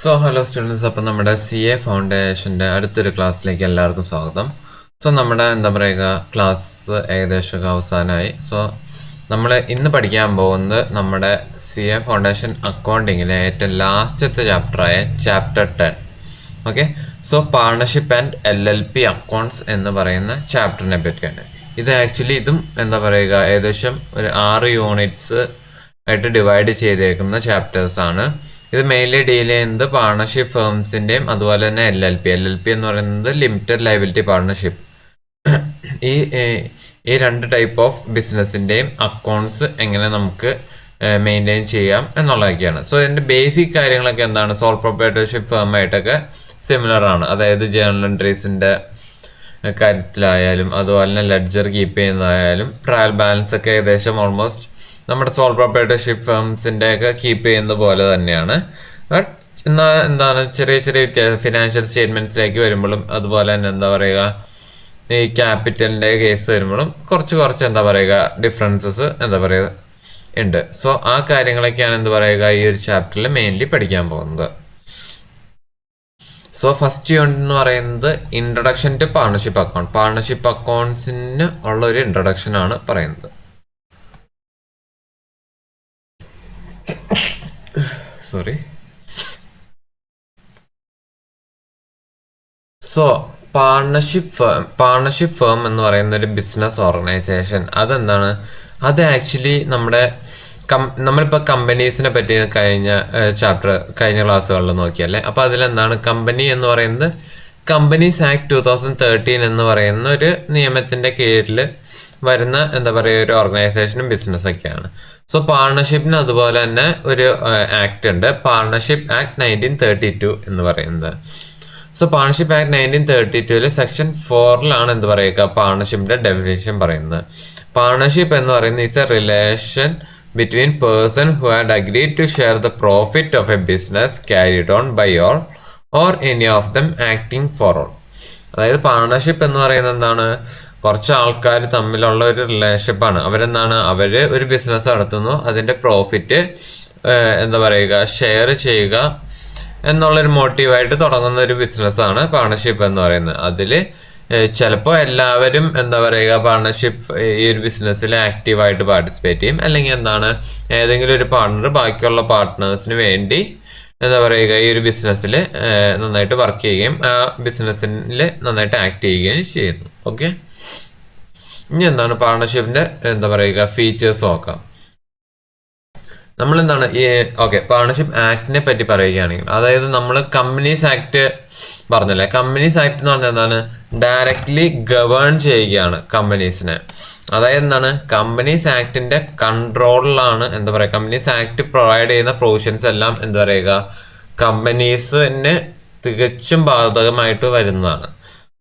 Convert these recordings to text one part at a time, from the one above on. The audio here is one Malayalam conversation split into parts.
ഹലോ സ്റ്റുഡൻസ്, അപ്പം നമ്മുടെ CA ഫൗണ്ടേഷൻ്റെ അടുത്തൊരു ക്ലാസ്സിലേക്ക് എല്ലാവർക്കും സ്വാഗതം. നമ്മുടെ എന്താ പറയുക, ക്ലാസ് ഏകദേശം അവസാനമായി. നമ്മൾ ഇന്ന് പഠിക്കാൻ പോകുന്നത് നമ്മുടെ CA ഫൗണ്ടേഷൻ അക്കൗണ്ടിങ്ങിലെ ഏറ്റവും ലാസ്റ്റത്തെ ചാപ്റ്ററായ ചാപ്റ്റർ 10. ഓക്കെ, പാർട്ണർഷിപ്പ് ആൻഡ് LLP അക്കൗണ്ട്സ് എന്ന് പറയുന്ന ചാപ്റ്ററിനെ പറ്റിയാണ്. ഇത് ആക്ച്വലി ഇതും എന്താ പറയുക, ഏകദേശം ഒരു 6 യൂണിറ്റ്സ് ആയിട്ട് ഡിവൈഡ് ചെയ്തേക്കുന്ന ചാപ്റ്റേഴ്സാണ്. ഇത് മെയിൻലി ഡീൽ ചെയ്യുന്നത് പാർട്ണർഷിപ്പ് ഫേംസിൻ്റെയും അതുപോലെ തന്നെ LLP എന്ന് പറയുന്നത് ലിമിറ്റഡ് ലയബിലിറ്റി പാർട്ണർഷിപ്പ്. ഈ രണ്ട് ടൈപ്പ് ഓഫ് ബിസിനസ്സിൻ്റെയും അക്കൗണ്ട്സ് എങ്ങനെ നമുക്ക് മെയിൻറ്റെയിൻ ചെയ്യാം എന്നുള്ളതൊക്കെയാണ്. ഇതിൻ്റെ ബേസിക് കാര്യങ്ങളൊക്കെ എന്താണ്, സോൾ പ്രൊപ്രൈറ്റർഷിപ്പ് ഫേമായിട്ടൊക്കെ സിമിലർ ആണ്. അതായത് ജേർണൽ എൻട്രീസിൻ്റെ കാര്യത്തിലായാലും അതുപോലെ തന്നെ ലെഡ്ജർ കീപ്പ് ചെയ്യുന്നതായാലും ട്രയൽ ബാലൻസ് ഒക്കെ ഏകദേശം ഓൾമോസ്റ്റ് നമ്മുടെ സോൾ പ്രൊപ്രൈറ്റർഷിപ്പ് ഫേംസിൻ്റെ ഒക്കെ കീപ്പ് ചെയ്യുന്ന പോലെ തന്നെയാണ്. ബട്ട് എന്താണ് ചെറിയ ചെറിയ ഫിനാൻഷ്യൽ സ്റ്റേറ്റ്മെൻറ്റ്സിലേക്ക് വരുമ്പോഴും അതുപോലെ തന്നെ എന്താ പറയുക, ഈ ക്യാപിറ്റലിൻ്റെ കേസ് വരുമ്പോഴും കുറച്ച് എന്താ പറയുക ഡിഫറൻസസ് എന്താ പറയുക ഉണ്ട്. ആ കാര്യങ്ങളൊക്കെയാണ് എന്താ പറയുക ഈ ഒരു ചാപ്റ്ററിൽ മെയിൻലി പഠിക്കാൻ പോകുന്നത്. ഫസ്റ്റ് യൂണിറ്റ് എന്ന് പറയുന്നത് ഇൻട്രൊഡക്ഷൻ ടു പാർട്ണർഷിപ്പ് അക്കൗണ്ട്. പാർട്ണർഷിപ്പ് അക്കൗണ്ട്സിന് ഉള്ള ഒരു ഇൻട്രൊഡക്ഷൻ ആണ് പറയുന്നത്. പാർട്ണർഷിപ്പ് ഫേം എന്ന് പറയുന്ന ഒരു ബിസിനസ് ഓർഗനൈസേഷൻ അതെന്താണ്, അത് ആക്ച്വലി നമ്മളിപ്പോൾ കമ്പനീസിനെ പറ്റി കഴിഞ്ഞ ക്ലാസ്സുകളിൽ നോക്കിയല്ലേ. അപ്പോൾ അതിലെന്താണ് കമ്പനി എന്ന് പറയുന്നത്, കമ്പനീസ് ആക്ട് 2013 എന്ന് പറയുന്ന ഒരു നിയമത്തിൻ്റെ കീഴിൽ വരുന്ന എന്താ പറയുക ഒരു ഓർഗനൈസേഷനും ബിസിനസ്സൊക്കെയാണ്. പാർട്ണർഷിപ്പിന് അതുപോലെ തന്നെ ഒരു ആക്ട് ഉണ്ട്, പാർട്ണർഷിപ്പ് ആക്ട് 1932 എന്ന് പറയുന്നത്. പാർട്ണർഷിപ്പ് ആക്ട് 1932 സെക്ഷൻ 4 എന്ത് പറയുക പാർട്ണർഷിപ്പിന്റെ ഡെഫിനേഷൻ പറയുന്നത്. പാർട്ണർഷിപ്പ് എന്ന് പറയുന്നത് it's a relation between person who had agreed to share the profit of a business carried on by all or any of them acting for all. അതായത് പാർട്ണർഷിപ്പ് എന്ന് പറയുന്നത് എന്താണ്, കുറച്ച് ആൾക്കാർ തമ്മിലുള്ള ഒരു റിലേഷൻഷിപ്പാണ്. അവർ ഒരു ബിസിനസ് നടത്തുന്നു, അതിൻ്റെ പ്രോഫിറ്റ് എന്താ പറയുക ഷെയർ ചെയ്യുക എന്നുള്ളൊരു മോട്ടീവായിട്ട് തുടങ്ങുന്ന ഒരു ബിസിനസ്സാണ് പാർട്ണർഷിപ്പ് എന്ന് പറയുന്നത്. അതിൽ ചിലപ്പോൾ എല്ലാവരും എന്താ പറയുക പാർട്ണർഷിപ്പ് ഈ ഒരു ബിസിനസ്സിൽ ആക്റ്റീവായിട്ട് പാർട്ടിസിപ്പേറ്റ് ചെയ്യും, അല്ലെങ്കിൽ എന്താണ് ഏതെങ്കിലും ഒരു പാർട്ണർ ബാക്കിയുള്ള പാർട്ട്നേഴ്സിന് വേണ്ടി എന്താ പറയുക ഈ ഒരു ബിസിനസ്സിൽ നന്നായിട്ട് വർക്ക് ചെയ്യുകയും ആ ബിസിനസ്സിൽ നന്നായിട്ട് ആക്ട് ചെയ്യുകയും ചെയ്യുന്നു. ഓക്കെ, ഇനി എന്താണ് പാർട്ണർഷിപ്പിന്റെ എന്താ പറയുക ഫീച്ചേഴ്സ് നോക്കാം. നമ്മളെന്താണ് പാർട്ണർഷിപ്പ് ആക്ടിനെ പറ്റി പറയുകയാണെങ്കിൽ, അതായത് നമ്മൾ കമ്പനീസ് ആക്ട് പറഞ്ഞല്ലേ, കമ്പനീസ് ആക്ട് എന്ന് പറഞ്ഞാൽ എന്താണ്, ഡയറക്റ്റ്ലി ഗവേൺ ചെയ്യുകയാണ് കമ്പനീസിനെ. അതായത് എന്താണ്, കമ്പനീസ് ആക്ടിന്റെ കൺട്രോളിലാണ് എന്താ പറയുക, കമ്പനീസ് ആക്ട് പ്രൊവൈഡ് ചെയ്യുന്ന പ്രൊവിഷൻസ് എല്ലാം എന്താ പറയുക കമ്പനീസിന് തികച്ചും ബാധകമായിട്ട് വരുന്നതാണ്.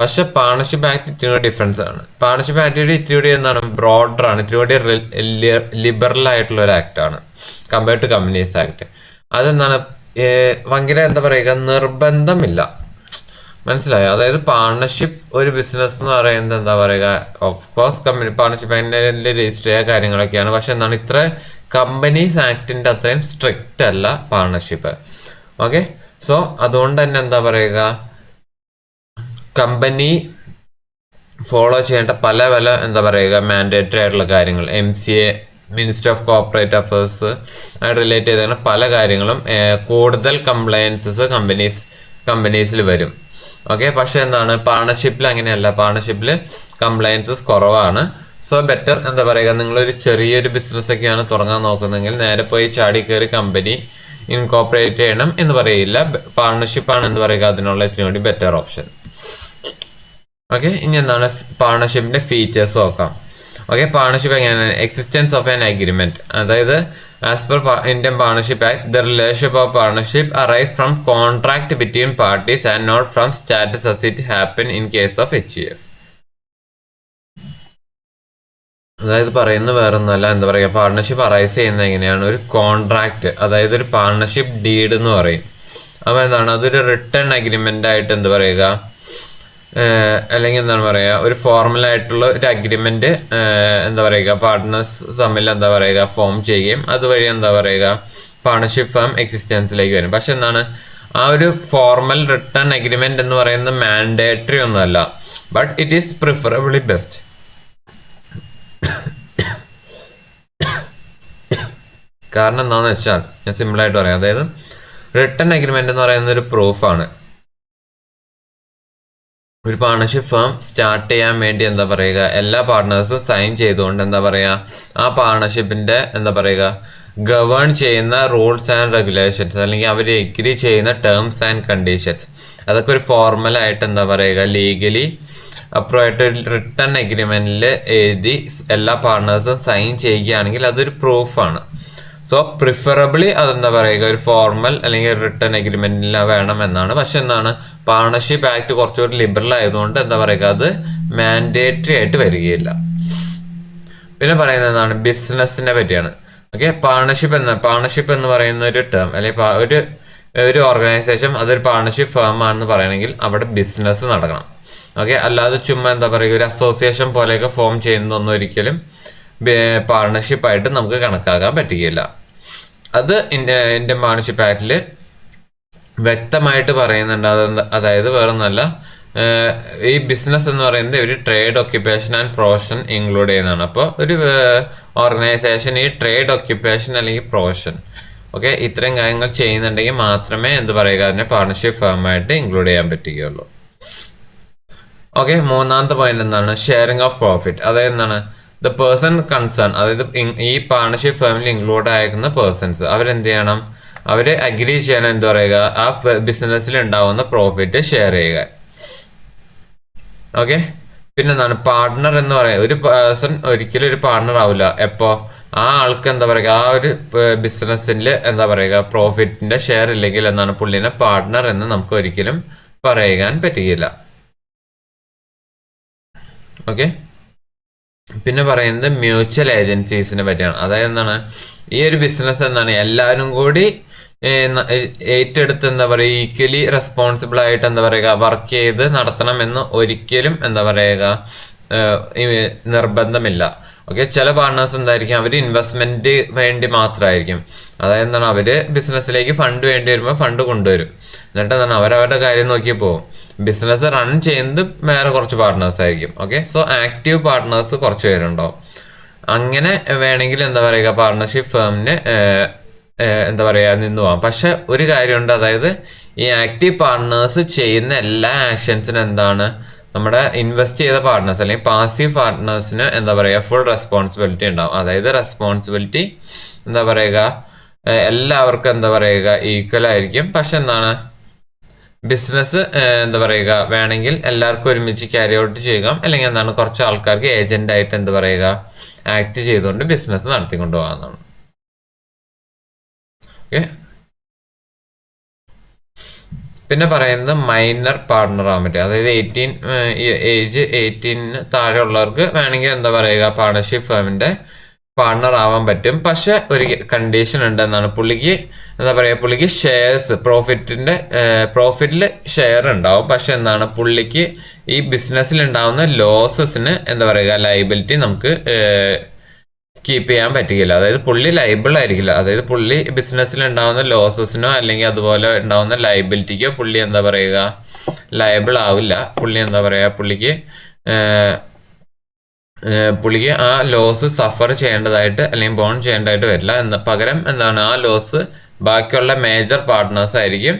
പക്ഷെ പാർട്ണർഷിപ്പ് ആക്ട് ഇത്തിരി ഡിഫറൻസ് ആണ്. പാർട്ണർഷിപ്പ് ആക്ട് ഇത്തിരി എന്താണ് ബ്രോഡറാണ്, ഇത്തിരി ലിബറൽ ആയിട്ടുള്ള ഒരു ആക്ടാണ് കമ്പയർഡ് ടു കമ്പനീസ് ആക്ട്. അതെന്താണ് ഭയങ്കര എന്താ പറയുക നിർബന്ധമില്ല, മനസ്സിലായോ? അതായത് പാർട്ണർഷിപ്പ് ഒരു ബിസിനസ് എന്ന് പറയുന്നത് എന്താ പറയുക ഓഫ്കോഴ്സ് പാർട്ണർഷിപ്പ് ആക്ടിന്റെ രജിസ്റ്റർ ചെയ്യുക കാര്യങ്ങളൊക്കെയാണ്. പക്ഷെ എന്താണ് ഇത്ര കമ്പനീസ് ആക്ടിന്റെ അത്രയും സ്ട്രിക്റ്റ് അല്ല പാർട്ണർഷിപ്പ്. ഓക്കെ, അതുകൊണ്ട് തന്നെ എന്താ പറയുക കമ്പനി ഫോളോ ചെയ്യേണ്ട പല എന്താ പറയുക മാൻഡേറ്ററി ആയിട്ടുള്ള കാര്യങ്ങൾ MCA minister of corporate affairs ആയിട്ട് റിലേറ്റ് ചെയ്ത പല കാര്യങ്ങളും കൂടുതൽ കംപ്ലയൻസസ് കമ്പനീസിൽ വരും. ഓക്കെ, പക്ഷെ എന്താണ് പാർട്ണർഷിപ്പിൽ അങ്ങനെയല്ല, പാർട്ണർഷിപ്പിൽ കംപ്ലയൻസസ് കുറവാണ്. ബെറ്റർ എന്താ പറയുക, നിങ്ങളൊരു ചെറിയൊരു ബിസിനസ് ഒക്കെയാണ് തുടങ്ങാൻ നോക്കുന്നതെങ്കിൽ നേരെ പോയി ചാടി കയറി കമ്പനി ഇൻകോർപ്പറേറ്റ് ചെയ്യണം എന്ന് പറയില്ല. പാർട്ണർഷിപ്പാണ് എന്ന് പറയുക അതിനുള്ള ഏറ്റവും കൂടി ബെറ്റർ ഓപ്ഷൻ. ഓക്കെ, ഇനി എന്താണ് പാർട്ണർഷിപ്പിന്റെ ഫീച്ചേഴ്സ് നോക്കാം. ഓക്കെ, പാർട്ണർഷിപ്പ് എങ്ങനെയാണ്, എക്സിസ്റ്റൻസ് ഓഫ് ആൻ അഗ്രിമെന്റ്. അതായത് as per Indian partnership act the relationship of partnership arise from contract between parties and not from status as it happen in case of HUF. അതായത് പറയുന്നത് വേറൊന്നുമല്ല, എന്താ പറയുക പാർട്ണർഷിപ്പ് അറൈസ് ചെയ്യുന്നത് എങ്ങനെയാണ്, ഒരു കോൺട്രാക്ട് അതായത് ഒരു പാർട്ണർഷിപ്പ് ഡീഡ് എന്ന് പറയും. അപ്പോൾ എന്താണ് അതൊരു റിട്ടേൺ അഗ്രിമെന്റ് ആയിട്ട് എന്താ പറയുക അല്ലെങ്കിൽ എന്താണ് പറയുക ഒരു ഫോർമലായിട്ടുള്ള ഒരു അഗ്രിമെന്റ് എന്താ പറയുക പാർട്ട്നേഴ്സ് തമ്മിൽ എന്താ പറയുക ഫോം ചെയ്യുകയും അതുവഴി എന്താ പറയുക പാർട്ണർഷിപ്പ് ഫേം എക്സിസ്റ്റൻസിലേക്ക് വരും. പക്ഷെ എന്താണ് ആ ഒരു ഫോർമൽ റിട്ടേൺ എഗ്രിമെന്റ് എന്ന് പറയുന്നത് മാൻഡേറ്ററി ഒന്നുമല്ല, but it is preferably best. കാരണം എന്താണെന്ന് വെച്ചാൽ ഞാൻ സിമ്പിളായിട്ട് പറയാം, അതായത് റിട്ടേൺ എഗ്രിമെന്റ് എന്ന് പറയുന്ന ഒരു പ്രൂഫാണ്. ഒരു പാർട്ണർഷിപ്പ് ഫേം സ്റ്റാർട്ട് ചെയ്യാൻ വേണ്ടി എന്താ പറയുക, എല്ലാ പാർട്ട്നേഴ്സും സൈൻ ചെയ്തുകൊണ്ട് എന്താ പറയുക, ആ പാർട്ണർഷിപ്പിന്റെ എന്താ പറയുക ഗവേൺ ചെയ്യുന്ന റൂൾസ് ആൻഡ് റെഗുലേഷൻസ് അല്ലെങ്കിൽ അവർ എഗ്രി ചെയ്യുന്ന ടേംസ് ആൻഡ് കണ്ടീഷൻസ് അതൊക്കെ ഒരു ഫോർമലായിട്ട് എന്താ പറയുക ലീഗലി അപ്രൂവായിട്ട് റിട്ടേൺ എഗ്രിമെന്റിൽ എഴുതി എല്ലാ പാർട്ട്നേഴ്സും സൈൻ ചെയ്യുകയാണെങ്കിൽ അതൊരു പ്രൂഫാണ്. സോ പ്രിഫറബിളി അതെന്താ പറയുക ഒരു ഫോർമൽ അല്ലെങ്കിൽ റിട്ടേൺ എഗ്രിമെന്റിൽ വേണം എന്നാണ്. പക്ഷെ എന്താണ് പാർട്ണർഷിപ്പ് ആക്ട് കുറച്ചുകൂടി ലിബറൽ ആയതുകൊണ്ട് എന്താ പറയുക അത് മാൻഡേറ്ററി ആയിട്ട് വരികയില്ല. പിന്നെ പറയുന്നത് എന്താണ് ബിസിനസ്സിനെ പറ്റിയാണ്. ഓക്കെ, പാർട്ണർഷിപ്പ് എന്ന് പറയുന്ന ഒരു ടേം അല്ലെങ്കിൽ ഒരു ഓർഗനൈസേഷൻ അതൊരു പാർട്ണർഷിപ്പ് ഫേം ആണെന്ന് പറയണമെങ്കിൽ അവിടെ ബിസിനസ് നടക്കണം. ഓക്കെ, അല്ലാതെ ചുമ്മാ എന്താ പറയുക ഒരു അസോസിയേഷൻ പോലെയൊക്കെ ഫോം ചെയ്യുന്നതൊന്നും ഒരിക്കലും പാർട്ണർഷിപ്പായിട്ട് നമുക്ക് കണക്കാക്കാൻ പറ്റുകയില്ല. അത് ഇന്ത്യൻ പാർട്ണർഷിപ്പ് ആക്ടിൽ വ്യക്തമായിട്ട് പറയുന്നുണ്ട്. അതായത് വേറൊന്നല്ല, ഈ ബിസിനസ് എന്ന് പറയുന്നത് ഒരു trade occupation and profession include ചെയ്യുന്നതാണ്. അപ്പോൾ ഒരു ഓർഗനൈസേഷൻ ഈ ട്രേഡ് ഒക്യുപ്പേഷൻ അല്ലെങ്കിൽ പ്രൊഫഷൻ ഓക്കെ ഇത്രയും കാര്യങ്ങൾ ചെയ്യുന്നുണ്ടെങ്കിൽ മാത്രമേ എന്ത് പറയുക അതിനെ പാർട്ണർഷിപ്പ് ഫേമായിട്ട് ഇൻക്ലൂഡ് ചെയ്യാൻ പറ്റുകയുള്ളൂ. ഓക്കെ, മൂന്നാമത്തെ പോയിന്റ് എന്താണ് ഷെയറിംഗ് ഓഫ് പ്രോഫിറ്റ്. അതായത് എന്താണ് ദ പേഴ്സൺ കൺസേൺ, അതായത് ഈ പാർട്ണർഷിപ്പ് ഫേമിൽ ഇൻക്ലൂഡ് ആയിരിക്കുന്ന പേഴ്സൺസ് അവരെന്ത് ചെയ്യണം, അവർ അഗ്രി ചെയ്യണം എന്താ പറയുക ആ ബിസിനസ്സിൽ ഉണ്ടാവുന്ന പ്രോഫിറ്റ് ഷെയർ ചെയ്യുക. ഓക്കെ, പിന്നെ എന്താണ് പാർട്ട്ണർ എന്ന് പറയുക ഒരു പേഴ്സൺ ഒരിക്കലും ഒരു പാർട്ട്ണർ ആവില്ല. എപ്പോ ആ ആൾക്ക് എന്താ പറയുക ആ ഒരു ബിസിനസ്സിൽ എന്താ പറയുക പ്രോഫിറ്റിന്റെ ഷെയർ ഇല്ലെങ്കിൽ എന്താണ് പുള്ളിനെ പാർട്ട്ണർ എന്ന് നമുക്ക് ഒരിക്കലും പറയാൻ പറ്റുകയില്ല. ഓക്കെ, പിന്നെ പറയുന്നത് മ്യൂച്വൽ ഏജൻസീസിനെ പറ്റിയാണ്. അതായത് എന്താണ് ഈ ഒരു ബിസിനസ് എന്താണ് എല്ലാവരും കൂടി ഏറ്റെടുത്ത് എന്താ പറയുക ഈക്വലി റെസ്പോൺസിബിൾ ആയിട്ട് എന്താ പറയുക വർക്ക് ചെയ്ത് നടത്തണമെന്ന് ഒരിക്കലും എന്താ പറയുക നിർബന്ധമില്ല. ഓക്കെ, ചില പാർട്ട്നേഴ്സ് എന്തായിരിക്കും അവർ ഇൻവെസ്റ്റ്മെന്റ് വേണ്ടി മാത്രമായിരിക്കും. അതായത് എന്താണ് അവര് ബിസിനസ്സിലേക്ക് ഫണ്ട് വേണ്ടി വരുമ്പോൾ ഫണ്ട് കൊണ്ടുവരും, എന്നിട്ട് എന്താണ് അവരവരുടെ കാര്യം നോക്കി പോകും. ബിസിനസ് റൺ ചെയ്യുന്നത് വേറെ കുറച്ച് പാർട്ട്നേഴ്സ് ആയിരിക്കും. ഓക്കെ, സോ ആക്റ്റീവ് പാർട്ട്നേഴ്സ് കുറച്ച് പേരുണ്ടാവും. അങ്ങനെ വേണമെങ്കിൽ എന്താ പറയുക പാർട്ണർഷിപ്പ് ഫേമിന് എന്താ പറയുക നിന്ന് പോവാം. പക്ഷെ ഒരു കാര്യമുണ്ട്, അതായത് ഈ ആക്റ്റീവ് പാർട്ട്നേഴ്സ് ചെയ്യുന്ന എല്ലാ ആക്ഷൻസിനും എന്താണ് നമ്മുടെ ഇൻവെസ്റ്റ് ചെയ്ത പാർട്ട്നേഴ്സ് അല്ലെങ്കിൽ പാസീവ് പാർട്ട്നേഴ്സിന് എന്താ പറയുക ഫുൾ റെസ്പോൺസിബിലിറ്റി ഉണ്ടാവും. അതായത് റെസ്പോൺസിബിലിറ്റി എന്താ പറയുക എല്ലാവർക്കും എന്താ പറയുക ഈക്വൽ ആയിരിക്കും. പക്ഷെ എന്താണ് ബിസിനസ് എന്താ പറയുക വേണമെങ്കിൽ എല്ലാവർക്കും ഒരുമിച്ച് ക്യാരി ഔട്ട് ചെയ്യുക, അല്ലെങ്കിൽ എന്താണ് കുറച്ച് ആൾക്കാർക്ക് ഏജന്റ് ആയിട്ട് എന്താ പറയുക ആക്ട് ചെയ്തുകൊണ്ട് ബിസിനസ് നടത്തിക്കൊണ്ടു പോകാവുന്നതാണ്. ഓക്കെ, പിന്നെ പറയുന്നത് മൈനർ പാർട്ട്ണർ ആവാൻ പറ്റും. അതായത് ഏജ് 18 താഴെ ഉള്ളവർക്ക് വേണമെങ്കിൽ എന്താ പറയുക പാർട്ണർഷിപ്പ് ഫേമിന്റെ പാർട്ണർ ആവാൻ പറ്റും. പക്ഷെ ഒരു കണ്ടീഷൻ ഉണ്ട്, എന്നാണ് പുള്ളിക്ക് എന്താ പറയുക പുള്ളിക്ക് ഷെയർസ് പ്രോഫിറ്റിൽ ഷെയർ ഉണ്ടാവും. പക്ഷെ എന്താണ് പുള്ളിക്ക് ഈ ബിസിനസ്സിൽ ഉണ്ടാവുന്ന ലോസസിന് എന്താ പറയുക ലയബിലിറ്റി നമുക്ക് കീപ്പ് ചെയ്യാൻ പറ്റുകയില്ല. അതായത് പുള്ളി ലൈബിൾ ആയിരിക്കില്ല. അതായത് പുള്ളി ബിസിനസ്സിൽ ഉണ്ടാവുന്ന ലോസസിനോ അല്ലെങ്കിൽ അതുപോലെ ഉണ്ടാവുന്ന ലയബിലിറ്റിക്കോ പുള്ളി എന്താ പറയുക ലയബിൾ ആവില്ല. പുള്ളി എന്താ പറയുക പുള്ളിക്ക് ആ ലോസ് സഫർ ചെയ്യേണ്ടതായിട്ട് അല്ലെങ്കിൽ ബോൺ ചെയ്യേണ്ടതായിട്ട് വരില്ല. പകരം എന്താണ് ആ ലോസ് ബാക്കിയുള്ള മേജർ പാർട്ട്നേഴ്സ് ആയിരിക്കും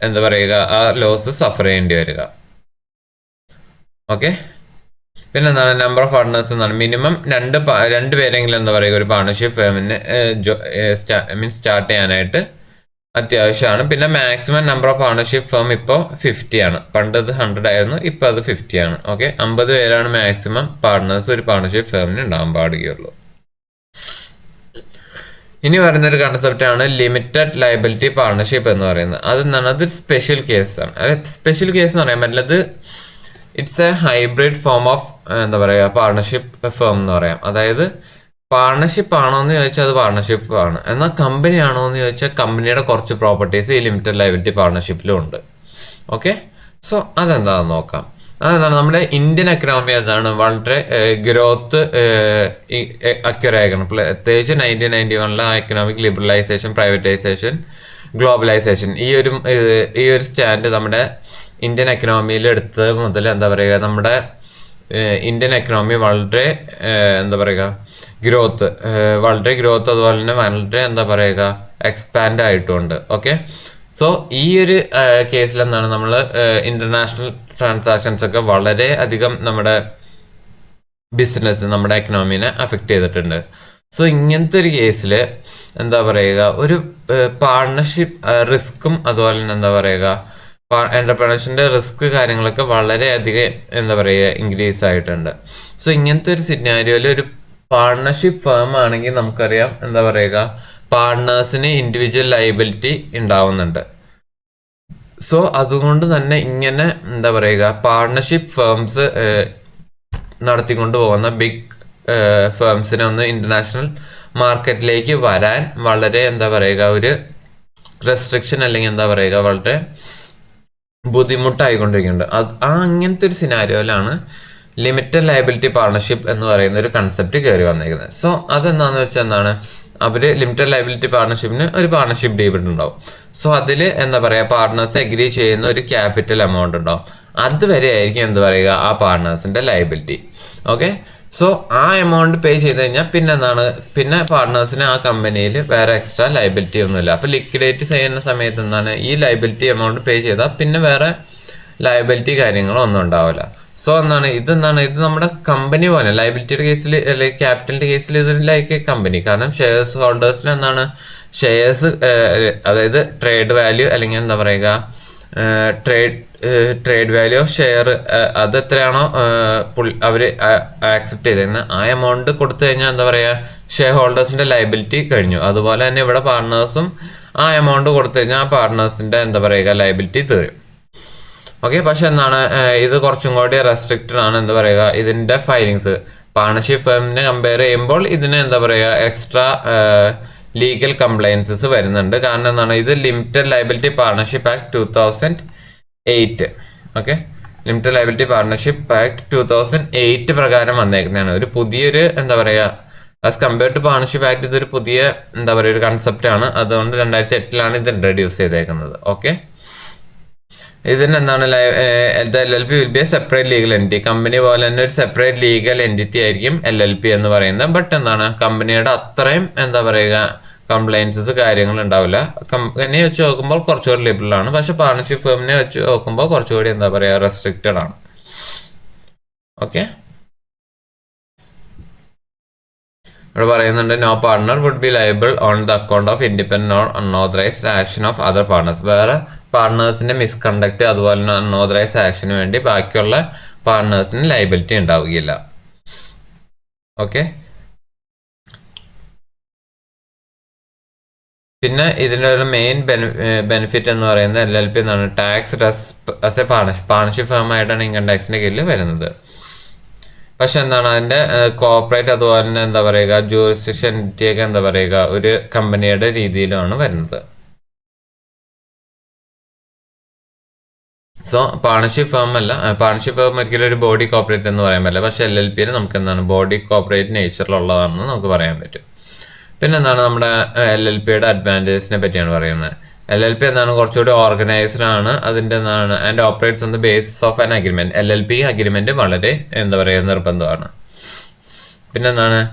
എന്താ പറയുക ആ ലോസ് സഫർ ചെയ്യേണ്ടി വരിക. ഓക്കെ, പിന്നെ എന്താണ് നമ്പർ ഓഫ് പാർട്ട്നേഴ്സ് എന്നാണ് മിനിമം രണ്ട് പേരെങ്കിലും എന്താ പറയുക ഒരു പാർട്ണർഷിപ്പ് ഫേമിന് സ്റ്റാർട്ട് ചെയ്യാനായിട്ട് അത്യാവശ്യമാണ്. പിന്നെ maximum number of partnership firm ഇപ്പോൾ 50 ആണ്. പണ്ട് അത് 100 ആയിരുന്നു, ഇപ്പോൾ അത് 50 ആണ്. ഓക്കെ, 50 പേരാണ് മാക്സിമം പാർട്ട്നേഴ്സ് ഒരു പാർട്ണർഷിപ്പ് ഫേമിന് ഉണ്ടാകാൻ പാടുകയുള്ളൂ. ഇനി പറയുന്നൊരു കൺസെപ്റ്റ് ആണ് ലിമിറ്റഡ് ലയബിലിറ്റി പാർട്ണർഷിപ്പ് എന്ന് പറയുന്നത്. അതെന്താണ് അതൊരു സ്പെഷ്യൽ കേസാണ്. സ്പെഷ്യൽ കേസ് എന്ന് പറയാൻ പറ്റില്ല, അത് it's A hybrid form of എന്താ പറയുക പാർട്ണർഷിപ്പ് ഫേം എന്ന് പറയാം. അതായത് പാർട്ണർഷിപ്പ് ആണോ എന്ന് ചോദിച്ചാൽ അത് പാർട്ണർഷിപ്പ് ആണ്, എന്നാൽ കമ്പനി ആണോ എന്ന് ചോദിച്ചാൽ കമ്പനിയുടെ കുറച്ച് പ്രോപ്പർട്ടീസ് ഈ ലിമിറ്റഡ് ലയബിലിറ്റി പാർട്ണർഷിപ്പിലും ഉണ്ട്. ഓക്കെ, സോ അതെന്താണെന്ന് നോക്കാം. അതെന്താണ് നമ്മുടെ ഇന്ത്യൻ എക്കണോമി എന്താണ് വളരെ ഗ്രോത്ത് അക്യുർ ആയിരിക്കണം. പ്രത്യേകിച്ച് 1991 എക്കണോമിക് ലിബറലൈസേഷൻ പ്രൈവറ്റൈസേഷൻ ഗ്ലോബലൈസേഷൻ ഈ ഒരു സ്റ്റാൻഡ് നമ്മുടെ ഇന്ത്യൻ എക്കണോമിയിൽ എടുത്തത് മുതൽ എന്താ പറയുക, നമ്മുടെ ഇന്ത്യൻ എക്കണോമി വളരെ എന്താ പറയുക വളരെ ഗ്രോത്ത് അതുപോലെ തന്നെ വളരെ എന്താ പറയുക എക്സ്പാൻഡ് ആയിട്ടുണ്ട്. ഓക്കെ, സോ ഈ ഒരു കേസിൽ എന്താണ് നമ്മൾ ഇന്റർനാഷണൽ ട്രാൻസാക്ഷൻസ് ഒക്കെ വളരെ അധികം നമ്മുടെ നമ്മുടെ എക്കണോമിനെ അഫക്റ്റ് ചെയ്തിട്ടുണ്ട്. സോ ഇങ്ങനത്തെ ഒരു കേസിൽ എന്താ പറയുക, ഒരു പാർട്ണർഷിപ്പ് റിസ്ക്കും അതുപോലെ തന്നെ എന്താ പറയുക എന്റർപ്രണർഷിപ്പിന്റെ റിസ്ക് കാര്യങ്ങളൊക്കെ വളരെയധികം എന്താ പറയുക ഇൻക്രീസ് ആയിട്ടുണ്ട്. സോ ഇങ്ങനത്തെ ഒരു സിനാരിയോയിൽ ഒരു പാർട്ണർഷിപ്പ് ഫേം ആണെങ്കിൽ നമുക്കറിയാം എന്താ പറയുക പാർട്ട്നേഴ്സിന് ഇൻഡിവിജ്വൽ ലയബിലിറ്റി ഉണ്ടാവുന്നുണ്ട്. സോ അതുകൊണ്ട് തന്നെ ഇങ്ങനെ എന്താ പറയുക പാർട്ണർഷിപ്പ് ഫേംസ് നടത്തിക്കൊണ്ട് പോകുന്ന ബിഗ് ഫേംസിനെ ഒന്ന് ഇന്റർനാഷണൽ മാർക്കറ്റിലേക്ക് വരാൻ വളരെ എന്താ പറയുക ഒരു റെസ്ട്രിക്ഷൻ അല്ലെങ്കിൽ എന്താ പറയുക വളരെ ബുദ്ധിമുട്ടായിക്കൊണ്ടിരിക്കുന്നുണ്ട്. അങ്ങനത്തെ ഒരു സിനാരിയോയിലാണ് ലിമിറ്റഡ് ലയബിലിറ്റി പാർട്ണർഷിപ്പ് എന്ന് പറയുന്ന ഒരു കൺസെപ്റ്റ് കയറി വന്നിരിക്കുന്നത്. സോ അതെന്താണെന്ന് വെച്ചാൽ എന്താണ്, അവർ ലിമിറ്റഡ് ലയബിലിറ്റി പാർട്ണർഷിപ്പിന് ഒരു പാർട്ണർഷിപ്പ് ഡീൽ ഉണ്ടാവും. സോ അതിൽ എന്താ പറയുക പാർട്ട്നേഴ്സ് അഗ്രി ചെയ്യുന്ന ഒരു ക്യാപിറ്റൽ എമൗണ്ട് ഉണ്ടാവും. അതുവരെ ആയിരിക്കും എന്താ പറയുക ആ പാർട്ട്നേഴ്സിന്റെ ലയബിലിറ്റി. ഓക്കെ, സോ ആ എമൗണ്ട് പേ ചെയ്ത് കഴിഞ്ഞാൽ പിന്നെ പാർട്ട്നേഴ്സിന് ആ കമ്പനിയിൽ വേറെ എക്സ്ട്രാ ലയബിലിറ്റി ഒന്നുമില്ല. അപ്പോൾ ലിക്വിഡേറ്റ് ചെയ്യുന്ന സമയത്ത് എന്താണ് ഈ ലയബിലിറ്റി എമൗണ്ട് പേ ചെയ്താൽ പിന്നെ വേറെ ലയബിലിറ്റി കാര്യങ്ങളോ ഒന്നും ഉണ്ടാവില്ല. സോ ഇത് നമ്മുടെ കമ്പനി പോലെ ലയബിലിറ്റിയുടെ കേസിൽ അല്ലെങ്കിൽ ക്യാപിറ്റലിന്റെ കേസിൽ ഇത് ലൈക്ക് കമ്പനി. കാരണം ഷെയർസ് ഹോൾഡേഴ്സിന് എന്താണ് ഷെയർസ് അതായത് ട്രേഡ് വാല്യൂ അല്ലെങ്കിൽ എന്താ പറയുക ട്രേഡ് വാല്യൂ ഓഫ് ഷെയർ അത് എത്രയാണോ അവർ ആക്സെപ്റ്റ് ചെയ്തിരുന്നത് ആ എമൗണ്ട് കൊടുത്തു കഴിഞ്ഞാൽ എന്താ പറയുക ഷെയർ ഹോൾഡേഴ്സിന്റെ ലയബിലിറ്റി കഴിഞ്ഞു. അതുപോലെ തന്നെ ഇവിടെ പാർട്ട്നേഴ്സും ആ എമൗണ്ട് കൊടുത്തു കഴിഞ്ഞാൽ ആ പാർട്ട്നേഴ്സിന്റെ എന്താ പറയുക ലയബിലിറ്റി തീരും. ഓക്കെ, പക്ഷെ ഇത് കുറച്ചും കൂടി റെസ്ട്രിക്റ്റഡ് ആണ് എന്താ പറയുക ഇതിന്റെ ഫയലിങ്സ്. പാർട്ണർഷിപ്പ് ഫേമിനെ കമ്പയർ ചെയ്യുമ്പോൾ ഇതിന് എന്താ പറയുക എക്സ്ട്രാ ലീഗൽ കംപ്ലയൻസസ് വരുന്നുണ്ട്. കാരണം ഇത് limited liability partnership act 2008. Okay, limited liability partnership act 2008 പ്രകാരം വന്നേക്കുന്നതാണ്. ഒരു പുതിയൊരു എന്താ പറയുക as compared to partnership act ഇതൊരു പുതിയ എന്താ പറയുക ഒരു കൺസെപ്റ്റ് ആണ്. അതുകൊണ്ട് 2008 ഇത് ഇൻട്രൊഡ്യൂസ് ചെയ്തേക്കുന്നത്. ഓക്കെ, ഇതിന് എന്താണ് LLP will be A separate legal entity. Company പോലെ തന്നെ ഒരു സെപ്പറേറ്റ് ലീഗൽ എൻറ്റിറ്റി ആയിരിക്കും LLP എന്ന് പറയുന്നത്. ബട്ട് കമ്പനിയുടെ അത്രയും എന്താ പറയുക കംപ്ലൈൻസസ് കാര്യങ്ങൾ ഉണ്ടാവില്ല. കമ്പനിയെ വെച്ച് നോക്കുമ്പോൾ കുറച്ചുകൂടി ലിബറൽ ആണ്. പക്ഷെ പാർട്ണർഷിപ്പ് ഫേമിനെ വെച്ച് നോക്കുമ്പോൾ കുറച്ചുകൂടി എന്താ പറയുക റെസ്ട്രിക്റ്റഡ് ആണ്. ഓക്കെ, ഇവിടെ പറയുന്നുണ്ട് no partner would be liable on the account of independent or unauthorised action of other partners. വേറെ പാർട്ട്നേഴ്സിന്റെ മിസ്കണ്ടക്ട് അതുപോലെ തന്നെ അൺഓതറൈസ്ഡ് ആക്ഷന് വേണ്ടി ബാക്കിയുള്ള പാർട്ട്നേഴ്സിന് ലയബിലിറ്റി ഉണ്ടാവുകയില്ല. ഓക്കെ, പിന്നെ ഇതിൻ്റെ ഒരു മെയിൻ ബെനിഫിറ്റ് എന്ന് പറയുന്നത് LLP എന്നാണ് tax as A partnership firm ആയിട്ടാണ് ഇൻകം ടാക്സിന്റെ കീഴിൽ വരുന്നത്. പക്ഷെ അതിന്റെ കോർപ്പറേറ്റ് അതുപോലെ തന്നെ എന്താ പറയുക ജൂറിസ്ഡിക്ഷൻ ഒക്കെ എന്താ പറയുക ഒരു കമ്പനിയുടെ രീതിയിലാണ് വരുന്നത്. സോ പാർട്ണർഷിപ്പ് ഫേം ഒരിക്കലും ഒരു ബോഡി കോർപ്പറേറ്റ് എന്ന് പറയാൻ പറ്റില്ല. പക്ഷെ LLPന് നമുക്ക് ബോഡി കോർപ്പറേറ്റ് നേച്ചറിലുള്ളതാണെന്ന് നമുക്ക് പറയാൻ പറ്റും. പിന്നെ നമ്മുടെ LLPയുടെ അഡ്വാൻറ്റേജിനെ പറ്റിയാണ് പറയുന്നത്. LLP കുറച്ചുകൂടി ഓർഗനൈസ്ഡ് ആണ്. അതിൻ്റെ and operates on the basis of an agreement. LLP agreement വളരെ എന്താ പറയുക നിർബന്ധമാണ്. പിന്നെ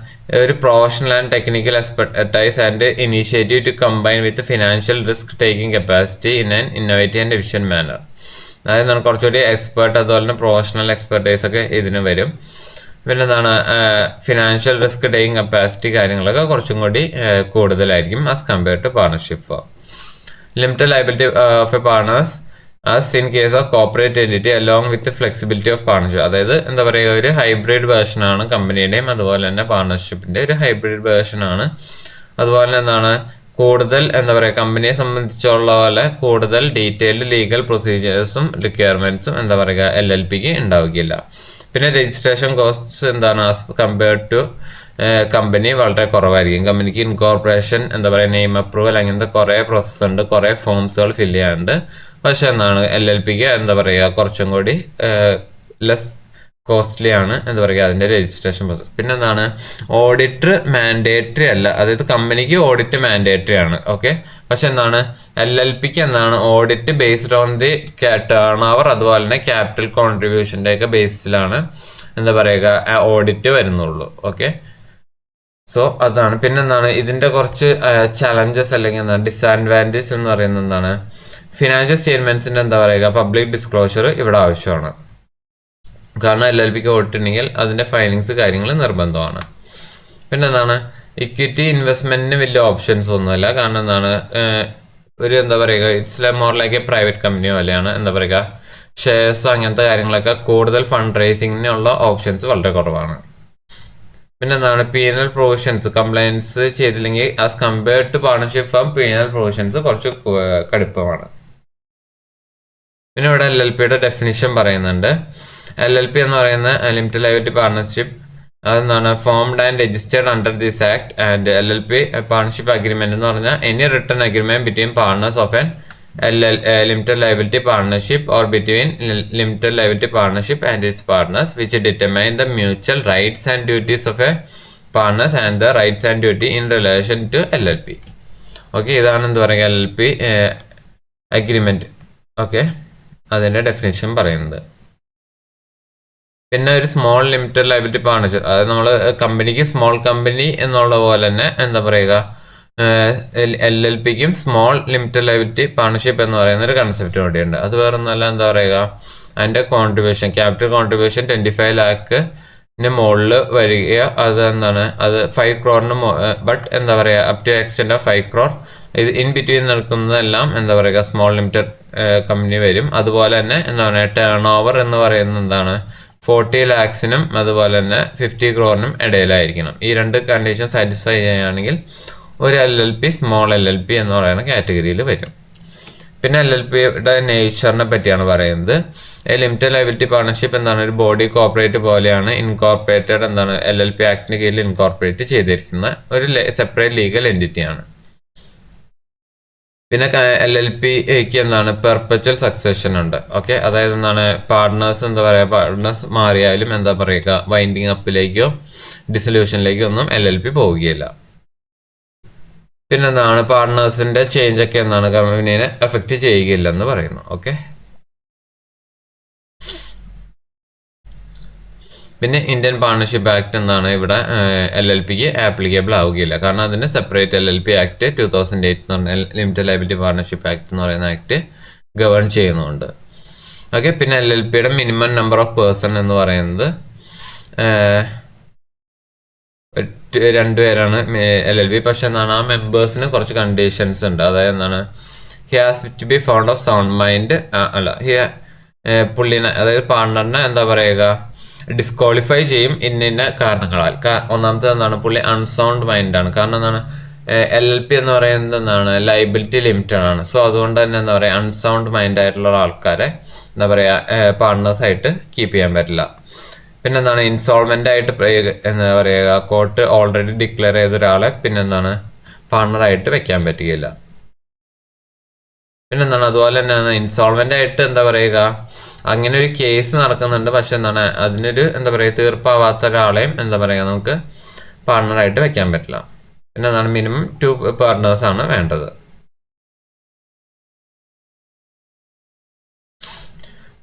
ഒരു professional and technical expertise and initiative to combine with financial risk taking capacity in an innovative and efficient manner. അതായത് കുറച്ചുകൂടി എക്സ്പെർട്ട് അതുപോലെ തന്നെ പ്രൊഫഷണൽ എക്സ്പെർട്ടൈസ് ഒക്കെ ഇതിന് വരും. പിന്നെ ഫിനാൻഷ്യൽ റിസ്ക് ടേക്കിംഗ് കപ്പാസിറ്റി കാര്യങ്ങളൊക്കെ കുറച്ചും കൂടി കൂടുതലായിരിക്കും as compared to partnership firm. Limited liability of a partners as in case of corporate entity along with flexibility of partnership. അതായത് എന്താ പറയുക ഒരു ഹൈബ്രിഡ് വേർഷനാണ് കമ്പനിയുടെയും അതുപോലെ തന്നെ പാർട്ണർഷിപ്പിന്റെ ഒരു ഹൈബ്രിഡ് വേർഷനാണ്. അതുപോലെ കൂടുതൽ എന്താ പറയുക കമ്പനിയെ സംബന്ധിച്ചുള്ള പോലെ കൂടുതൽ ഡീറ്റെയിൽഡ് ലീഗൽ പ്രൊസീജിയേഴ്സും റിക്വയർമെന്റ്സും എന്താ പറയുക LLPക്ക് ഉണ്ടാവുകയില്ല. പിന്നെ registration costs as compared to company വളരെ കുറവായിരിക്കും. കമ്പനിക്ക് ഇൻകോർപ്പറേഷൻ എന്താ പറയുക നെയിം അപ്രൂവൽ അങ്ങനത്തെ കുറേ പ്രോസസ്സ് ഉണ്ട്, കുറേ ഫോംസുകൾ ഫില്ല് ചെയ്യാനുണ്ട്. പക്ഷെ LLPക്ക് എന്താ പറയുക കുറച്ചും കൂടി ലെസ് കോസ്റ്റ്ലി ആണ് എന്താ പറയുക അതിൻ്റെ രജിസ്ട്രേഷൻ പ്രോസസ്. പിന്നെ എന്താണ്, ഓഡിറ്റർ മാൻഡേറ്ററി അല്ല, അതായത് കമ്പനിക്ക് ഓഡിറ്റ് മാൻഡേറ്ററി ആണ്. ഓക്കെ, പക്ഷെ എന്താണ് LLPക്ക് എന്താണ് audit based on the turn over അതുപോലെ തന്നെ ക്യാപിറ്റൽ കോൺട്രിബ്യൂഷൻ്റെ ഒക്കെ ബേസിലാണ് എന്താ പറയുക ഓഡിറ്റ് വരുന്നുള്ളൂ. ഓക്കെ, സോ അതാണ്. പിന്നെ എന്താണ് ഇതിൻ്റെ കുറച്ച് ചലഞ്ചസ് അല്ലെങ്കിൽ എന്താണ് ഡിസഡ്വാൻറ്റേജ് എന്ന് പറയുന്നത് എന്താണ്, ഫിനാൻഷ്യൽ സ്റ്റേറ്റ്മെന്റ്സിൻ്റെ എന്താ പറയുക പബ്ലിക് ഡിസ്ക്ലോഷർ ഇവിടെ ആവശ്യമാണ്. കാരണം LLPക്ക് ഓഡിറ്റ് ഉണ്ടെങ്കിൽ അതിൻ്റെ ഫൈലിങ്സ് കാര്യങ്ങൾ നിർബന്ധമാണ്. പിന്നെ എന്താണ് ഇക്വിറ്റി ഇൻവെസ്റ്റ്മെന്റിന് വലിയ ഓപ്ഷൻസ് ഒന്നുമില്ല. കാരണം എന്താണ് ഒരു എന്താ പറയുക it's more like A private company പോലെയാണ്. എന്താ പറയുക ഷെയർസ് അങ്ങനത്തെ കാര്യങ്ങളൊക്കെ കൂടുതൽ ഫണ്ട് റേസിങ്ങിനുള്ള ഓപ്ഷൻസ് വളരെ കുറവാണ്. പിന്നെ എന്താണ് പീനൽ പ്രൊവിഷൻസ് കംപ്ലൈൻസ് ചെയ്തില്ലെങ്കിൽ as compared to partnership firm penal provisions കുറച്ച് കടുപ്പമാണ്. പിന്നെ ഇവിടെ LLPയുടെ ഡെഫിനിഷൻ പറയുന്നുണ്ട്. LLP എന്ന് പറയുന്ന ലിമിറ്റഡ് ലയബിലിറ്റി പാർട്ണർഷിപ്പ് അതെന്താണ് formed and registered under this act and LLP partnership agreement എന്ന് പറഞ്ഞാൽ any written agreement between partners of an limited liability partnership or between limited liability partnership and its partners which determine the mutual rights and duties of a partners and the rights and duty in relation to LLP. Okay, ഇതാണ് എന്താ പറയുക LLP അഗ്രിമെന്റ്. ഓക്കെ, അതിൻ്റെ ഡെഫിനേഷൻ പറയുന്നത്. പിന്നെ ഒരു സ്മോൾ ലിമിറ്റഡ് ലയബിലിറ്റി പാർട്ണർഷിപ്പ്, അതായത് നമ്മൾ കമ്പനിക്ക് സ്മോൾ കമ്പനി എന്നുള്ള പോലെ തന്നെ എന്താ പറയുക LLPക്കും സ്മോൾ ലിമിറ്റഡ് ലയബിലിറ്റി പാർട്ണർഷിപ്പ് എന്ന് പറയുന്ന ഒരു കൺസെപ്റ്റ് കൂടിയുണ്ട്. അത് വേറെ ഒന്നല്ല എന്താ പറയുക അതിൻ്റെ കോൺട്രിബ്യൂഷൻ ക്യാപിറ്റൽ കോൺട്രിബ്യൂഷൻ 25 ലാഖിന് മുകളിൽ വരികയോ അത് എന്താണ് അത് 5 crore ബട്ട് എന്താ പറയുക up to extend of 5 crore ഇത് ഇൻ ബിറ്റ്വീൻ നിൽക്കുന്നതെല്ലാം എന്താ പറയുക സ്മോൾ ലിമിറ്റഡ് കമ്പനി വരും. അതുപോലെ തന്നെ എന്താ പറയുക ടേൺ ഓവർ എന്ന് പറയുന്നത് എന്താണ് 40 lakhsനും അതുപോലെ തന്നെ 50 crore ഇടയിലായിരിക്കണം. ഈ രണ്ട് കണ്ടീഷൻ സാറ്റിസ്ഫൈ ചെയ്യുകയാണെങ്കിൽ ഒരു LLP സ്മോൾ LLP എന്ന് പറയുന്ന കാറ്റഗറിയിൽ വരും. പിന്നെ LLPയുടെ നേച്ചറിനെ പറ്റിയാണ് പറയുന്നത്. ലിമിറ്റഡ് ലയബിലിറ്റി പാർട്ണർഷിപ്പ് എന്താണ് ഒരു ബോഡി കോർപ്പറേറ്റ് പോലെയാണ് ഇൻകോർപ്പറേറ്റഡ് എന്താണ് LLP ആക്ടിന് കീഴിൽ ഇൻകോർപ്പറേറ്റ് ചെയ്തിരിക്കുന്ന ഒരു സെപ്പറേറ്റ് ലീഗൽ എൻറ്റിറ്റിയാണ്. പിന്നെ LLPക്ക് എന്താണ് പെർപ്പച്വൽ സക്സഷൻ ഉണ്ട്. ഓക്കെ, അതായത് എന്താണ് പാർട്ട്നേഴ്സ് എന്താ പറയുക പാർട്ട്നേഴ്സ് മാറിയാലും എന്താ പറയുക വൈൻഡിങ് അപ്പിലേക്കോ ഡിസൊല്യൂഷനിലേക്കോ ഒന്നും LLP പോവുകയില്ല. പിന്നെന്താണ് പാർട്ട്നേഴ്സിന്റെ ചേഞ്ച് ഒക്കെ എന്താണ് കമ്പനീനെ എഫക്റ്റ് ചെയ്യുകയില്ലെന്ന് പറയുന്നു. ഓക്കെ, പിന്നെ ഇന്ത്യൻ പാർട്ണർഷിപ്പ് ആക്ട് എന്നാണ് ഇവിടെ LLPക്ക് ആപ്ലിക്കബിൾ ആവുകയില്ല. കാരണം അതിന് സെപ്പറേറ്റ് LLP ആക്ട് 2008 എന്ന് പറഞ്ഞാൽ ലിമിറ്റഡ് ലയബിലിറ്റി പാർട്ണർഷിപ്പ് ആക്ട് എന്ന് പറയുന്ന ആക്ട് ഗവേൺ ചെയ്യുന്നുണ്ട്. ഓക്കെ, പിന്നെ LLPയുടെ മിനിമം നമ്പർ ഓഫ് പേഴ്സൺ എന്ന് പറയുന്നത് 2 പേരാണ് LLP. പക്ഷെ എന്താണ് ആ മെമ്പേഴ്സിന് കുറച്ച് കണ്ടീഷൻസ് ഉണ്ട്. അതായത് എന്താണ് he has to be found of sound mind അല്ല പുള്ളിനെ അതായത് പാർട്ണറിനെ എന്താ പറയുക ഡിസ്ക്വാളിഫൈ ചെയ്യും ഇന്ന കാരണങ്ങളാൽ. ഒന്നാമത്തെ എന്താണ് പുള്ളി അൺസൗണ്ട് മൈൻഡാണ്. കാരണം എന്താണ് LLP എന്ന് പറയുന്നത് എന്താണ് ലൈബിലിറ്റി ലിമിറ്റഡ് ആണ്. സോ അതുകൊണ്ട് തന്നെ എന്താ പറയുക അൺസൗണ്ട് മൈൻഡ് ആയിട്ടുള്ള ആൾക്കാരെ എന്താ പറയുക പാർട്ട്നേഴ്സായിട്ട് കീപ്പ് ചെയ്യാൻ പറ്റില്ല. പിന്നെ എന്താണ് ഇൻസോൾവെൻ്റ് ആയിട്ട് എന്താ പറയുക കോർട്ട് ഓൾറെഡി ഡിക്ലെയർ ചെയ്ത ഒരാളെ പിന്നെന്താണ് പാർട്ണറായിട്ട് വെക്കാൻ പറ്റുകയില്ല. പിന്നെന്താണ് അതുപോലെ തന്നെ ഇൻസോൾവെൻ്റ് ആയിട്ട് എന്താ പറയുക അങ്ങനെ ഒരു കേസ് നടക്കുന്നുണ്ട്. പക്ഷെ എന്താണ് അതിനൊരു എന്താ പറയുക തീർപ്പാവാത്ത ഒരാളെയും എന്താ പറയുക നമുക്ക് പാർട്ണറായിട്ട് വെക്കാൻ പറ്റില്ല. പിന്നെ എന്താണ് മിനിമം 2 പാർട്ട്നേഴ്സാണ് വേണ്ടത്.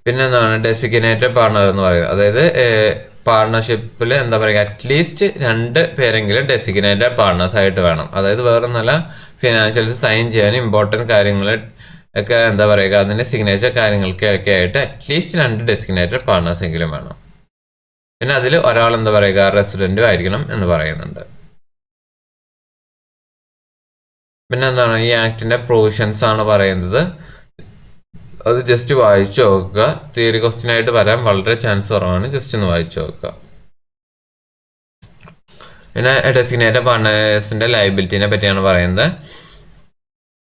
പിന്നെ എന്താണ് ഡെസിഗ്നേറ്റഡ് പാർട്ണർ എന്ന് പറയുന്നത്. അതായത് പാർട്ണർഷിപ്പിൽ എന്താ പറയുക അറ്റ്ലീസ്റ്റ് 2 പേരെങ്കിലും ഡെസിഗ്നേറ്റഡ് പാർട്ണേഴ്സ് ആയിട്ട് വേണം. അതായത് വേറെ നല്ല ഫിനാൻഷ്യൽസ് സൈൻ ചെയ്യാനും ഇമ്പോർട്ടൻറ്റ് കാര്യങ്ങൾ ഒക്കെ എന്താ പറയുക അതിൻ്റെ സിഗ്നേച്ചർ കാര്യങ്ങൾക്കൊക്കെ ആയിട്ട് അറ്റ്ലീസ്റ്റ് 2 ഡെസിഗ്നേറ്റഡ് പാർട്ണേഴ്സ് എങ്കിലും വേണം. പിന്നെ അതിൽ ഒരാൾ എന്താ പറയുക റെസിഡൻറ്റും ആയിരിക്കണം എന്ന് പറയുന്നുണ്ട്. പിന്നെ എന്താണ് ഈ ആക്ടിൻ്റെ പ്രൊവിഷൻസ് ആണ് പറയുന്നത്. അത് ജസ്റ്റ് വായിച്ചു നോക്കുക. തിയറി ക്വസ്റ്റ്യൻ ആയിട്ട് വരാൻ വളരെ ചാൻസ് കുറവാണ്. ജസ്റ്റ് ഒന്ന് വായിച്ചു നോക്കുക. പിന്നെ ഡെസിഗ്നേറ്റഡ് പാർട്ണേഴ്സിൻ്റെ ലയബിലിറ്റിനെ പറ്റിയാണ് പറയുന്നത്.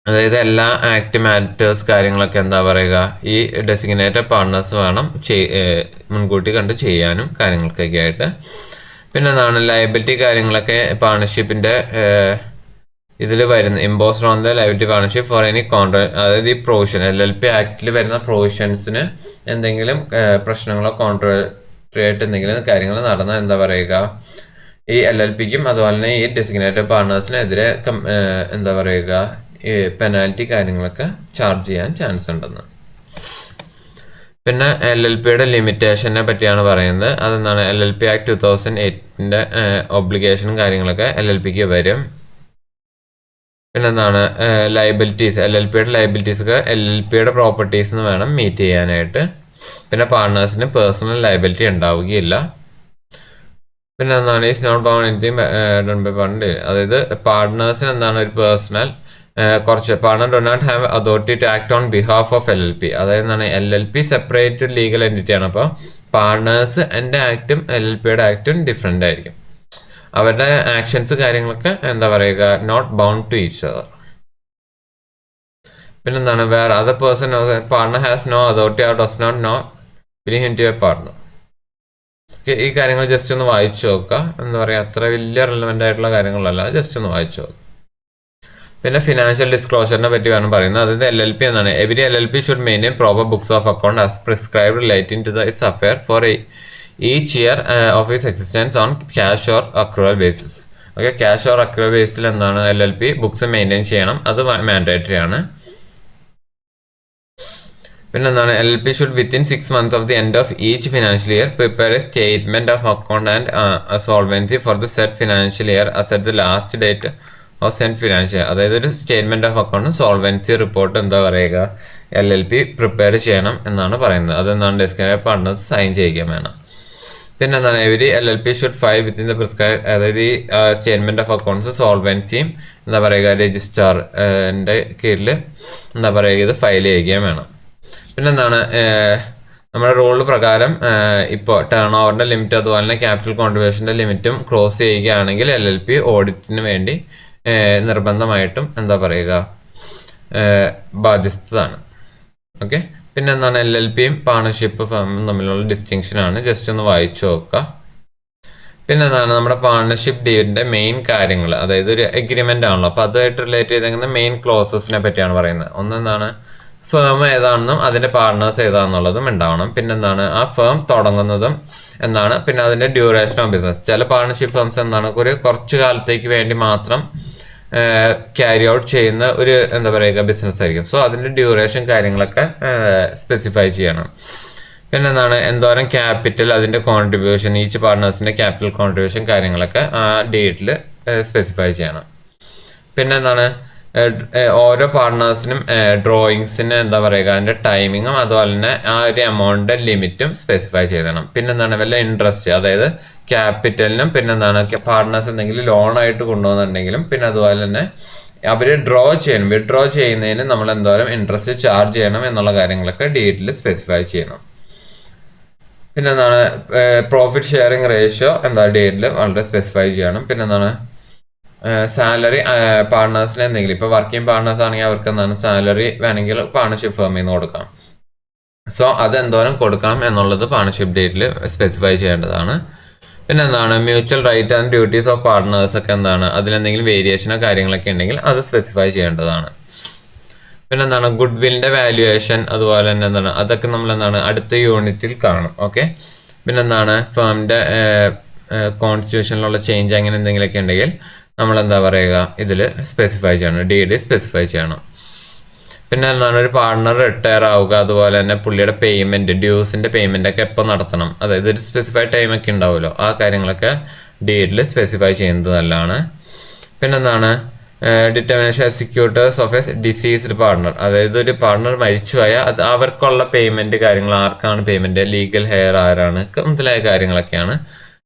അതായത് എല്ലാ ആക്ട് മാറ്റേഴ്സ് കാര്യങ്ങളൊക്കെ എന്താ പറയുക ഈ ഡെസിഗ്നേറ്റഡ് പാർട്ണേഴ്സ് വേണം മുൻകൂട്ടി കണ്ട് ചെയ്യാനും കാര്യങ്ങൾക്കൊക്കെ ആയിട്ട്. പിന്നെ എന്താണ് ലയബിലിറ്റി കാര്യങ്ങളൊക്കെ പാർട്ണർഷിപ്പിൻ്റെ ഇതിൽ വരുന്ന imposed on the liability partnership for any contract. അതായത് ഈ പ്രൊവിഷൻ LLP ആക്ടിൽ വരുന്ന പ്രൊവിഷൻസിന് എന്തെങ്കിലും പ്രശ്നങ്ങളോ ആയിട്ട് എന്തെങ്കിലും കാര്യങ്ങൾ നടന്നാൽ എന്താ പറയുക, ഈ LLPക്കും അതുപോലെ തന്നെ ഈ ഡെസിഗ്നേറ്റഡ് പാർട്ട്നേഴ്സിനെതിരെ എന്താ പറയുക, ഈ പെനാൽറ്റി കാര്യങ്ങളൊക്കെ ചാർജ് ചെയ്യാൻ ചാൻസ് ഉണ്ടെന്ന്. പിന്നെ LLPയുടെ ലിമിറ്റേഷനെ പറ്റിയാണ് പറയുന്നത്. അതെന്താണ്, LLP ആക്ട് 2008 ഒബ്ലിഗേഷനും കാര്യങ്ങളൊക്കെ LLPക്ക് വരും. പിന്നെന്താണ്, ലയബിലിറ്റീസ്, LLPയുടെ ലയബിലിറ്റീസ് ഒക്കെ LLPയുടെ പ്രോപ്പർട്ടീസ് എന്ന് വേണം മീറ്റ് ചെയ്യാനായിട്ട്. പിന്നെ പാർട്ട്നേഴ്സിന് പേഴ്സണൽ ലയബിലിറ്റി ഉണ്ടാവുകയില്ല. പിന്നെ എന്താണ്, ഈ not bound anything done by partner, അതായത് പാർട്ട്നേഴ്സിന് എന്താണ് ഒരു പേഴ്സണൽ കുറച്ച് partner do not have authority to act on behalf of LLP. അതായത് എന്താണ്, LLP സെപ്പറേറ്റ് ലീഗൽ എൻറ്റിറ്റി ആണ്. അപ്പോൾ പാർട്ട്നേഴ്സ് എൻ്റെ ആക്റ്റും LLPയുടെ ആക്റ്റും ഡിഫറെൻ്റ് ആയിരിക്കും. അവരുടെ ആക്ഷൻസ് കാര്യങ്ങളൊക്കെ എന്താ പറയുക, not bound to each other. പിന്നെന്താണ്, വേറെ other person partner has no authority or does not know being in to a partner. ഈ കാര്യങ്ങൾ ജസ്റ്റ് ഒന്ന് വായിച്ചു നോക്കുക. എന്താ പറയുക, അത്ര വലിയ റിലവൻ്റ് ആയിട്ടുള്ള കാര്യങ്ങളല്ല, ജസ്റ്റ് ഒന്ന് വായിച്ചു നോക്കുക. പിന്നെ ഫിനാൻഷ്യൽ ഡിസ്ക്ലോഷറിനെ പറ്റി വേണം പറയുന്നത്. അതായത് LLP എന്നാണ്, every LLP should maintain proper books of account as prescribed relating to this affair for each year of its existence on cash or accrual basis. Okay, cash or accrual ബേസിൽ എന്താണ് LLP ബുക്സ് മെയിൻറ്റെയിൻ ചെയ്യണം, അത് മാൻഡേറ്ററി ആണ്. പിന്നെന്താണ്, LLP should within 6 months of the end of each financial year prepare a statement of account and solvency for the said financial year as at the last date of said financial year. അതായത് ഒരു സ്റ്റേറ്റ്മെന്റ് ഓഫ് അക്കൗണ്ടും സോൾവൻസി റിപ്പോർട്ട് എന്താ പറയുക, LLP പ്രിപ്പയർ ചെയ്യണം എന്നാണ് പറയുന്നത്. അതെന്താണ്, ഡെസിഗ്നേറ്റഡ് പാർട്ട്നേഴ്സ് സൈൻ ചെയ്യുകയും വേണം. പിന്നെ എന്താണ്, every LLP should file within the prescribe, അതായത് ഈ സ്റ്റേറ്റ്മെന്റ് ഓഫ് അക്കൗണ്ട്സ് സോൾവൻസിയും എന്താ പറയുക രജിസ്ട്രാറിൻ്റെ കീഴിൽ എന്താ പറയുക ഇത് ഫയൽ ചെയ്യുകയും വേണം. പിന്നെന്താണ്, നമ്മുടെ റൂൾ പ്രകാരം ഇപ്പോൾ ടേൺ ഓവറിൻ്റെ ലിമിറ്റ് അതുപോലെ തന്നെ ക്യാപിറ്റൽ കോൺട്രിബ്യൂഷൻ്റെ ലിമിറ്റും ക്രോസ് ചെയ്യുകയാണെങ്കിൽ LLP ഓഡിറ്റിന് വേണ്ടി നിർബന്ധമായിട്ടും എന്താ പറയുക ബാധ്യസ്ഥതാണ്. ഓക്കെ, പിന്നെ എന്താണ്, LLPയും പാർട്ണർഷിപ്പ് ഫേമും തമ്മിലുള്ള ഡിസ്റ്റിങ്ഷനാണ്, ജസ്റ്റ് ഒന്ന് വായിച്ചു നോക്കുക. പിന്നെ എന്താണ്, നമ്മുടെ പാർട്ണർഷിപ്പ് ഡീലിൻ്റെ മെയിൻ കാര്യങ്ങൾ, അതായത് ഒരു എഗ്രിമെൻ്റ് ആണല്ലോ, അപ്പോൾ അതുമായിട്ട് റിലേറ്റ് ചെയ്തിരിക്കുന്ന മെയിൻ ക്ലോസസിനെ പറ്റിയാണ് പറയുന്നത്. ഒന്നെന്താണ്, ഫേം ഏതാണെന്നും അതിൻ്റെ പാർട്ട്നേഴ്സ് ഏതാണെന്നുള്ളതും ഉണ്ടാവണം. പിന്നെന്താണ്, ആ ഫേം തുടങ്ങുന്നതും എന്താണ്, പിന്നെ അതിൻ്റെ ഡ്യൂറേഷൻ ഓഫ് ബിസിനസ്. ചില പാർട്ണർഷിപ്പ് ഫേംസ് എന്താണ് കുറച്ച് കാലത്തേക്ക് വേണ്ടി മാത്രം ക്യാരി ഔട്ട് ചെയ്യുന്ന ഒരു എന്താ പറയുക ബിസിനസ് ആയിരിക്കും. സോ അതിൻ്റെ ഡ്യൂറേഷൻ കാര്യങ്ങളൊക്കെ സ്പെസിഫൈ ചെയ്യണം. പിന്നെ എന്താണ്, എന്തോരം ക്യാപിറ്റൽ, അതിൻ്റെ കോൺട്രിബ്യൂഷൻ, ഈച്ച് പാർട്ട്നേഴ്സിൻ്റെ ക്യാപിറ്റൽ കോൺട്രിബ്യൂഷൻ കാര്യങ്ങളൊക്കെ ആ ഡേറ്റിൽ സ്പെസിഫൈ ചെയ്യണം. പിന്നെ എന്താണ്, ഓരോ പാർട്ട്നേഴ്സിനും ഡ്രോയിങ്സിന് എന്താ പറയുക അതിൻ്റെ ടൈമിങ്ങും അതുപോലെ തന്നെ ആ ഒരു എമൗണ്ടിൻ്റെ ലിമിറ്റും സ്പെസിഫൈ ചെയ്യണം. പിന്നെന്താണ്, വല്ല ഇൻട്രസ്റ്റ്, അതായത് ക്യാപിറ്റലിനും പിന്നെന്താണ് പാർട്ട്നേഴ്സ് എന്തെങ്കിലും ലോണായിട്ട് കൊണ്ടുപോകുന്നുണ്ടെങ്കിലും പിന്നെ അതുപോലെ തന്നെ അവർ വിഡ്രോ ചെയ്യുന്നതിന് നമ്മൾ എന്തോരം ഇൻട്രസ്റ്റ് ചാർജ് ചെയ്യണം എന്നുള്ള കാര്യങ്ങളൊക്കെ ഡേറ്റിൽ സ്പെസിഫൈ ചെയ്യണം. പിന്നെന്താണ്, പ്രോഫിറ്റ് ഷെയറിങ് റേഷ്യോ എന്താ ഡേറ്റിൽ വളരെ സ്പെസിഫൈ ചെയ്യണം. പിന്നെന്താണ്, സാലറി പാർട്ട്നേഴ്സിന് എന്തെങ്കിലും ഇപ്പോൾ വർക്കിംഗ് പാർട്ട്നേഴ്സ് ആണെങ്കിൽ അവർക്ക് എന്താണ് സാലറി വേണമെങ്കിൽ പാർട്ണർഷിപ്പ് ഫേമിൽ നിന്ന് കൊടുക്കാം. സോ അതെന്തോരം കൊടുക്കണം എന്നുള്ളത് പാർട്ണർഷിപ്പ് ഡേറ്റിൽ സ്പെസിഫൈ ചെയ്യേണ്ടതാണ്. പിന്നെ എന്താണ്, mutual right and duties of partners ഒക്കെ എന്താണ് അതിലെന്തെങ്കിലും വേരിയേഷനോ കാര്യങ്ങളൊക്കെ ഉണ്ടെങ്കിൽ അത് സ്പെസിഫൈ ചെയ്യേണ്ടതാണ്. പിന്നെ എന്താണ്, ഗുഡ് വില്ലിൻ്റെ വാല്യുവേഷൻ അതുപോലെ തന്നെ എന്താണ് അതൊക്കെ നമ്മൾ എന്താണ് അടുത്ത യൂണിറ്റിൽ കാണും. ഓക്കെ, പിന്നെന്താണ്, ഫേമിൻ്റെ കോൺസ്റ്റിറ്റ്യൂഷനിലുള്ള ചേഞ്ച് അങ്ങനെ എന്തെങ്കിലുമൊക്കെ ഉണ്ടെങ്കിൽ നമ്മളെന്താ പറയുക ഇതിൽ സ്പെസിഫൈ ചെയ്യണം, ഡി സ്പെസിഫൈ ചെയ്യണം. പിന്നെ എന്താണ്, ഒരു പാർട്ണർ റിട്ടയർ ആവുക അതുപോലെ തന്നെ പുള്ളിയുടെ പേയ്മെൻറ്റ് ഡ്യൂസിൻ്റെ പേയ്മെൻറ്റൊക്കെ എപ്പോൾ നടത്തണം, അതായത് ഒരു സ്പെസിഫൈഡ് ടൈമൊക്കെ ഉണ്ടാവുമല്ലോ, ആ കാര്യങ്ങളൊക്കെ ഡേറ്റിൽ സ്പെസിഫൈ ചെയ്യുന്നത് നല്ലതാണ്. പിന്നെന്താണ്, determination executors of A diseased partner, അതായത് ഒരു പാർട്ണർ മരിച്ചുപോയാൽ അത് അവർക്കുള്ള പേയ്മെൻറ്റ് കാര്യങ്ങൾ, ആർക്കാണ് പേയ്മെൻറ്റ്, ലീഗൽ ഹെയർ ആരാണ്, മുതലായ കാര്യങ്ങളൊക്കെയാണ്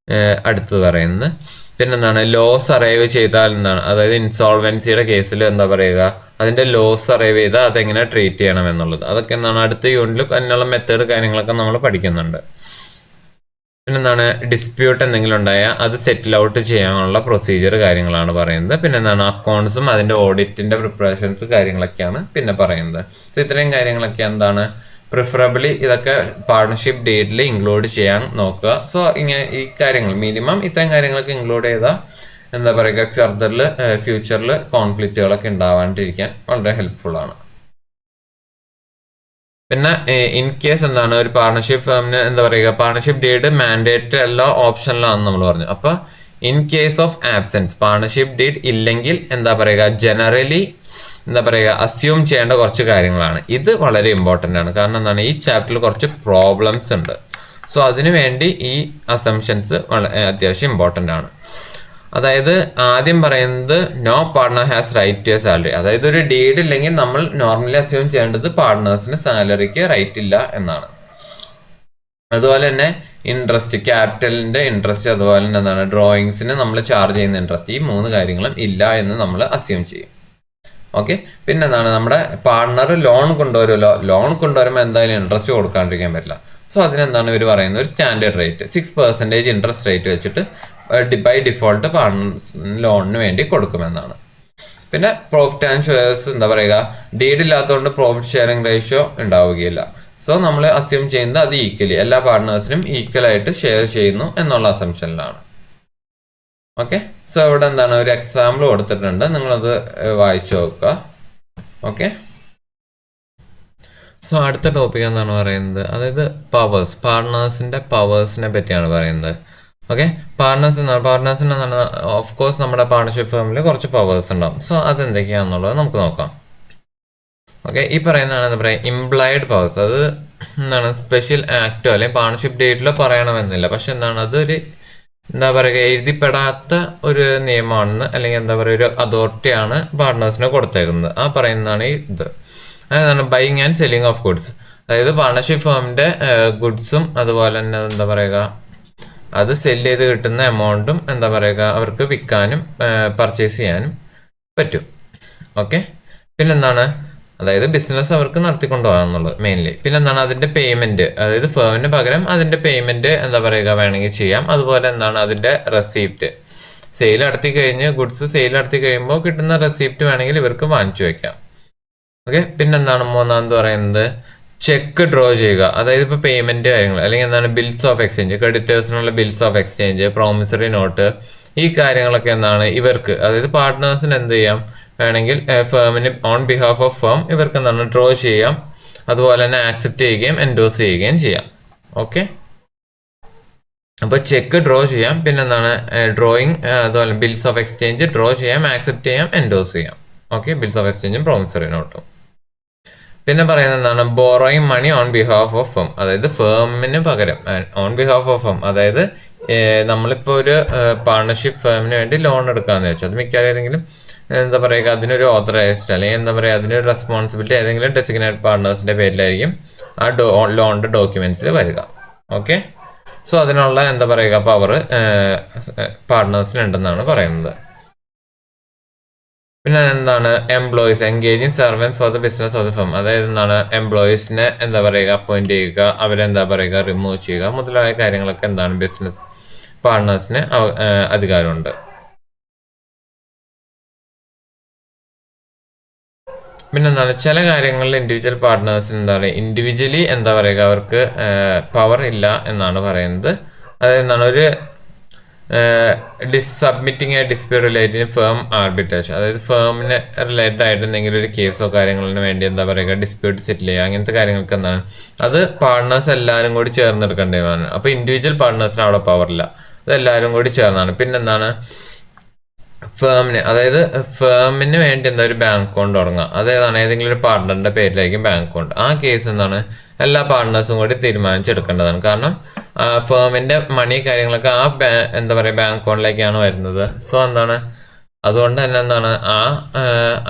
അടുത്ത് പറയുന്നത്. പിന്നെന്താണ്, ലോസ് അറൈവ് ചെയ്താൽ എന്താണ്, അതായത് ഇൻസോൾവൻസിയുടെ കേസിൽ എന്താ പറയുക അതിൻ്റെ ലോസ് അറൈവ് ചെയ്താൽ അതെങ്ങനെ ട്രീറ്റ് ചെയ്യണം എന്നുള്ളത്, അതൊക്കെ എന്താണ് അടുത്ത യൂണിറ്റിൽ അതിനുള്ള മെത്തേഡ് കാര്യങ്ങളൊക്കെ നമ്മൾ പഠിക്കുന്നുണ്ട്. പിന്നെന്താണ്, ഡിസ്പ്യൂട്ട് എന്തെങ്കിലും ഉണ്ടായാൽ അത് സെറ്റിൽ ഔട്ട് ചെയ്യാനുള്ള പ്രൊസീജിയർ കാര്യങ്ങളാണ് പറയുന്നത്. പിന്നെന്താണ്, അക്കൗണ്ട്സും അതിൻ്റെ ഓഡിറ്റിൻ്റെ പ്രിപ്പറേഷൻസ് കാര്യങ്ങളൊക്കെയാണ് പിന്നെ പറയുന്നത്. സോ ഇത്രയും കാര്യങ്ങളൊക്കെ എന്താണ് പ്രിഫറബിളി ഇതൊക്കെ പാർട്ണർഷിപ്പ് ഡേറ്റിൽ ഇൻക്ലൂഡ് ചെയ്യാൻ നോക്കുക. സോ ഇങ്ങനെ ഈ കാര്യങ്ങൾ മിനിമം ഇത്രയും കാര്യങ്ങളൊക്കെ ഇൻക്ലൂഡ് ചെയ്താൽ എന്താ പറയുക ഫ്യൂച്ചറിൽ കോൺഫ്ലിക്റ്റുകളൊക്കെ ഉണ്ടാവാണ്ടിരിക്കാൻ വളരെ ഹെൽപ്ഫുൾ ആണ്. പിന്നെ ഇൻ കേസ് എന്താണ് ഒരു പാർട്ണർഷിപ്പ് ഫേമിന് എന്താ പറയുക പാർട്ണർഷിപ്പ് ഡീഡ് മാൻഡേറ്ററി അല്ല ഓപ്ഷനിലാണെന്ന് നമ്മൾ പറഞ്ഞു. അപ്പൊ in case of absence partnership deed ഇല്ലെങ്കിൽ എന്താ പറയുക ജനറലി എന്താ പറയുക അസ്യൂം ചെയ്യേണ്ട കുറച്ച് കാര്യങ്ങളാണ്. ഇത് വളരെ ഇമ്പോർട്ടൻ്റ് ആണ്. കാരണം എന്താണ് ഈ ചാപ്റ്ററിൽ കുറച്ച് പ്രോബ്ലംസ് ഉണ്ട്. സോ അതിനു വേണ്ടി ഈ അസംഷൻസ് അത്യാവശ്യം ഇമ്പോർട്ടൻ്റ് ആണ്. അതായത് ആദ്യം പറയുന്നത് no partner has right to a salary. അതായത് ഒരു ഡീഡ് ഇല്ലെങ്കിൽ നമ്മൾ നോർമലി അസ്യൂം ചെയ്യേണ്ടത് പാർട്ട്നേഴ്സിന് സാലറിക്ക് റൈറ്റ് ഇല്ല എന്നാണ്. അതുപോലെ തന്നെ ഇൻട്രസ്റ്റ്, ക്യാപിറ്റലിന്റെ ഇൻട്രസ്റ്റ്, അതുപോലെ തന്നെ എന്താണ് ഡ്രോയിങ്സിന് നമ്മൾ ചാർജ് ചെയ്യുന്ന ഇൻട്രസ്റ്റ്, ഈ 3 കാര്യങ്ങളും ഇല്ല എന്ന് നമ്മൾ അസ്യൂം ചെയ്യും. ഓക്കെ. പിന്നെ എന്താണ് നമ്മുടെ പാർട്ണർ ലോൺ കൊണ്ടുവരുമല്ലോ, ലോൺ കൊണ്ടുവരുമ്പോൾ എന്തായാലും ഇൻട്രസ്റ്റ് കൊടുക്കാണ്ടിരിക്കാൻ പറ്റില്ല. സോ അതിനെന്താണ് ഇവർ പറയുന്നത് ഒരു സ്റ്റാൻഡേർഡ് റേറ്റ് 6% ഇൻട്രസ്റ്റ് റേറ്റ് വെച്ചിട്ട് ബൈ ഡിഫോൾട്ട് പാർട്ണർ ലോണിന് വേണ്ടി കൊടുക്കുമെന്നാണ്. പിന്നെ പ്രോഫിറ്റ് ആൻഡ് ഷെയർസ് എന്താ പറയുക ഡീഡ് ഇല്ലാത്തതുകൊണ്ട് പ്രോഫിറ്റ് ഷെയറിംഗ് റേഷ്യോ ഉണ്ടാവുകയില്ല. സോ നമ്മൾ അസ്യൂം ചെയ്യുന്നത് അത് ഈക്വലി എല്ലാ പാർട്ട്നേഴ്സിനും ഈക്വൽ ആയിട്ട് ഷെയർ ചെയ്യുന്നു എന്നുള്ള അസംഷനിലാണ്. ഓക്കെ. സോ ഇവിടെ എന്താണ് ഒരു എക്സാമ്പിൾ കൊടുത്തിട്ടുണ്ട്, നിങ്ങളത് വായിച്ചു നോക്കുക. ഓക്കെ. സോ അടുത്ത ടോപ്പിക് എന്താണ് പറയുന്നത്, അതായത് പവേഴ്സ്, പാർട്ട്നേഴ്സിന്റെ പവേഴ്സിനെ പറ്റിയാണ് പറയുന്നത്. ഓക്കെ. പാർട്ട്നേഴ്സിന് എന്താണ് ഓഫ് കോഴ്സ് നമ്മുടെ പാർട്ണർഷിപ്പ് ഫേമിൽ കുറച്ച് പവേഴ്സ് ഉണ്ടാവും. സോ അതെന്തൊക്കെയാണെന്നുള്ളത് നമുക്ക് നോക്കാം. ഓക്കെ. ഈ പറയുന്നതാണ് എന്താ പറയുക ഇംപ്ലൈഡ് പവേഴ്സ്. അത് എന്താണ് സ്പെഷ്യൽ ആക്റ്റോ അല്ലെങ്കിൽ പാർട്ണർഷിപ്പ് ഡേറ്റിലോ പറയണമെന്നില്ല. പക്ഷെ എന്താണ് അതൊരു എന്താ പറയുക എഴുതിപ്പെടാത്ത ഒരു നിയമമാണെന്ന് അല്ലെങ്കിൽ എന്താ പറയുക ഒരു അതോറിറ്റിയാണ് പാർട്ട്നേഴ്സിന് കൊടുത്തേക്കുന്നത്. ആ പറയുന്നതാണ് ഇത്. അതാണ് buying and selling of goods. അതായത് പാർട്ണർഷിപ്പ് ഫേമിന്റെ ഗുഡ്സും അതുപോലെ തന്നെ എന്താ പറയുക അത് സെല്ല് ചെയ്ത് കിട്ടുന്ന എമൗണ്ടും എന്താ പറയുക അവർക്ക് വിൽക്കാനും പർച്ചേസ് ചെയ്യാനും പറ്റും. ഓക്കെ. പിന്നെന്താണ് അതായത് ബിസിനസ് അവർക്ക് നടത്തിക്കൊണ്ടുപോകാന്നുള്ളത് മെയിൻലി. പിന്നെന്താണ് അതിന്റെ പേയ്മെന്റ്, അതായത് ഫേമിന് പകരം അതിന്റെ പേയ്മെന്റ് എന്താ പറയുക വേണമെങ്കിൽ ചെയ്യാം. അതുപോലെ എന്താണ് അതിന്റെ റെസീപ്റ്റ്, സെയിൽ നടത്തി കഴിഞ്ഞ് ഗുഡ്സ് സെയിൽ നടത്തി കഴിയുമ്പോൾ കിട്ടുന്ന റെസീപ്റ്റ് വേണമെങ്കിൽ ഇവർക്ക് വാങ്ങിച്ചു വെക്കാം. ഓക്കെ. പിന്നെന്താണ് മൂന്നാമത് പറയുന്നത് ചെക്ക് ഡ്രോ ചെയ്യുക. അതായത് ഇപ്പോൾ പേയ്മെന്റ് കാര്യങ്ങൾ അല്ലെങ്കിൽ എന്താണ് ബിൽസ് ഓഫ് എക്സ്ചേഞ്ച്, ക്രെഡിറ്റേഴ്സിനുള്ള bills of exchange, promissory note, ഈ കാര്യങ്ങളൊക്കെ എന്താണ് ഇവർക്ക് അതായത് പാർട്ട്നേഴ്സിന് എന്ത് ചെയ്യാം വേണമെങ്കിൽ ഫേമിന് ഓൺ ബിഹാഫ് ഓഫ് ഫേം ഇവർക്ക് എന്താണ് ഡ്രോ ചെയ്യാം. അതുപോലെ തന്നെ ആക്സെപ്റ്റ് ചെയ്യുകയും എൻഡോസ് ചെയ്യുകയും ചെയ്യാം. ഓക്കെ. അപ്പോൾ ചെക്ക് ഡ്രോ ചെയ്യാം. പിന്നെ എന്താണ് ഡ്രോയിങ്, അതുപോലെ ബിൽസ് ഓഫ് എക്സ്ചേഞ്ച് ഡ്രോ ചെയ്യാം, ആക്സെപ്റ്റ് ചെയ്യാം, എൻഡോസ് ചെയ്യാം. ഓക്കെ. ബിൽസ് ഓഫ് എക്സ്ചേഞ്ചും പ്രോമിസറി നോട്ടും. പിന്നെ പറയുന്നത് എന്താണ് borrowing money on behalf of firm. അതായത് ഫേമിന് പകരം ഓൺ ബിഹാഫ് ഓഫ് ഫേം, അതായത് നമ്മളിപ്പോൾ ഒരു പാർട്ണർഷിപ്പ് ഫേമിന് വേണ്ടി ലോൺ എടുക്കാമെന്ന് വെച്ചാൽ അത് മിക്കവാറും ഏതെങ്കിലും എന്താ പറയുക അതിനൊരു ഓതറൈസ്ഡ് അല്ലെങ്കിൽ എന്താ പറയുക അതിനൊരു റെസ്പോൺസിബിലിറ്റി ഏതെങ്കിലും ഡെസിഗ്നേറ്റഡ് പാർട്ട്നേഴ്സിന്റെ പേരിലായിരിക്കും ആ ലോണിന്റെ ഡോക്യുമെന്റ്സിൽ വരിക. ഓക്കെ. സോ അതിനുള്ള എന്താ പറയുക പവർ പാർട്ട്നേഴ്സിന് ഉണ്ടെന്നാണ് പറയുന്നത്. പിന്നെ എന്താണ് employees engaging servants for the business of the firm. അതായത് എന്താണ് എംപ്ലോയീസിനെ എന്താ പറയുക അപ്പോയിന്റ് ചെയ്യുക, അവരെന്താ പറയുക റിമൂവ് ചെയ്യുക മുതലായ കാര്യങ്ങളൊക്കെ എന്താണ് ബിസിനസ് പാർട്ട്നേഴ്സിന് അധികാരമുണ്ട്. പിന്നെ എന്താണ് ചില കാര്യങ്ങളിൽ ഇൻഡിവിജ്വൽ പാർട്ട്നേഴ്സിന് എന്താണ് ഇൻഡിവിജ്വലി എന്താ പറയുക അവർക്ക് പവർ ഇല്ല എന്നാണ് പറയുന്നത്. അതായത് എന്താണ് ഒരു submitting A dispute related firm arbitration. അതായത് ഫേമിന് റിലേറ്റഡ് ആയിട്ട് എന്തെങ്കിലും ഒരു കേസോ കാര്യങ്ങളിന് വേണ്ടി എന്താ പറയുക ഡിസ്പ്യൂട്ട് സെറ്റിൽ ചെയ്യുക, അങ്ങനത്തെ കാര്യങ്ങൾക്ക് എന്താണ് അത് പാർട്ട്നേഴ്സ് എല്ലാവരും കൂടി ചേർന്നെടുക്കേണ്ടതാണ്. അപ്പോൾ ഇൻഡിവിജ്വൽ പാർട്ട്നേഴ്സിന് അവിടെ പവറില്ല, അത് എല്ലാവരും കൂടി ചേർന്നാണ്. പിന്നെന്താണ് ഫേമിന്, അതായത് ഫേമിന് വേണ്ടി എന്താ ഒരു ബാങ്ക് അക്കൗണ്ട് തുടങ്ങുക, അതായതാണ് ഏതെങ്കിലും ഒരു പാർട്ട്ണറിന്റെ പേരിലായിരിക്കും ബാങ്ക് അക്കൗണ്ട്. ആ കേസ് എന്താണ് എല്ലാ പാർട്ട്നേഴ്സും കൂടി തീരുമാനിച്ചെടുക്കേണ്ടതാണ്. കാരണം ഫേമിന്റെ മണി കാര്യങ്ങളൊക്കെ ആ എന്താ പറയുക ബാങ്ക് അക്കൗണ്ടിലേക്കാണ് വരുന്നത്. സോ എന്താണ് അതുകൊണ്ട് തന്നെ എന്താണ്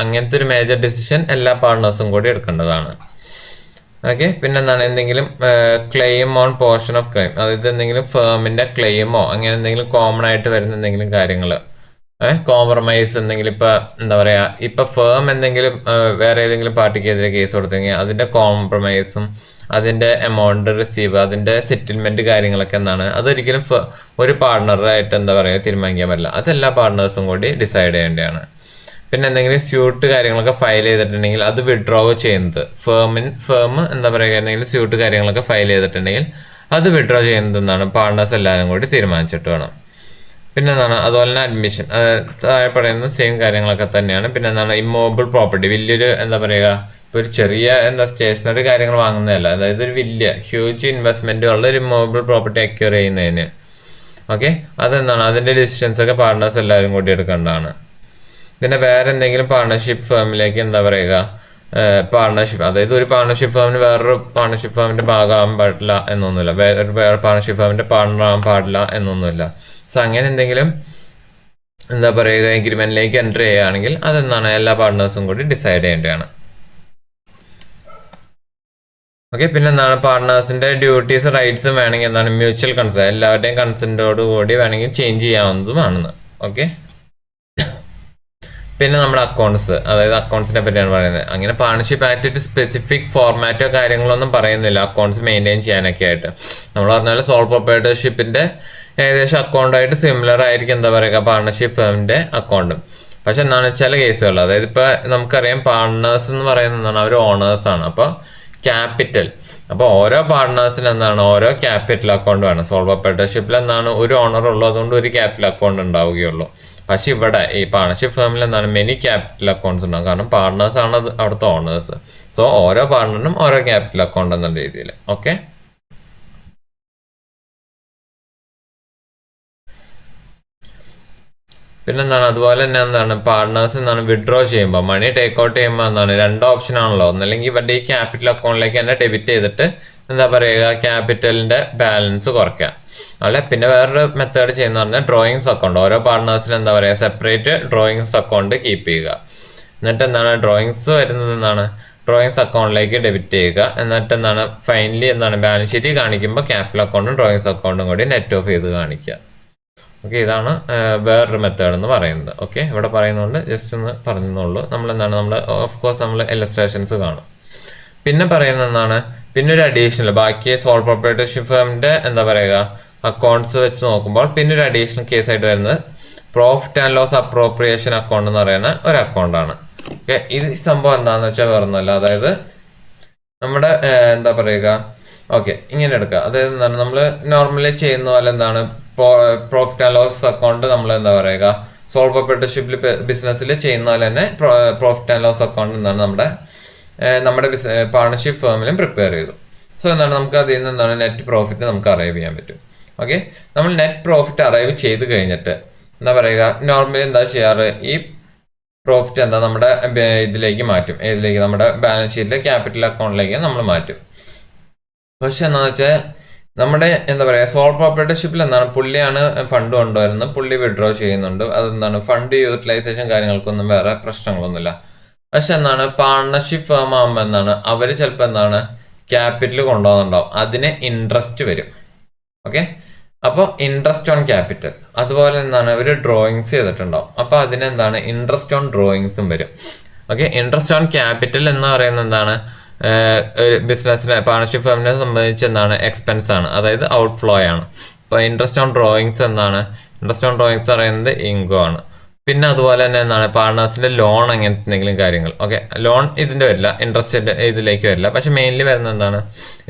അങ്ങനത്തെ ഒരു മേജർ ഡിസിഷൻ എല്ലാ പാർട്ട്നേഴ്സും കൂടി എടുക്കേണ്ടതാണ്. ഓക്കെ. പിന്നെന്താണ് എന്തെങ്കിലും claim on portion of claim, അതായത് എന്തെങ്കിലും ഫേമിന്റെ ക്ലെയിമോ അങ്ങനെ എന്തെങ്കിലും കോമൺ ആയിട്ട് വരുന്ന എന്തെങ്കിലും കാര്യങ്ങൾ കോംപ്രമൈസ് എന്തെങ്കിലും ഇപ്പൊ എന്താ പറയാ ഇപ്പൊ ഫേം എന്തെങ്കിലും വേറെ ഏതെങ്കിലും പാർട്ടിക്കെതിരെ കേസ് കൊടുത്തെങ്കിൽ അതിന്റെ കോംപ്രമൈസും അതിന്റെ എമൗണ്ട് റിസീവ് അതിന്റെ സെറ്റിൽമെന്റ് കാര്യങ്ങളൊക്കെ എന്താണ് അതൊരിക്കലും ഒരു പാർട്ട്ണറായിട്ട് എന്താ പറയുക തീരുമാനിക്കാൻ പറ്റില്ല. അതെല്ലാ പാർട്ട്നേഴ്സും കൂടി ഡിസൈഡ് ചെയ്യേണ്ടതാണ്. പിന്നെ എന്തെങ്കിലും സ്യൂട്ട് കാര്യങ്ങളൊക്കെ ഫയൽ ചെയ്തിട്ടുണ്ടെങ്കിൽ അത് വിഡ്രോ ചെയ്യുന്നത് ഫേം എന്താ പറയുക എന്തെങ്കിലും സ്യൂട്ട് കാര്യങ്ങളൊക്കെ ഫയൽ ചെയ്തിട്ടുണ്ടെങ്കിൽ അത് വിഡ്രോ ചെയ്യുന്നത് എന്താണ് പാർട്ട്നേഴ്സ് എല്ലാവരും കൂടി തീരുമാനിച്ചിട്ട് വേണം. പിന്നെ എന്താണ് അതുപോലെ തന്നെ അഡ്മിഷൻ താഴെ പറയുന്ന സെയിം കാര്യങ്ങളൊക്കെ തന്നെയാണ്. പിന്നെ എന്താണ് ഇമ്മൂവബിൾ പ്രോപ്പർട്ടി, വലിയൊരു എന്താ പറയുക ഇപ്പോൾ ഒരു ചെറിയ സ്റ്റേഷനറി കാര്യങ്ങൾ വാങ്ങുന്നതല്ല, അതായത് ഒരു വലിയ ഹ്യൂജ് ഇൻവെസ്റ്റ്മെന്റ് ഉള്ള ഒരു മൂവബിൾ പ്രോപ്പർട്ടി അക്വയർ ചെയ്യുന്നതിന്. ഓക്കെ, അതെന്താണ് അതിന്റെ ഡിസിഷൻസ് ഒക്കെ പാർട്ട്നേഴ്സ് എല്ലാവരും കൂടി എടുക്കേണ്ടതാണ്. പിന്നെ വേറെ എന്തെങ്കിലും പാർട്ണർഷിപ്പ് ഫേമിലേക്ക് പാർട്ണർഷിപ്പ്, അതായത് ഒരു പാർട്ണർഷിപ്പ് ഫേമിന് വേറൊരു പാർട്ണർഷിപ്പ് ഫേമിന്റെ ഭാഗമാകാൻ പാടില്ല എന്നൊന്നുമില്ല, വേറെ പാർട്ണർഷിപ്പ് ഫേമിന്റെ പാർട്ണർ ആകാൻ പാടില്ല എന്നൊന്നുമില്ല. സോ അങ്ങനെ എന്തെങ്കിലും എഗ്രിമെന്റിലേക്ക് എൻ്റർ ചെയ്യുകയാണെങ്കിൽ അതെന്താണ് എല്ലാ പാർട്ട്നേഴ്സും കൂടി ഡിസൈഡ് ചെയ്യേണ്ടതാണ്. ഓക്കെ, പിന്നെ എന്താണ് പാർട്ട്നേഴ്സിന്റെ ഡ്യൂട്ടീസ് റൈറ്റ്സും വേണമെങ്കിൽ എന്താണ് മ്യൂച്വൽ കൺസെന്റ്, എല്ലാവരുടെയും കൺസെന്റോട് കൂടി വേണമെങ്കിൽ ചേഞ്ച് ചെയ്യാവുന്നതുമാണെന്ന്. ഓക്കെ, പിന്നെ നമ്മുടെ അക്കൗണ്ട്സ്, അതായത് അക്കൗണ്ട്സിനെ പറ്റിയാണ് പറയുന്നത്. അങ്ങനെ പാർട്ണർഷിപ്പ് ആക്ട് ഒരു സ്പെസിഫിക് ഫോർമാറ്റോ കാര്യങ്ങളൊന്നും പറയുന്നില്ല അക്കൗണ്ട്സ് മെയിൻറ്റെയിൻ ചെയ്യാനൊക്കെ ആയിട്ട്. നമ്മൾ പറഞ്ഞാൽ സോൾ പ്രൊപ്പറേറ്റർഷിപ്പിന്റെ ഏകദേശം അക്കൗണ്ടായിട്ട് സിമിലർ ആയിരിക്കും പാർട്ണർഷിപ്പ് ഫേമിന്റെ അക്കൗണ്ടും. പക്ഷെ എന്താണ് ചില കേസുകൾ, അതായത് ഇപ്പൊ നമുക്കറിയാം പാർട്ട്നേഴ്സ് എന്ന് പറയുന്നത് അവർ ഓണേഴ്സ് ആണ്. അപ്പോൾ ക്യാപിറ്റൽ, അപ്പോൾ ഓരോ പാർട്ട്നേഴ്സിന് ഓരോ ക്യാപിറ്റൽ അക്കൗണ്ട് വേണം. സോൾ പ്രൊപ്പറേറ്റർഷിപ്പിൽ ഒരു ഓണർ ഉള്ളതുകൊണ്ട് ഒരു ക്യാപിറ്റൽ അക്കൗണ്ട് ഉണ്ടാവുകയുള്ളൂ. പക്ഷെ ഇവിടെ ഈ പാർട്ണർഷിപ്പ് ഫേമിൽ മെനി ക്യാപിറ്റൽ അക്കൗണ്ട്സ് ഉണ്ടാവും, കാരണം പാർട്ട്നേഴ്സ് ആണ് അവിടുത്തെ ഓണേഴ്സ്. സോ ഓരോ പാർട്ണറിനും ഓരോ ക്യാപിറ്റൽ അക്കൗണ്ട് എന്ന രീതിയിൽ. ഓക്കെ, പിന്നെ അതുപോലെ തന്നെ പാർട്ട്നേഴ്സ് വിഡ്രോ ചെയ്യുമ്പോൾ മണി ടേക്ക് ഔട്ട് ചെയ്യുമ്പോൾ രണ്ട് ഓപ്ഷൻ ആണല്ലോ. ഒന്നല്ലെങ്കിൽ ഇവരുടെ ഈ ക്യാപിറ്റൽ അക്കൗണ്ടിലേക്ക് തന്നെ ഡെബിറ്റ് ചെയ്തിട്ട് ക്യാപിറ്റലിന്റെ ബാലൻസ് കുറയ്ക്കുക. അല്ലെ പിന്നെ വേറൊരു മെത്തേഡ് ചെയ്യുന്ന പറഞ്ഞാൽ ഡ്രോയിങ്സ് അക്കൗണ്ട്, ഓരോ പാർട്ട്നേഴ്സിന് സെപ്പറേറ്റ് ഡ്രോയിങ്സ് അക്കൗണ്ട് കീപ്പ് ചെയ്യുക. എന്നിട്ട് ഡ്രോയിങ്സ് വരുന്നത് ഡ്രോയിങ്സ് അക്കൗണ്ടിലേക്ക് ഡെബിറ്റ് ചെയ്യുക. എന്നിട്ട് ഫൈനലി ബാലൻസ് ഷീറ്റ് കാണിക്കുമ്പോൾ ക്യാപിറ്റൽ അക്കൗണ്ടും ഡ്രോയിങ്സ് അക്കൗണ്ടും കൂടി നെറ്റ് ഓഫ് ചെയ്ത് കാണിക്കുക. ഓക്കെ, ഇതാണ് വേറൊരു മെത്തേഡ് എന്ന് പറയുന്നത്. ഓക്കെ, ഇവിടെ പറയുന്നുണ്ട്, ജസ്റ്റ് ഒന്ന് പറഞ്ഞുള്ളൂ. നമ്മൾ ഓഫ് കോഴ്സ് നമ്മൾ ഇല്ലസ്ട്രേഷൻസ് കാണും. പിന്നെ പറയുന്നത് പിന്നെ ഒരു അഡീഷണൽ ബാക്കി സോൾ പ്രൊപ്പറേറ്റർഷിപ്പ് ഫേമിന്റെ അക്കൗണ്ട്സ് വെച്ച് നോക്കുമ്പോൾ പിന്നെ ഒരു അഡീഷണൽ കേസ് ആയിട്ട് വരുന്നത് profit and loss appropriation account എന്ന് പറയുന്ന ഒരു അക്കൗണ്ടാണ്. ഓക്കെ, ഇത് സംഭവം എന്താണെന്ന് വെച്ചാൽ വേറൊന്നുമല്ല, അതായത് നമ്മുടെ ഓക്കെ ഇങ്ങനെ എടുക്കുക. അതായത് നമ്മൾ നോർമലി ചെയ്യുന്ന പോലെ പ്രോഫിറ്റ് ആൻഡ് ലോസ് അക്കൗണ്ട് നമ്മൾ സോൾ പ്രൊപ്പറേറ്റർഷിപ്പിൽ ബിസിനസ്സിൽ ചെയ്യുന്ന പോലെ തന്നെ പ്രോഫിറ്റ് ആൻഡ് ലോസ് അക്കൗണ്ട് നമ്മുടെ പാർട്ണർഷിപ്പ് ഫേമിലും പ്രിപ്പയർ ചെയ്തു. സോ നമുക്ക് അതിൽ നിന്ന് നെറ്റ് പ്രോഫിറ്റ് നമുക്ക് അറൈവ് ചെയ്യാൻ പറ്റും. ഓക്കെ, നമ്മൾ നെറ്റ് പ്രോഫിറ്റ് അറൈവ് ചെയ്ത് കഴിഞ്ഞിട്ട് നോർമലി എന്താ ചെയ്യാറ്, ഈ പ്രോഫിറ്റ് നമ്മുടെ ഇതിലേക്ക് മാറ്റും. ഇതിലേക്ക് നമ്മുടെ ബാലൻസ് ഷീറ്റിലെ ക്യാപിറ്റൽ അക്കൗണ്ടിലേക്ക് നമ്മൾ മാറ്റും. പക്ഷെ എന്താണെന്ന് വെച്ചാൽ നമ്മുടെ സോൾ പ്രൊപ്പറേറ്റർഷിപ്പിൽ പുള്ളിയാണ് ഫണ്ട് കൊണ്ടുവരുന്നത്, പുള്ളി വിഡ്രോ ചെയ്യുന്നുണ്ട്. ഫണ്ട് യൂട്ടിലൈസേഷൻ കാര്യങ്ങൾക്കൊന്നും വേറെ പ്രശ്നങ്ങളൊന്നുമില്ല. പക്ഷെ പാർട്ണർഷിപ്പ് ഫേം ആകുമ്പോൾ അവർ ചിലപ്പോൾ ക്യാപിറ്റൽ കൊണ്ടുപോകുന്നുണ്ടാവും, അതിന് ഇൻട്രസ്റ്റ് വരും. ഓക്കെ, അപ്പോൾ ഇൻട്രസ്റ്റ് ഓൺ ക്യാപിറ്റൽ, അതുപോലെ ഒരു ഡ്രോയിങ്സ് ചെയ്തിട്ടുണ്ടാവും, അപ്പോൾ അതിന് ഇൻട്രസ്റ്റ് ഓൺ ഡ്രോയിങ്സും വരും. ഓക്കെ, ഇൻട്രസ്റ്റ് ഓൺ ക്യാപിറ്റൽ എന്ന് പറയുന്നത് ഒരു ബിസിനസ്സിനെ പാർട്ണർഷിപ്പ് ഫേമിനെ സംബന്ധിച്ച് എക്സ്പെൻസ് ആണ്, അതായത് ഔട്ട്ഫ്ലോ ആണ്. ഇപ്പോൾ interest on drawings interest on drawings പറയുന്നത് ഇൻകം ആണ്. പിന്നെ അതുപോലെ തന്നെ പാർട്ണേഴ്സിന്റെ ലോൺ അങ്ങനത്തെ എന്തെങ്കിലും കാര്യങ്ങൾ. ഓക്കെ, ലോൺ ഇതിന്റെ വരില്ല, ഇൻട്രസ്റ്റ് ഇതിലേക്ക് വരില്ല. പക്ഷെ മെയിൻലി വരുന്നത്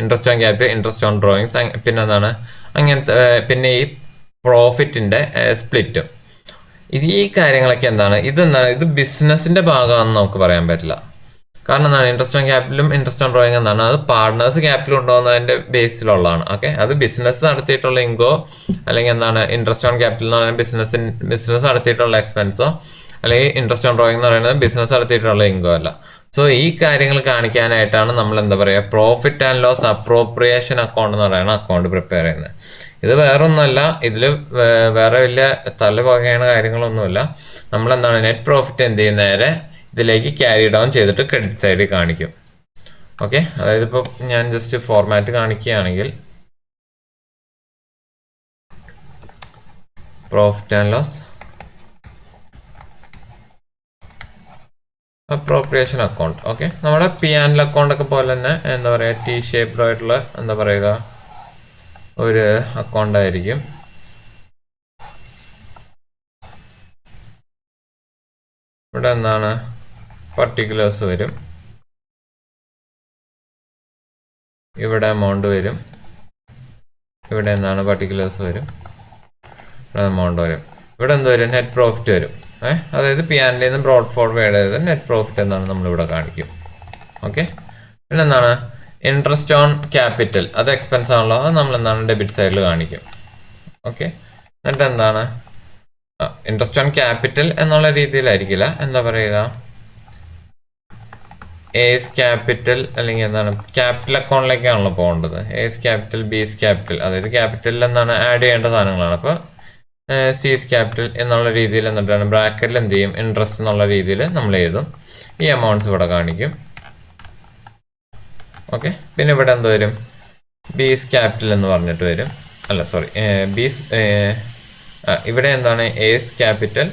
interest on capital, interest on drawings, പിന്നെ അങ്ങനത്തെ പിന്നെ ഈ പ്രോഫിറ്റിന്റെ സ്പ്ലിറ്റും. ഈ കാര്യങ്ങളൊക്കെ ഇത് ബിസിനസിന്റെ ഭാഗമാണെന്ന് നമുക്ക് പറയാൻ പറ്റില്ല. കാരണം ഇൻട്രസ്റ്റ് ഓൺ ക്യാപിറ്റലും ഇൻട്രസ്റ്റ് ഓൺ ഡ്രോയിങ് അത് പാർട്ട്നേഴ്സ് ക്യാപിറ്റൽ ഉണ്ടാകുന്നതിന്റെ ബേസിലുള്ളതാണ്. ഓക്കെ, അത് ബിസിനസ് നടത്തിയിട്ടുള്ള ഇൻകോ അല്ലെങ്കിൽ ഇൻട്രസ്റ്റ് ഓൺ ക്യാപിറ്റൽ എന്ന് പറയുന്നത് ബിസിനസ് നടത്തിയിട്ടുള്ള എക്സ്പെൻസോ, അല്ലെങ്കിൽ ഇൻട്രസ്റ്റ് ഓൺ ഡ്രോയിങ് എന്ന് പറയുന്നത് ബിസിനസ് നടത്തിയിട്ടുള്ള ഇൻകോ അല്ല. സോ ഈ കാര്യങ്ങൾ കാണിക്കാനായിട്ടാണ് നമ്മൾ profit and loss appropriation account എന്ന് പറയുന്ന അക്കൗണ്ട് പ്രിപ്പയർ ചെയ്യുന്നത്. ഇത് വേറൊന്നുമല്ല, ഇതിൽ വേറെ വലിയ തലപകയാണ് കാര്യങ്ങളൊന്നുമില്ല. നമ്മൾ നെറ്റ് പ്രോഫിറ്റ് എന്ത് ചെയ്യുന്ന നേരെ ഇതിലേക്ക് ക്യാരി ഡൗൺ ചെയ്തിട്ട് ക്രെഡിറ്റ് സൈഡിൽ കാണിക്കും. ഓക്കെ, അതായത് ഇപ്പോൾ ഞാൻ ജസ്റ്റ് ഫോർമാറ്റ് കാണിക്കുകയാണെങ്കിൽ profit and loss appropriation account. Okay, നമ്മുടെ പി ആൻഡ് അക്കൗണ്ട് ഒക്കെ പോലെ തന്നെ ടി ഷേപ്ഡ് ആയിട്ടുള്ള ഒരു അക്കൗണ്ട് ആയിരിക്കും. ഇവിടെ പർട്ടിക്കുലേഴ്സ് വരും, ഇവിടെ എമൗണ്ട് വരും, ഇവിടെ പർട്ടിക്കുലേഴ്സ് വരും, ഇവിടെ എമൗണ്ട് വരും, ഇവിടെ വരും നെറ്റ് പ്രോഫിറ്റ് വരും. അതായത് പി ആൻഡിൽ നിന്ന് ബ്രോഡ് ഫോർവേഡ് ചെയ്ത് നെറ്റ് പ്രോഫിറ്റ് നമ്മളിവിടെ കാണിക്കും. ഓക്കെ. പിന്നെ എന്താണ് ഇൻട്രസ്റ്റ് ഓൺ ക്യാപിറ്റൽ, അത് എക്സ്പെൻസ് ആണല്ലോ, അത് നമ്മൾ എന്താണ് ഡെബിറ്റ് സൈഡിൽ കാണിക്കും. ഓക്കെ. എന്നിട്ട് എന്താണ് ഇൻട്രസ്റ്റ് ഓൺ ക്യാപിറ്റൽ എന്നുള്ള രീതിയിലായിരിക്കില്ല, എന്താ പറയുക, എസ് ക്യാപിറ്റൽ അല്ലെങ്കിൽ എന്താണ് ക്യാപിറ്റൽ അക്കൗണ്ടിലേക്കാണല്ലോ പോകേണ്ടത്. എസ് ക്യാപിറ്റൽ, ബിസ് ക്യാപിറ്റൽ, അതായത് ക്യാപിറ്റലിൽ എന്താണ് ആഡ് ചെയ്യേണ്ട സാധനങ്ങളാണ്. അപ്പോൾ സീസ് ക്യാപിറ്റൽ എന്നുള്ള രീതിയിൽ എന്നിട്ടാണ് ബ്രാക്കറ്റിൽ എന്ത് ചെയ്യും, ഇൻട്രസ്റ്റ് എന്നുള്ള രീതിയിൽ നമ്മൾ എഴുതും. ഈ എമൗണ്ട്സ് ഇവിടെ കാണിക്കും. ഓക്കെ. പിന്നെ ഇവിടെ എന്ത് വരും, ബീസ് ക്യാപിറ്റൽ എന്ന് പറഞ്ഞിട്ട് വരും. അല്ല സോറി, ബീസ് ഇവിടെ എന്താണ് എസ് ക്യാപിറ്റൽ,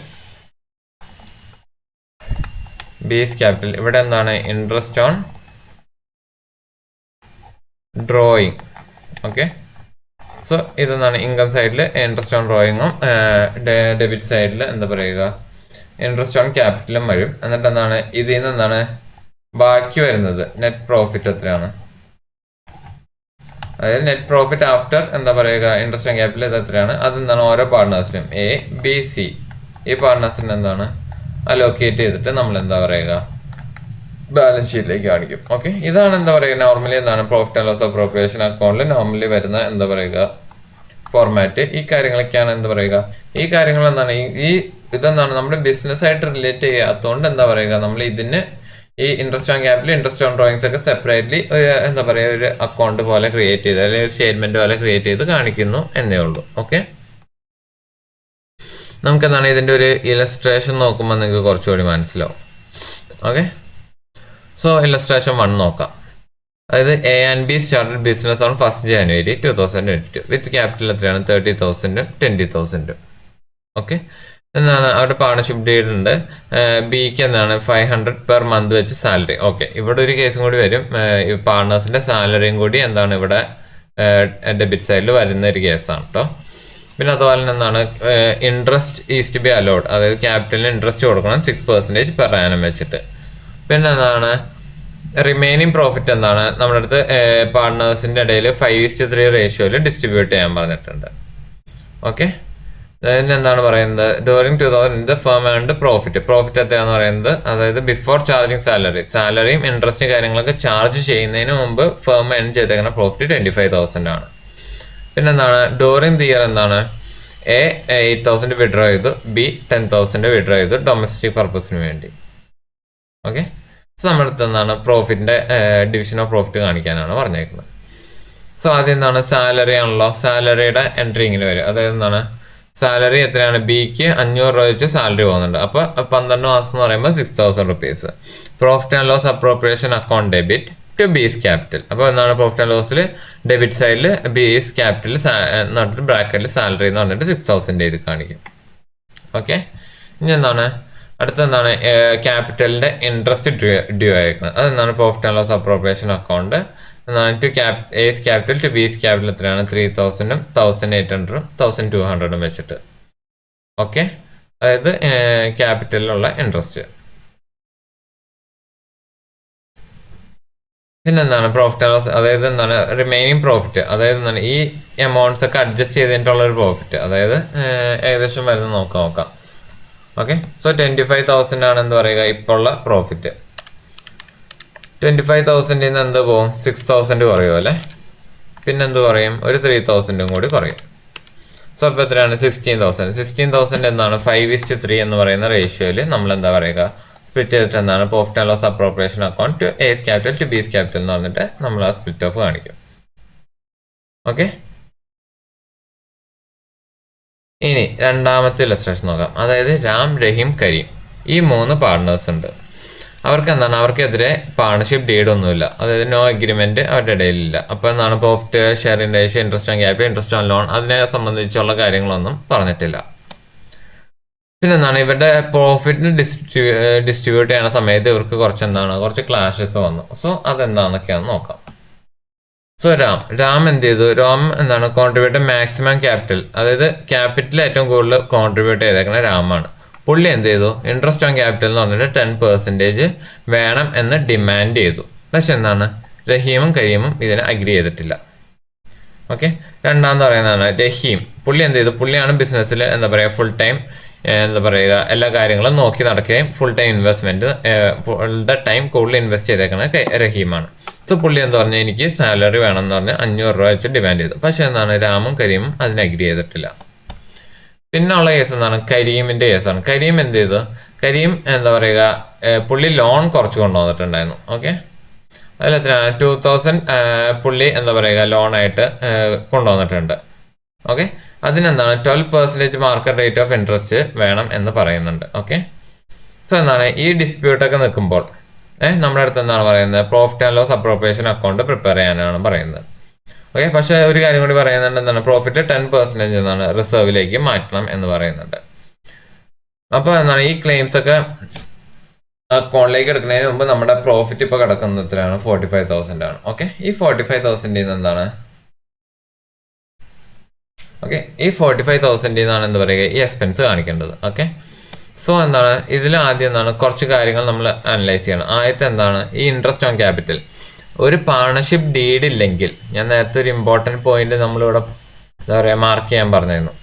ബീസ് ക്യാപിറ്റൽ, ഇവിടെ എന്താണ് interest on drawing. Okay. So ഇതെന്താണ് ഇൻകം സൈഡിൽ ഇൻട്രസ്റ്റ് ഓൺ ഡ്രോയിങ്ങും ഡെബിറ്റ് സൈഡിൽ എന്താ പറയുക ഇൻട്രസ്റ്റ് ഓൺ ക്യാപിറ്റലും വരും. എന്നിട്ട് എന്താണ് ഇതിൽ നിന്ന് എന്താണ് ബാക്കി വരുന്നത് നെറ്റ് പ്രോഫിറ്റ് എത്രയാണ്, അതായത് നെറ്റ് പ്രോഫിറ്റ് ആഫ്റ്റർ എന്താ പറയുക ഇൻട്രസ്റ്റ് ഓൺ ക്യാപിറ്റൽ ഇത് എത്രയാണ്, അതെന്താണ് ഓരോ പാർട്ട്നേഴ്സിനും എ ബി സി ഈ പാർട്ട്നേഴ്സിന് എന്താണ് അലോക്കേറ്റ് ചെയ്തിട്ട് നമ്മൾ എന്താ പറയുക ബാലൻസ് ഷീറ്റിലേക്ക് കാണിക്കും. ഓക്കെ. ഇതാണ് എന്താ പറയുക നോർമലി എന്താണ് പ്രോഫിറ്റ് ആൻഡ് ലോസ് അപ്രോപ്രിയേഷൻ അക്കൗണ്ടിൽ നോർമലി വരുന്ന എന്താ പറയുക ഫോർമാറ്റ്. ഈ കാര്യങ്ങളൊക്കെയാണ് എന്താ പറയുക, ഈ കാര്യങ്ങൾ എന്താണ് ഈ ഇതെന്താണ് നമ്മുടെ ബിസിനസ് ആയിട്ട് റിലേറ്റ് ചെയ്യാത്തതുകൊണ്ട് എന്താ പറയുക നമ്മൾ ഇതിന് ഈ interest on capital, interest on drawings ഒക്കെ സെപ്പറേറ്റ്ലി എന്താ പറയുക ഒരു അക്കൗണ്ട് പോലെ ക്രിയേറ്റ് ചെയ്ത് അല്ലെങ്കിൽ സ്റ്റേറ്റ്മെന്റ് പോലെ ക്രിയേറ്റ് ചെയ്ത് കാണിക്കുന്നു എന്നേ ഉള്ളൂ. ഓക്കെ. നമുക്ക് എന്താണ് ഇതിന്റെ ഒരു ഇലസ്ട്രേഷൻ നോക്കുമ്പോൾ നിങ്ങൾക്ക് കുറച്ചുകൂടി മനസ്സിലാവും. ഓക്കെ. സോ ഇലസ്ട്രേഷൻ 1 നോക്കാം. അതായത് A and B started business on 1st January 2022 with capital എത്രയാണ് 30,000 20,000. ഓക്കെ. എന്താണ് അവരുടെ പാർട്ണർഷിപ്പ് ഡീഡ് ഉണ്ട്. ബിക്ക് എന്താണ് 500 പെർ മന്ത് വെച്ച് സാലറി. ഓക്കെ. ഇവിടെ ഒരു കേസും കൂടി വരും, പാർട്ണേഴ്സിന്റെ സാലറിയും കൂടി എന്താണ് ഇവിടെ ഡെബിറ്റ് സൈഡിൽ വരുന്ന ഒരു കേസാണ് കേട്ടോ. പിന്നെ അതുപോലെ തന്നെ എന്താണ് interest is to be allowed, അതായത് ക്യാപിറ്റലിന് ഇൻട്രസ്റ്റ് കൊടുക്കണം 6% പെർ ആനം വെച്ചിട്ട്. പിന്നെ എന്താണ് റിമൈനിങ് പ്രോഫിറ്റ് എന്താണ് നമ്മുടെ അടുത്ത് പാർട്ട്നേഴ്സിന്റെ ഇടയിൽ 5:3 റേഷ്യോയിൽ ഡിസ്ട്രിബ്യൂട്ട് ചെയ്യാൻ പറഞ്ഞിട്ടുണ്ട്. ഓക്കെ. അതിന് എന്താണ് പറയുന്നത് ഡ്യൂറിങ് 2000 ഫേം ആൻഡ് പ്രോഫിറ്റ് എത്രയാന്ന് പറയുന്നത്, അതായത് ബിഫോർ ചാർജിങ് സാലറിയും ഇൻട്രസ്റ്റ് കാര്യങ്ങളൊക്കെ ചാർജ് ചെയ്യുന്നതിന് മുമ്പ് ഫേം ഏൺ ചെയ്തേക്കുന്ന പ്രോഫിറ്റ് 25,000 ആണ്. പിന്നെ എന്താണ് ഡ്യൂറിങ് ദി ഇയർ എന്താണ് എ 8,000 വിഡ്രോ ചെയ്തു, ബി 10,000 വിഡ്രോ ചെയ്തു ഡൊമസ്റ്റിക് പർപ്പസിന് വേണ്ടി. ഓക്കെ. സോ നമ്മുടെ അടുത്ത് എന്താണ് പ്രോഫിറ്റിന്റെ ഡിവിഷൻ ഓഫ് പ്രോഫിറ്റ് കാണിക്കാനാണ് പറഞ്ഞേക്കുന്നത്. സോ ആദ്യം എന്താണ് സാലറി ആണല്ലോ, സാലറിയുടെ എൻട്രി ഇങ്ങനെ വരും. അതായത് എന്താണ് സാലറി എത്രയാണ്, ബിക്ക് 500 രൂപ വെച്ച് സാലറി പോകുന്നുണ്ട്. അപ്പൊ 12 മാസം എന്ന് പറയുമ്പോൾ 6,000 rupees. Profit and loss appropriation account debit to B's capital. അപ്പോൾ എന്താണ് പ്രോഫിറ്റ് ആൻഡ് ലോസിൽ ഡെബിറ്റ് സൈഡിൽ ബീസ് ക്യാപിറ്റൽ എന്നിട്ട് ബ്രാക്കറ്റിൽ സാലറി എന്ന് പറഞ്ഞിട്ട് 6,000 ഇത് കാണിക്കും. ഓക്കെ. ഇനി എന്താണ് അടുത്തെന്താണ് ക്യാപിറ്റലിന്റെ ഇൻട്രസ്റ്റ് ഡ്യൂ ആയിരിക്കുന്നത്. അതെന്താണ് profit and loss appropriation account എന്താണ് to A's capital to B's capital എത്രയാണ് 3,000 1,800 1,200 വെച്ചിട്ട്. ഓക്കെ. അതായത് ക്യാപിറ്റലിലുള്ള ഇൻട്രസ്റ്റ്. പിന്നെന്താണ് പ്രോഫിറ്റ് ആൻഡ് ലോസ്, അതായത് എന്താണ് റിമൈനിങ് പ്രോഫിറ്റ്, അതായത് എന്താണ് ഈ എമൗണ്ട്സ് ഒക്കെ അഡ്ജസ്റ്റ് ചെയ്തിട്ടുള്ള ഒരു പ്രോഫിറ്റ്, അതായത് ഏകദേശം വരുന്ന നോക്കാം. ഓക്കെ. സോ 25,000 ആണ് എന്ത് പറയുക ഇപ്പോൾ ഉള്ള പ്രോഫിറ്റ്. 25,000 നിന്ന് എന്ത് പോകും 6,000 കുറയും അല്ലേ. പിന്നെ എന്ത് പറയും ഒരു 3,000 കൂടി കുറയും. സോ അപ്പോൾ എത്രയാണ് 16,000 എന്താണ് 5:3 എന്ന് പറയുന്ന റേഷ്യോയിൽ നമ്മൾ എന്താ പറയുക സ്പ്ലിറ്റ് ചെയ്തിട്ട് എന്താണ് profit and loss appropriation account to A's capital to B's capital എന്ന് പറഞ്ഞിട്ട് നമ്മൾ ആ സ്പ്ലിറ്റ് ഓഫ് കാണിക്കും. ഓക്കെ. ഇനി രണ്ടാമത്തെ ഇലസ്ട്രേഷൻ നോക്കാം. അതായത് രാം, രഹീം, കരീം ഈ 3 പാർട്ട്നേഴ്സ് ഉണ്ട്. അവർക്ക് എന്താണ് അവർക്കെതിരെ പാർട്ണർഷിപ്പ് ഡീഡ് ഒന്നുമില്ല, അതായത് നോ അഗ്രിമെന്റ് അവരുടെ ഇടയിലില്ല. അപ്പോൾ എന്താണ് പ്രോഫിറ്റ് ഷെയറിന്റെ ratio, interest on capital, interest on loan അതിനെ സംബന്ധിച്ചുള്ള കാര്യങ്ങളൊന്നും പറഞ്ഞിട്ടില്ല. പിന്നെ എന്താണ് ഇവരുടെ പ്രോഫിറ്റിന് ഡിസ്ട്രിബ്യൂട്ട് ചെയ്യുന്ന സമയത്ത് ഇവർക്ക് കുറച്ച് ക്ലാഷസ് വന്നു. സോ അതെന്താണെന്നൊക്കെയാണ് നോക്കാം. സോ രാം എന്ത് ചെയ്തു, രാം എന്താണ് കോൺട്രിബ്യൂട്ട് മാക്സിമം ക്യാപിറ്റൽ, അതായത് ക്യാപിറ്റൽ ഏറ്റവും കൂടുതൽ കോൺട്രിബ്യൂട്ട് ചെയ്തേക്കുന്ന രാമാണ്. പുള്ളി എന്ത് ചെയ്തു ഇൻട്രസ്റ്റ് ഓൺ ക്യാപിറ്റൽ എന്ന് പറഞ്ഞിട്ട് 10% വേണം എന്ന് ഡിമാൻഡ് ചെയ്തു. പക്ഷെ എന്താണ് രഹീമും കരീമും ഇതിനെ അഗ്രി ചെയ്തിട്ടില്ല. ഓക്കെ. രണ്ടാമെന്ന് പറയുന്നതാണ് രഹീം. പുള്ളി എന്ത് ചെയ്തു, പുള്ളിയാണ് ബിസിനസ്സിൽ എന്താ പറയുക ഫുൾ ടൈം എന്താ പറയുക എല്ലാ കാര്യങ്ങളും നോക്കി നടക്കുകയും ഫുൾ ടൈം ഇൻവെസ്റ്റ്മെന്റ് ടൈം കൂടുതൽ ഇൻവെസ്റ്റ് ചെയ്തേക്കുന്നത് റഹീമാണ്. സോ പുള്ളി എന്ന് പറഞ്ഞാൽ എനിക്ക് സാലറി വേണം എന്ന് പറഞ്ഞ് 500 രൂപ വെച്ച് ഡിമാൻഡ് ചെയ്തു. പക്ഷെ എന്താണ് രാമും കരീമും അതിന് അഗ്രി ചെയ്തിട്ടില്ല. പിന്നെ ഉള്ള കേസ് എന്താണ് കരീമിന്റെ കേസാണ്. കരീം എന്ത് ചെയ്തു? കരീം എന്താ പറയുക പുള്ളി ലോൺ കുറച്ച് കൊണ്ടുവന്നിട്ടുണ്ടായിരുന്നു. ഓക്കെ, അതിൽ എത്രയാണ് 2000 പുള്ളി എന്താ പറയുക ലോണായിട്ട് കൊണ്ടുവന്നിട്ടുണ്ട്. ഓക്കെ, അതിനെന്താണ് 12% മാർക്കറ്റ് റേറ്റ് ഓഫ് ഇൻട്രസ്റ്റ് വേണം എന്ന് പറയുന്നുണ്ട്. ഓക്കെ, സോ എന്താണ് ഈ ഡിസ്പ്യൂട്ടൊക്കെ നിൽക്കുമ്പോൾ നമ്മുടെ അടുത്ത് എന്താണ് പറയുന്നത്? Profit and loss appropriation account prepare ചെയ്യാനാണ് പറയുന്നത്. ഓക്കെ, പക്ഷെ ഒരു കാര്യം കൂടി പറയുന്നുണ്ട്, എന്താണ് പ്രോഫിറ്റ് 10% എന്നാണ് റിസർവിലേക്ക് മാറ്റണം എന്ന് പറയുന്നുണ്ട്. അപ്പോൾ എന്താണ് ഈ ക്ലെയിംസ് ഒക്കെ അക്കൗണ്ടിലേക്ക് എടുക്കുന്നതിന് മുമ്പ് നമ്മുടെ പ്രോഫിറ്റ് ഇപ്പോൾ കിടക്കുന്നതിലാണ് 45,000 ആണ്. ഓക്കെ, ഈ 45,000 എന്താണ് ഓക്കെ ഈ 45,000 എന്ത് പറയുക ഈ എക്സ്പെൻസ് കാണിക്കേണ്ടത്. ഓക്കെ, സോ എന്താണ് ഇതിൽ ആദ്യം എന്താണ് കുറച്ച് കാര്യങ്ങൾ നമ്മൾ അനലൈസ് ചെയ്യണം. ആദ്യത്തെ എന്താണ് ഈ ഇൻട്രസ്റ്റ് ഓൺ ക്യാപിറ്റൽ. ഒരു പാർട്ണർഷിപ്പ് ഡീഡ് ഇല്ലെങ്കിൽ, ഞാൻ നേരത്തെ ഒരു ഇമ്പോർട്ടൻറ്റ് പോയിന്റ് നമ്മളിവിടെ എന്താ പറയുക മാർക്ക് ചെയ്യാൻ പറഞ്ഞിരുന്നു.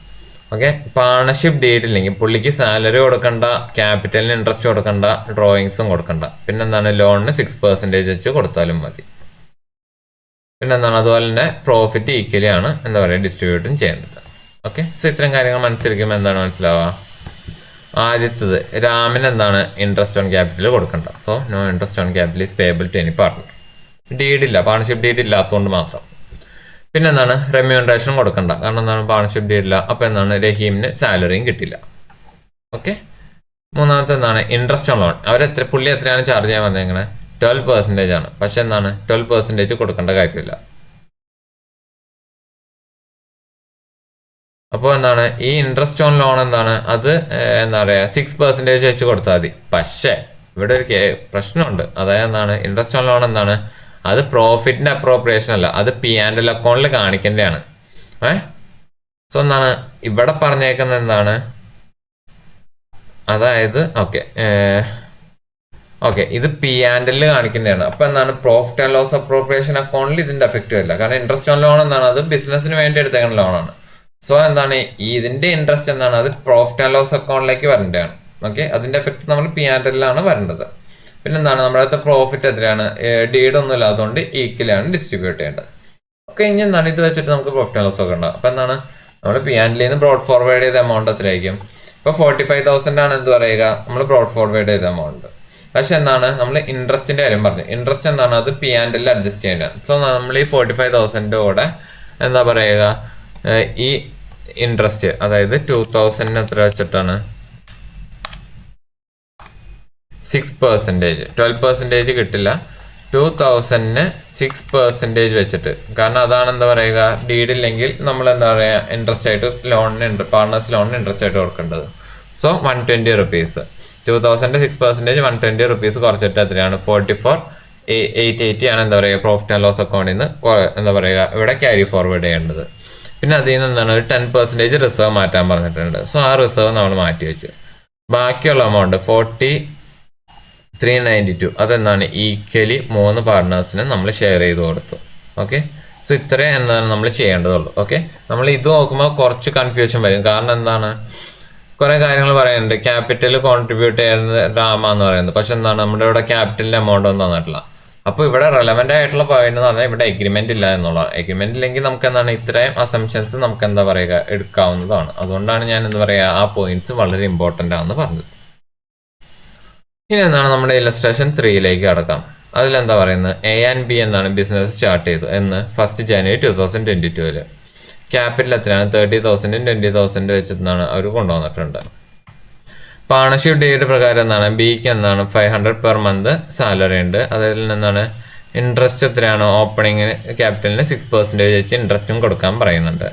ഓക്കെ, പാർട്ണർഷിപ്പ് ഡീഡ് ഇല്ലെങ്കിൽ പുള്ളിക്ക് സാലറി കൊടുക്കണ്ട, ക്യാപിറ്റലിന് ഇൻട്രസ്റ്റ് കൊടുക്കണ്ട, ഡ്രോയിങ്സും കൊടുക്കണ്ട. പിന്നെന്താണ് ലോണിന് 6% വെച്ച് കൊടുത്താലും മതി. പിന്നെന്താണ് അതുപോലെ തന്നെ പ്രോഫിറ്റ് ഈക്വലി ആണ് എന്താ പറയുക ഡിസ്ട്രിബ്യൂട്ടും ചെയ്യേണ്ടത്. ഓക്കെ, സോ ഇത്തരം കാര്യങ്ങൾ മനസ്സിലാക്കുമ്പോൾ എന്താണ് മനസ്സിലാവുക? ആദ്യത്തത് രാമിന് എന്താണ് ഇൻട്രസ്റ്റ് ഓൺ ക്യാപിറ്റൽ കൊടുക്കണ്ട. So no interest on capital is payable to any partner. ഡീഡില്ല, പാർട്ണർഷിപ്പ് ഡീഡ് ഇല്ലാത്തതുകൊണ്ട് മാത്രം. പിന്നെന്താണ് റെമ്യൂണറേഷൻ കൊടുക്കണ്ട, കാരണം എന്താണ് പാർട്ണർഷിപ്പ് ഡീഡില്ല. അപ്പോൾ എന്താണ് രഹീമിന് സാലറിയും കിട്ടില്ല. ഓക്കെ, മൂന്നാമത്തെ എന്താണ് ഇൻട്രസ്റ്റ് ഓൺ ലോൺ. പുള്ളി എത്രയാണ് ചാർജ് ചെയ്യാൻ വന്നേക്കണേ? 12% ആണ്. പക്ഷെ എന്താണ് 12% കൊടുക്കേണ്ട കാര്യമില്ല. അപ്പോൾ എന്താണ് ഈ ഇൻട്രസ്റ്റ് ഓൺ ലോൺ എന്താണ് അത് എന്താ പറയുക 6% വെച്ച് കൊടുത്താൽ മതി. പക്ഷേ ഇവിടെ ഒരു പ്രശ്നമുണ്ട്. അതായത് എന്താണ് ഇൻട്രസ്റ്റ് ഓൺ ലോൺ എന്താണ് അത് പ്രോഫിറ്റിന്റെ അപ്രോപ്രിയേഷൻ അല്ല, അത് P&L അക്കൗണ്ടിൽ കാണിക്കേണ്ടതാണ്. സോ എന്താണ് ഇവിടെ പറഞ്ഞേക്കുന്നത് എന്താണ് അതായത് ഓക്കെ ഇത് P&L കാണിക്കേണ്ടതാണ്. അപ്പൊ എന്താണ് പ്രോഫിറ്റ് ആൻഡ് ലോസ് അപ്രോപ്രിയേഷൻ അക്കൗണ്ടിൽ ഇതിന്റെ എഫക്റ്റ് വരില്ല. കാരണം ഇൻട്രസ്റ്റ് ഓൺ ലോൺ എന്താണ് അത് ബിസിനസിന് വേണ്ടി എടുത്തേക്കുന്ന ലോണാണ്. സോ എന്താണ് ഇതിന്റെ ഇൻട്രസ്റ്റ് എന്താണ് അത് പ്രോഫിറ്റ് ആൻഡ് ലോസ് അക്കൗണ്ടിലേക്ക് വരേണ്ടതാണ്. ഓക്കെ, അതിന്റെ എഫക്ട് നമ്മൾ P&L വരേണ്ടത്. പിന്നെന്താണ് നമ്മുടെ അടുത്ത പ്രോഫിറ്റ് എത്രയാണ്? ഡീഡ് ഒന്നും ഇല്ലാത്തതുകൊണ്ട് ഈക്വലാണ് ഡിസ്ട്രിബ്യൂട്ട് ചെയ്യേണ്ടത്. ഓക്കെ, ഇനി എന്താണ് ഇത് വെച്ചിട്ട് നമുക്ക് പ്രോഫിറ്റ് ആൻഡ് ലോസ് ഒക്കെ ഉണ്ടാവും. അപ്പൊ എന്താണ് നമ്മുടെ P&L നിന്ന് ബ്രോഡ് ഫോർവേഡ് ചെയ്ത എമൗണ്ട് എത്രയായിരിക്കും? ഇപ്പൊ 45,000 ആണ് എന്ത് പറയുക നമ്മൾ ബ്രോഡ് ഫോർവേഡ് ചെയ്ത എമൗണ്ട്. പക്ഷെ എന്താണ് നമ്മൾ ഇൻട്രസ്റ്റിന്റെ കാര്യം പറഞ്ഞു. ഇൻട്രസ്റ്റ് എന്താണ് അത് P&L അഡ്ജസ്റ്റ് ചെയ്യേണ്ടതാണ്. സോ നമ്മൾ ഈ 45,000 കൂടെ എന്താ പറയുക ഈ ഇൻട്രസ്റ്റ് അതായത് 2,000 എത്ര വെച്ചിട്ടാണ് 6%, 12% കിട്ടില്ല. 2,000 6% വെച്ചിട്ട്, കാരണം അതാണ് എന്താ പറയുക ഡീഡില്ലെങ്കിൽ നമ്മൾ എന്താ പറയുക ഇൻട്രസ്റ്റ് ആയിട്ട് ലോണിന് പാർട്ണേഴ്സ് ലോണിന് ഇൻട്രസ്റ്റ് ആയിട്ട് കൊടുക്കേണ്ടത്. സോ 120 റുപ്പീസ് 2,000 6% 120 റുപ്പീസ് കുറച്ചിട്ട് എത്രയാണ് 44,880 ആണ് എന്താ പറയുക പ്രോഫിറ്റ് ആൻഡ് ലോസ് അക്കൗണ്ടിൽ നിന്ന് എന്താ പറയുക ഇവിടെ ക്യാരി ഫോർവേഡ് ചെയ്യേണ്ടത്. പിന്നെ അതിൽ നിന്ന് എന്താണ് ഒരു 10% റിസർവ് മാറ്റാൻ പറഞ്ഞിട്ടുണ്ട്. സോ ആ റിസർവ് നമ്മൾ മാറ്റി വെച്ചു. ബാക്കിയുള്ള എമൗണ്ട് 4392 അതെന്താണ് ഈക്വലി 3 പാർട്ട്നേഴ്സിന് നമ്മൾ ഷെയർ ചെയ്ത് കൊടുത്തു. ഓക്കെ, സോ ഇത്രയും എന്താണ് നമ്മൾ ചെയ്യേണ്ടതുള്ളൂ. ഓക്കെ, നമ്മൾ ഇത് നോക്കുമ്പോൾ കുറച്ച് കൺഫ്യൂഷൻ വരും. കാരണം എന്താണ് കുറെ കാര്യങ്ങൾ പറയുന്നുണ്ട്. ക്യാപിറ്റൽ കോൺട്രിബ്യൂട്ട് ചെയ്യുന്നത് ഡ്രാമ എന്ന് പറയുന്നത്, പക്ഷെ എന്താണ് നമ്മുടെ ഇവിടെ ക്യാപിറ്റലിന്റെ എമൗണ്ട് ഒന്നും തന്നിട്ടില്ല. അപ്പോൾ ഇവിടെ റെലവെന്റ് ആയിട്ടുള്ള പോയിന്റ് എന്ന് പറഞ്ഞാൽ ഇവിടെ എഗ്രിമെന്റ് ഇല്ല എന്നുള്ളതാണ്. എഗ്രിമെന്റ് ഇല്ലെങ്കിൽ നമുക്ക് എന്താണ് ഇത്രയും അസംഷൻസ് നമുക്ക് എന്താ പറയുക എടുക്കാവുന്നതാണ്. അതുകൊണ്ടാണ് ഞാൻ എന്താ പറയുക ആ പോയിന്റ്സ് വളരെ ഇമ്പോർട്ടൻ്റ് ആണെന്ന് പറഞ്ഞത്. ഇനി എന്താണ് നമ്മുടെ ഇലസ്ട്രേഷൻ 3ലേക്ക് കടക്കാം. അതിലെന്താ പറയുന്നത് A&B എന്നാണ് ബിസിനസ് സ്റ്റാർട്ട് ചെയ്തു എന്ന് 1 ജനുവരി 2022. ക്യാപിറ്റൽ എത്രയാണ് 30,000 20,000 വെച്ചെന്നാണ് അവർ കൊണ്ടുവന്നിട്ടുണ്ട്. പാർട്ണർഷിപ്പ് ഡീഡ് പ്രകാരം എന്താണ് ബിക്ക് എന്താണ് 500 പെർ മന്ത് സാലറി ഉണ്ട്. അതിൽ നിന്നാണ് ഇൻട്രസ്റ്റ് എത്രയാണ് ഓപ്പണിങ്ങിന് ക്യാപിറ്റലിന് 6% വെച്ച് ഇൻട്രസ്റ്റും കൊടുക്കാൻ പറയുന്നുണ്ട്.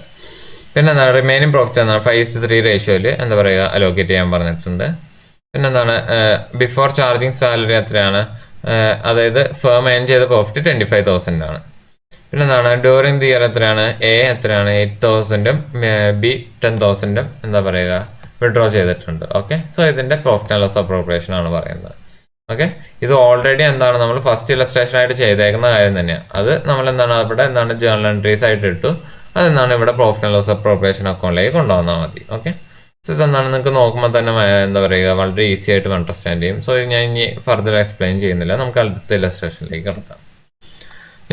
പിന്നെ എന്താണ് റിമൈനിങ് പ്രോഫിറ്റ് എന്താണ് 5:3 റേഷ്യോയിൽ എന്താ പറയുക അലോക്കേറ്റ് ചെയ്യാൻ പറഞ്ഞിട്ടുണ്ട്. പിന്നെന്താണ് ബിഫോർ ചാർജിങ് സാലറി എത്രയാണ് അതായത് ഫേം ഏൺ ചെയ്ത പ്രോഫിറ്റ് 25,000 ആണ്. പിന്നെന്താണ് ഡ്യൂറിങ് ദി ഇയർ എത്രയാണ് എത്രയാണ് 8,000 ബി 10,000 എന്താ പറയുക വിഡ്രോ ചെയ്തിട്ടുണ്ട്. ഓക്കെ, സോ ഇതിന്റെ പ്രോഫിറ്റ് ആൻഡ് ലോസ് അപ്രോപ്രിയേഷൻ ആണ് പറയുന്നത്. ഓക്കെ, ഇത് ഓൾറെഡി എന്താണ് നമ്മൾ ഫസ്റ്റ് ഇലസ്ട്രേഷൻ ആയിട്ട് ചെയ്തേക്കുന്ന കാര്യം തന്നെയാണ്. അത് നമ്മൾ എന്താണ് അവിടെ എന്താണ് ജേർണൽ എൻട്രീസ് ആയിട്ട് ഇട്ടു. അതെന്താണ് ഇവിടെ പ്രോഫിറ്റ് ആൻഡ് ലോസ് അപ്രോപ്രിയേഷൻ അക്കൗണ്ടിലേക്ക് കൊണ്ടുവന്നാൽ മതി. ഓക്കെ, സോ ഇതെന്താണ് നിങ്ങൾക്ക് നോക്കുമ്പോൾ തന്നെ എന്താ പറയുക വളരെ ഈസി ആയിട്ട് അണ്ടർസ്റ്റാൻഡ് ചെയ്യും. സോ ഞാൻ ഇനി ഫർദർ എക്സ്പ്ലെയിൻ ചെയ്യുന്നില്ല, നമുക്ക് അടുത്ത ഇലസ്ട്രേഷനിലേക്ക് കിടക്കാം.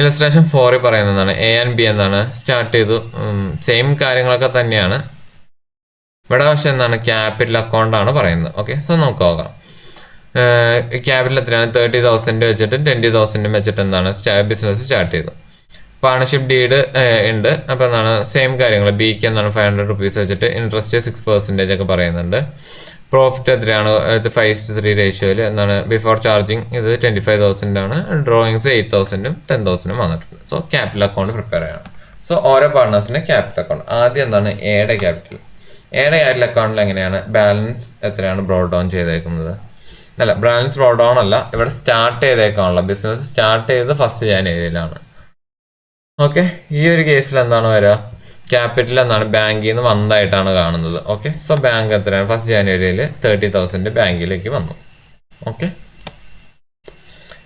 ഇലസ്ട്രേഷൻ 4 പറയുന്നതാണ് എ ആൻഡ് ബി എന്താണ് സ്റ്റാർട്ട് ചെയ്തു. സെയിം കാര്യങ്ങളൊക്കെ തന്നെയാണ് ഇവിടെ, പക്ഷെ എന്താണ് ക്യാപിറ്റൽ അക്കൗണ്ട് ആണ് പറയുന്നത്. ഓക്കെ, സോ നമുക്ക് നോക്കാം. ക്യാപിറ്റൽ എത്രയാണ്? 30,000 വെച്ചിട്ട് 20,000 വെച്ചിട്ട് എന്താണ് ബിസിനസ് സ്റ്റാർട്ട് ചെയ്തു. പാർട്ണർഷിപ്പ് ഡീഡ് ഉണ്ട്. അപ്പോൾ എന്താണ് സെയിം കാര്യങ്ങൾ. ബിക്ക് എന്താണ് 500 rupees വെച്ചിട്ട് ഇൻട്രസ്റ്റ് 6% ഒക്കെ പറയുന്നുണ്ട്. പ്രോഫിറ്റ് എത്രയാണ്? 5:3 റേഷ്യോയിൽ എന്താണ് ബിഫോർ ചാർജിങ് ഇത് 25,000 ആണ്. ഡ്രോയിങ്സ് 8,000-ഉം 10,000-ഉം വന്നിട്ടുണ്ട്. സോ ക്യാപിറ്റൽ അക്കൗണ്ട് പ്രിപ്പയർ ചെയ്യണം. സോ ഓരോ പാർട്ട്നേഴ്സിന്റെ ക്യാപിറ്റൽ അക്കൗണ്ട് ആദ്യം എന്താണ് എയുടെ ക്യാപിറ്റൽ. എയുടെ ക്യാപിറ്റൽ അക്കൗണ്ടിൽ എങ്ങനെയാണ് ബാലൻസ് എത്രയാണ് ബ്രോഡ് ഡൗൺ ചെയ്തേക്കുന്നത്? അല്ല, ബാലൻസ് ബ്രോഡ് ഡൗൺ അല്ല, ഇവിടെ സ്റ്റാർട്ട് ചെയ്തേക്കാണല്ലോ. ബിസിനസ് സ്റ്റാർട്ട് ചെയ്ത് 1 January ഓക്കെ. ഈ ഒരു കേസിൽ എന്താണ് വരിക? ക്യാപിറ്റൽ എന്താണ് ബാങ്കിൽ നിന്ന് വന്നതായിട്ടാണ് കാണുന്നത്. ഓക്കെ, സോ ബാങ്ക് എത്രയാണ്? 1 January 30,000 ബാങ്കിലേക്ക് വന്നു. ഓക്കെ,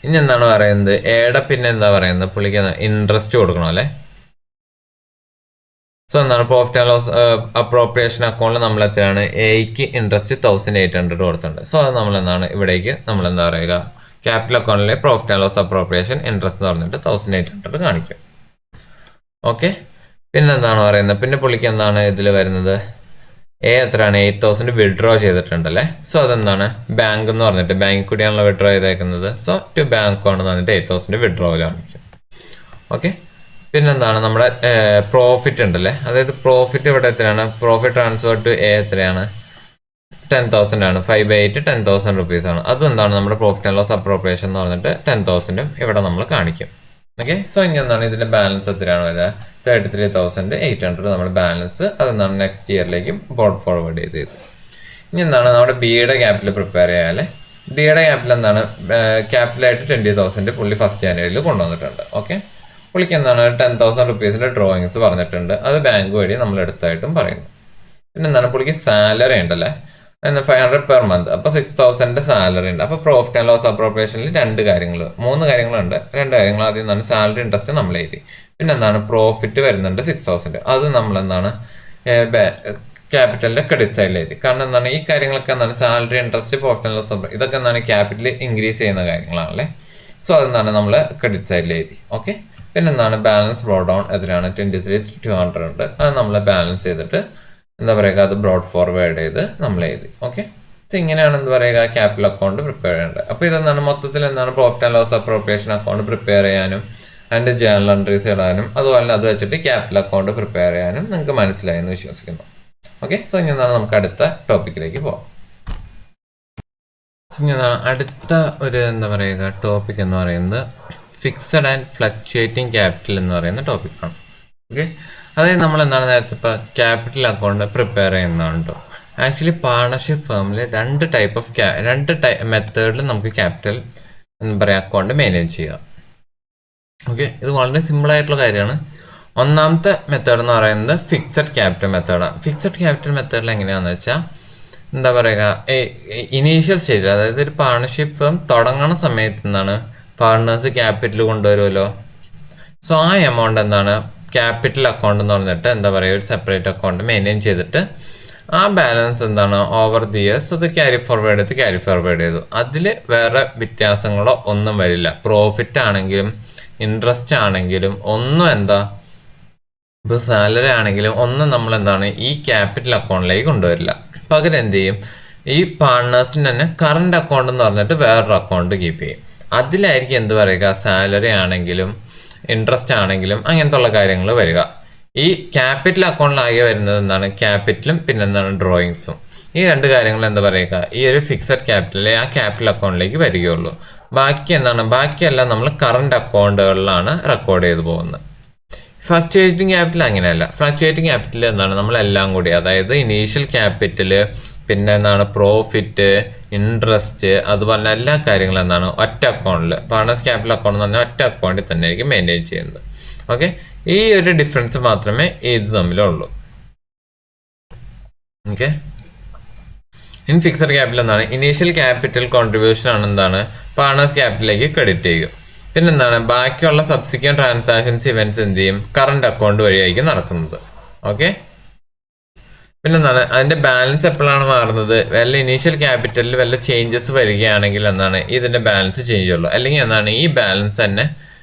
ഇനി എന്താണ് പറയുന്നത്? എയുടെ പിന്നെ എന്താ പറയുന്നത്? പുള്ളിക്ക് ഇൻട്രസ്റ്റ് കൊടുക്കണം അല്ലേ? സോ എന്താണ് പ്രോഫിറ്റ് ആൻഡ് ലോസ് അപ്രോപ്രിയേഷൻ അക്കൗണ്ടിൽ നമ്മൾ എത്രയാണ്? എക്ക് ഇൻട്രസ്റ്റ് 1,800 കൊടുത്തിട്ടുണ്ട്. സോ അത് നമ്മൾ എന്താണ് ഇവിടേക്ക് നമ്മൾ എന്താ പറയുക? ക്യാപിറ്റൽ അക്കൗണ്ടിലെ profit and loss appropriation interest എന്ന് പറഞ്ഞിട്ട് 1,800 കാണിക്കും. ഓക്കെ, പിന്നെ എന്താണ് പറയുന്നത്? പിന്നെ പുള്ളിക്ക് എന്താണ് ഇതിൽ വരുന്നത്? എ എത്രയാണ്? 8,000 വിഡ്രോ ചെയ്തിട്ടുണ്ടല്ലേ. സോ അതെന്താണ് ബാങ്ക് എന്ന് പറഞ്ഞിട്ട് ബാങ്കിൽ കൂടിയാണല്ലോ വിഡ്രോ ചെയ്തേക്കുന്നത്. സോ ടു ബാങ്ക് അക്കൗണ്ട് എന്ന് പറഞ്ഞിട്ട് 8,000 വിഡ്രോ കാണിക്കും. ഓക്കെ, പിന്നെന്താണ് നമ്മുടെ പ്രോഫിറ്റ് ഉണ്ടല്ലേ, അതായത് പ്രോഫിറ്റ് ഇവിടെ എത്രയാണ്? പ്രോഫിറ്റ് ട്രാൻസ്ഫർ ടു എ എത്രയാണ്? 10,000 ആണ്. 5/8 10,000 rupees ആണ്. അതെന്താണ് നമ്മുടെ പ്രോഫിറ്റ് ആൻഡ് ലോസ് അപ്രോപ്രിയേഷൻ എന്ന് പറഞ്ഞിട്ട് 10,000 ഇവിടെ നമ്മൾ കാണിക്കും. ഓക്കെ, സോ ഇനി എന്താണ് ഇതിന്റെ ബാലൻസ് എത്രയാണ് വരിക? 33,800 നമ്മുടെ ബാലൻസ്. അതെന്താണ് നെക്സ്റ്റ് ഇയറിലേക്ക് ബോർഡ് ഫോർവേഡ് ചെയ്ത്. ഇനി എന്താണ് നമ്മുടെ ബിയുടെ ക്യാപിറ്റൽ പ്രിപ്പയർ ചെയ്യാല്ലേ. ബിയുടെ ക്യാപിറ്റൽ എന്താണ്? ക്യാപിറ്റലായിട്ട് 20,000 പുള്ളി 1 January കൊണ്ടുവന്നിട്ടുണ്ട്. ഓക്കെ, പുള്ളിക്ക് എന്താണ് 10,000 rupees ഡ്രോയിങ്സ് പറഞ്ഞിട്ടുണ്ട്. അത് ബാങ്ക് വഴി നമ്മൾ എടുത്തായിട്ടും പറയുന്നു. പിന്നെ എന്താണ് പുള്ളിക്ക് സാലറി ഉണ്ടല്ലേ, 500 per month. അപ്പോൾ 6,000 സാലറി ഉണ്ട്. അപ്പോൾ പ്രോഫിറ്റ് ആൻഡ് ലോസ് അപ്രോപ്രിയേഷനിൽ 3 കാര്യങ്ങളുണ്ട്. 2 കാര്യങ്ങൾ ആദ്യം എന്താണ് സാലറി ഇൻട്രസ്റ്റ് നമ്മൾ എഴുതി. പിന്നെ എന്താണ് പ്രോഫിറ്റ് വരുന്നുണ്ട് 6,000. അത് നമ്മൾ എന്താണ് ക്യാപിറ്റലിന്റെ ക്രെഡിറ്റ് സൈഡിൽ എഴുതി. കാരണം എന്താണ് ഈ കാര്യങ്ങളൊക്കെ എന്താണ് salary interest profit and loss ഇതൊക്കെ എന്താണ് ക്യാപിറ്റൽ ഇൻക്രീസ് ചെയ്യുന്ന കാര്യങ്ങളാണല്ലേ. സോ അതെന്താണ് നമ്മൾ ക്രെഡിറ്റ് സൈഡിൽ എഴുതി. ഓക്കെ, പിന്നെ എന്താണ് ബാലൻസ് ബ്രോഡ് ഡൗൺ എത്രയാണ്? 23,200 ഉണ്ട്. അത് നമ്മൾ ബാലൻസ് ചെയ്തിട്ട് എന്താ പറയുക അത് ബ്രോഡ് ഫോർവേഡ് ചെയ്ത് നമ്മൾ എഴുതി. ഓക്കെ, സോ ഇങ്ങനെയാണ് എന്താ പറയുക ക്യാപിറ്റൽ അക്കൗണ്ട് പ്രിപ്പയർ ചെയ്യേണ്ടത്. അപ്പോൾ ഇതെന്താണ് മൊത്തത്തിൽ എന്താണ് profit and loss appropriation account prepare ചെയ്യാനും അതിൻ്റെ ജേണൽ എൻട്രീസ് ഇടാനും അതുപോലെ അത് വെച്ചിട്ട് ക്യാപിറ്റൽ അക്കൗണ്ട് പ്രിപ്പയർ ചെയ്യാനും നിങ്ങൾക്ക് മനസ്സിലായി എന്ന് വിശ്വസിക്കുന്നു. ഓക്കെ, സോ ഇനി എന്താണ് നമുക്ക് അടുത്ത ടോപ്പിക്കിലേക്ക് പോകാം. സോ ഇനി അടുത്ത ഒരു എന്താ പറയുക ടോപ്പിക് എന്ന് പറയുന്നത് ഫിക്സഡ് ആൻഡ് ഫ്ലക്ച്വേറ്റിംഗ് ക്യാപിറ്റൽ എന്ന് പറയുന്ന ടോപ്പിക്കാണ്. ഓക്കെ, അതായത് നമ്മൾ എന്താണ് നേരത്തെ ഇപ്പോൾ ക്യാപിറ്റൽ അക്കൗണ്ട് പ്രിപ്പയർ ചെയ്യുന്നതാണ് കേട്ടോ. ആക്ച്വലി പാർട്ണർഷിപ്പ് ഫേമിൽ രണ്ട് മെത്തേഡിൽ നമുക്ക് ക്യാപിറ്റൽ എന്താ പറയുക അക്കൗണ്ട് മാനേജ് ചെയ്യാം. ഓക്കെ, ഇത് വളരെ സിമ്പിൾ ആയിട്ടുള്ള കാര്യമാണ്. ഒന്നാമത്തെ മെത്തേഡ് എന്ന് പറയുന്നത് ഫിക്സഡ് ക്യാപിറ്റൽ മെത്തേഡാണ്. ഫിക്സഡ് ക്യാപിറ്റൽ മെത്തേഡിൽ എങ്ങനെയാണെന്ന് വെച്ചാൽ എന്താ പറയുക ഇനീഷ്യൽ സ്റ്റേജിൽ, അതായത് ഒരു പാർട്ണർഷിപ്പ് ഫേം തുടങ്ങുന്ന സമയത്ത് എന്താണ് പാർട്ട്നേഴ്സ് ക്യാപിറ്റൽ കൊണ്ടുവരുമല്ലോ. സോ ആ എമൗണ്ട് എന്താണ് ക്യാപിറ്റൽ അക്കൗണ്ട് എന്ന് പറഞ്ഞിട്ട് എന്താ പറയുക ഒരു സെപ്പറേറ്റ് അക്കൗണ്ട് മെയിൻറ്റെയിൻ ചെയ്തിട്ട് ആ ബാലൻസ് എന്താണ് ഓവർ ദി ഇയേഴ്സ് അത് ക്യാരി ഫോർവേഡ് ചെയ്തു. അതിൽ വേറെ വ്യത്യാസങ്ങളോ ഒന്നും വരില്ല. പ്രോഫിറ്റ് ആണെങ്കിലും ഇൻട്രസ്റ്റ് ആണെങ്കിലും ഒന്നും എന്താ ഇപ്പോൾ സാലറി ആണെങ്കിലും ഒന്നും നമ്മൾ എന്താണ് ഈ ക്യാപിറ്റൽ അക്കൗണ്ടിലേക്ക് കൊണ്ടുവരില്ല. പകരം എന്ത് ചെയ്യും, ഈ പാർട്ട്നേഴ്സിന് തന്നെ കറണ്ട് അക്കൗണ്ട് എന്ന് പറഞ്ഞിട്ട് വേറൊരു അക്കൗണ്ട് കീപ്പ് ചെയ്യും. അതിലായിരിക്കും എന്ത് പറയുക സാലറി ആണെങ്കിലും ഇൻട്രസ്റ്റ് ആണെങ്കിലും അങ്ങനത്തെ ഉള്ള കാര്യങ്ങൾ വരിക. ഈ ക്യാപിറ്റൽ അക്കൗണ്ടിലാകെ വരുന്നത് എന്താണ് ക്യാപിറ്റലും പിന്നെ എന്താണ് ഡ്രോയിങ്സും. ഈ 2 കാര്യങ്ങൾ എന്താ പറയുക ഈ ഒരു ഫിക്സഡ് ക്യാപിറ്റലിലെ ആ ക്യാപിറ്റൽ അക്കൗണ്ടിലേക്ക് വരികയുള്ളൂ. ബാക്കിയെല്ലാം നമ്മൾ കറണ്ട് അക്കൗണ്ടുകളിലാണ് റെക്കോർഡ് ചെയ്ത് പോകുന്നത്. ഫ്ലക്ച്വേറ്റിംഗ് ക്യാപിറ്റൽ അങ്ങനെയല്ല. ഫ്ലക്ച്വേറ്റിംഗ് ക്യാപിറ്റൽ എന്താണ് നമ്മളെല്ലാം കൂടി, അതായത് ഇനീഷ്യൽ ക്യാപിറ്റൽ പിന്നെ എന്താണ് പ്രോഫിറ്റ് ഇൻട്രസ്റ്റ് അതുപോലെ എല്ലാ കാര്യങ്ങളും എന്താണ് ഒറ്റ അക്കൗണ്ടിൽ പാർട്ണേഴ്സ് ക്യാപിറ്റൽ അക്കൗണ്ട് എന്ന് പറഞ്ഞാൽ ഒറ്റ അക്കൗണ്ടിൽ തന്നെ ആയിരിക്കും മെയിൻറ്റെയിൻ ചെയ്യുന്നത്. ഓക്കെ, ഈ ഒരു ഡിഫറൻസ് മാത്രമേ ഇത് തമ്മിലുള്ളൂ. ഓക്കെ, ഇൻ ഫിക്സഡ് ക്യാപിറ്റൽ എന്താണ് ഇനീഷ്യൽ ക്യാപിറ്റൽ കോൺട്രിബ്യൂഷൻ ആണ് എന്താണ് പാർട്ണേഴ്സ് ക്യാപിറ്റലിലേക്ക് ക്രെഡിറ്റ് ചെയ്യും. പിന്നെ എന്താണ് ബാക്കിയുള്ള സബ്സിക്വന്റ് ട്രാൻസാക്ഷൻസ് ഇവന്റ്സ് എന്ത് ചെയ്യും കറണ്ട് അക്കൗണ്ട് വഴിയായിരിക്കും നടക്കുന്നത്. ഓക്കെ, പിന്നെ എന്താണ് അതിന്റെ ബാലൻസ് എപ്പോഴാണ് മാറുന്നത്? വല്ല ഇനീഷ്യൽ ക്യാപിറ്റലിൽ വല്ല ചേഞ്ചസ് വരികയാണെങ്കിൽ എന്താണ് ഇതിന്റെ ബാലൻസ് ചേഞ്ച് ചെയ്യുള്ളൂ. അല്ലെങ്കിൽ എന്താണ് ഈ ബാലൻസ് തന്നെ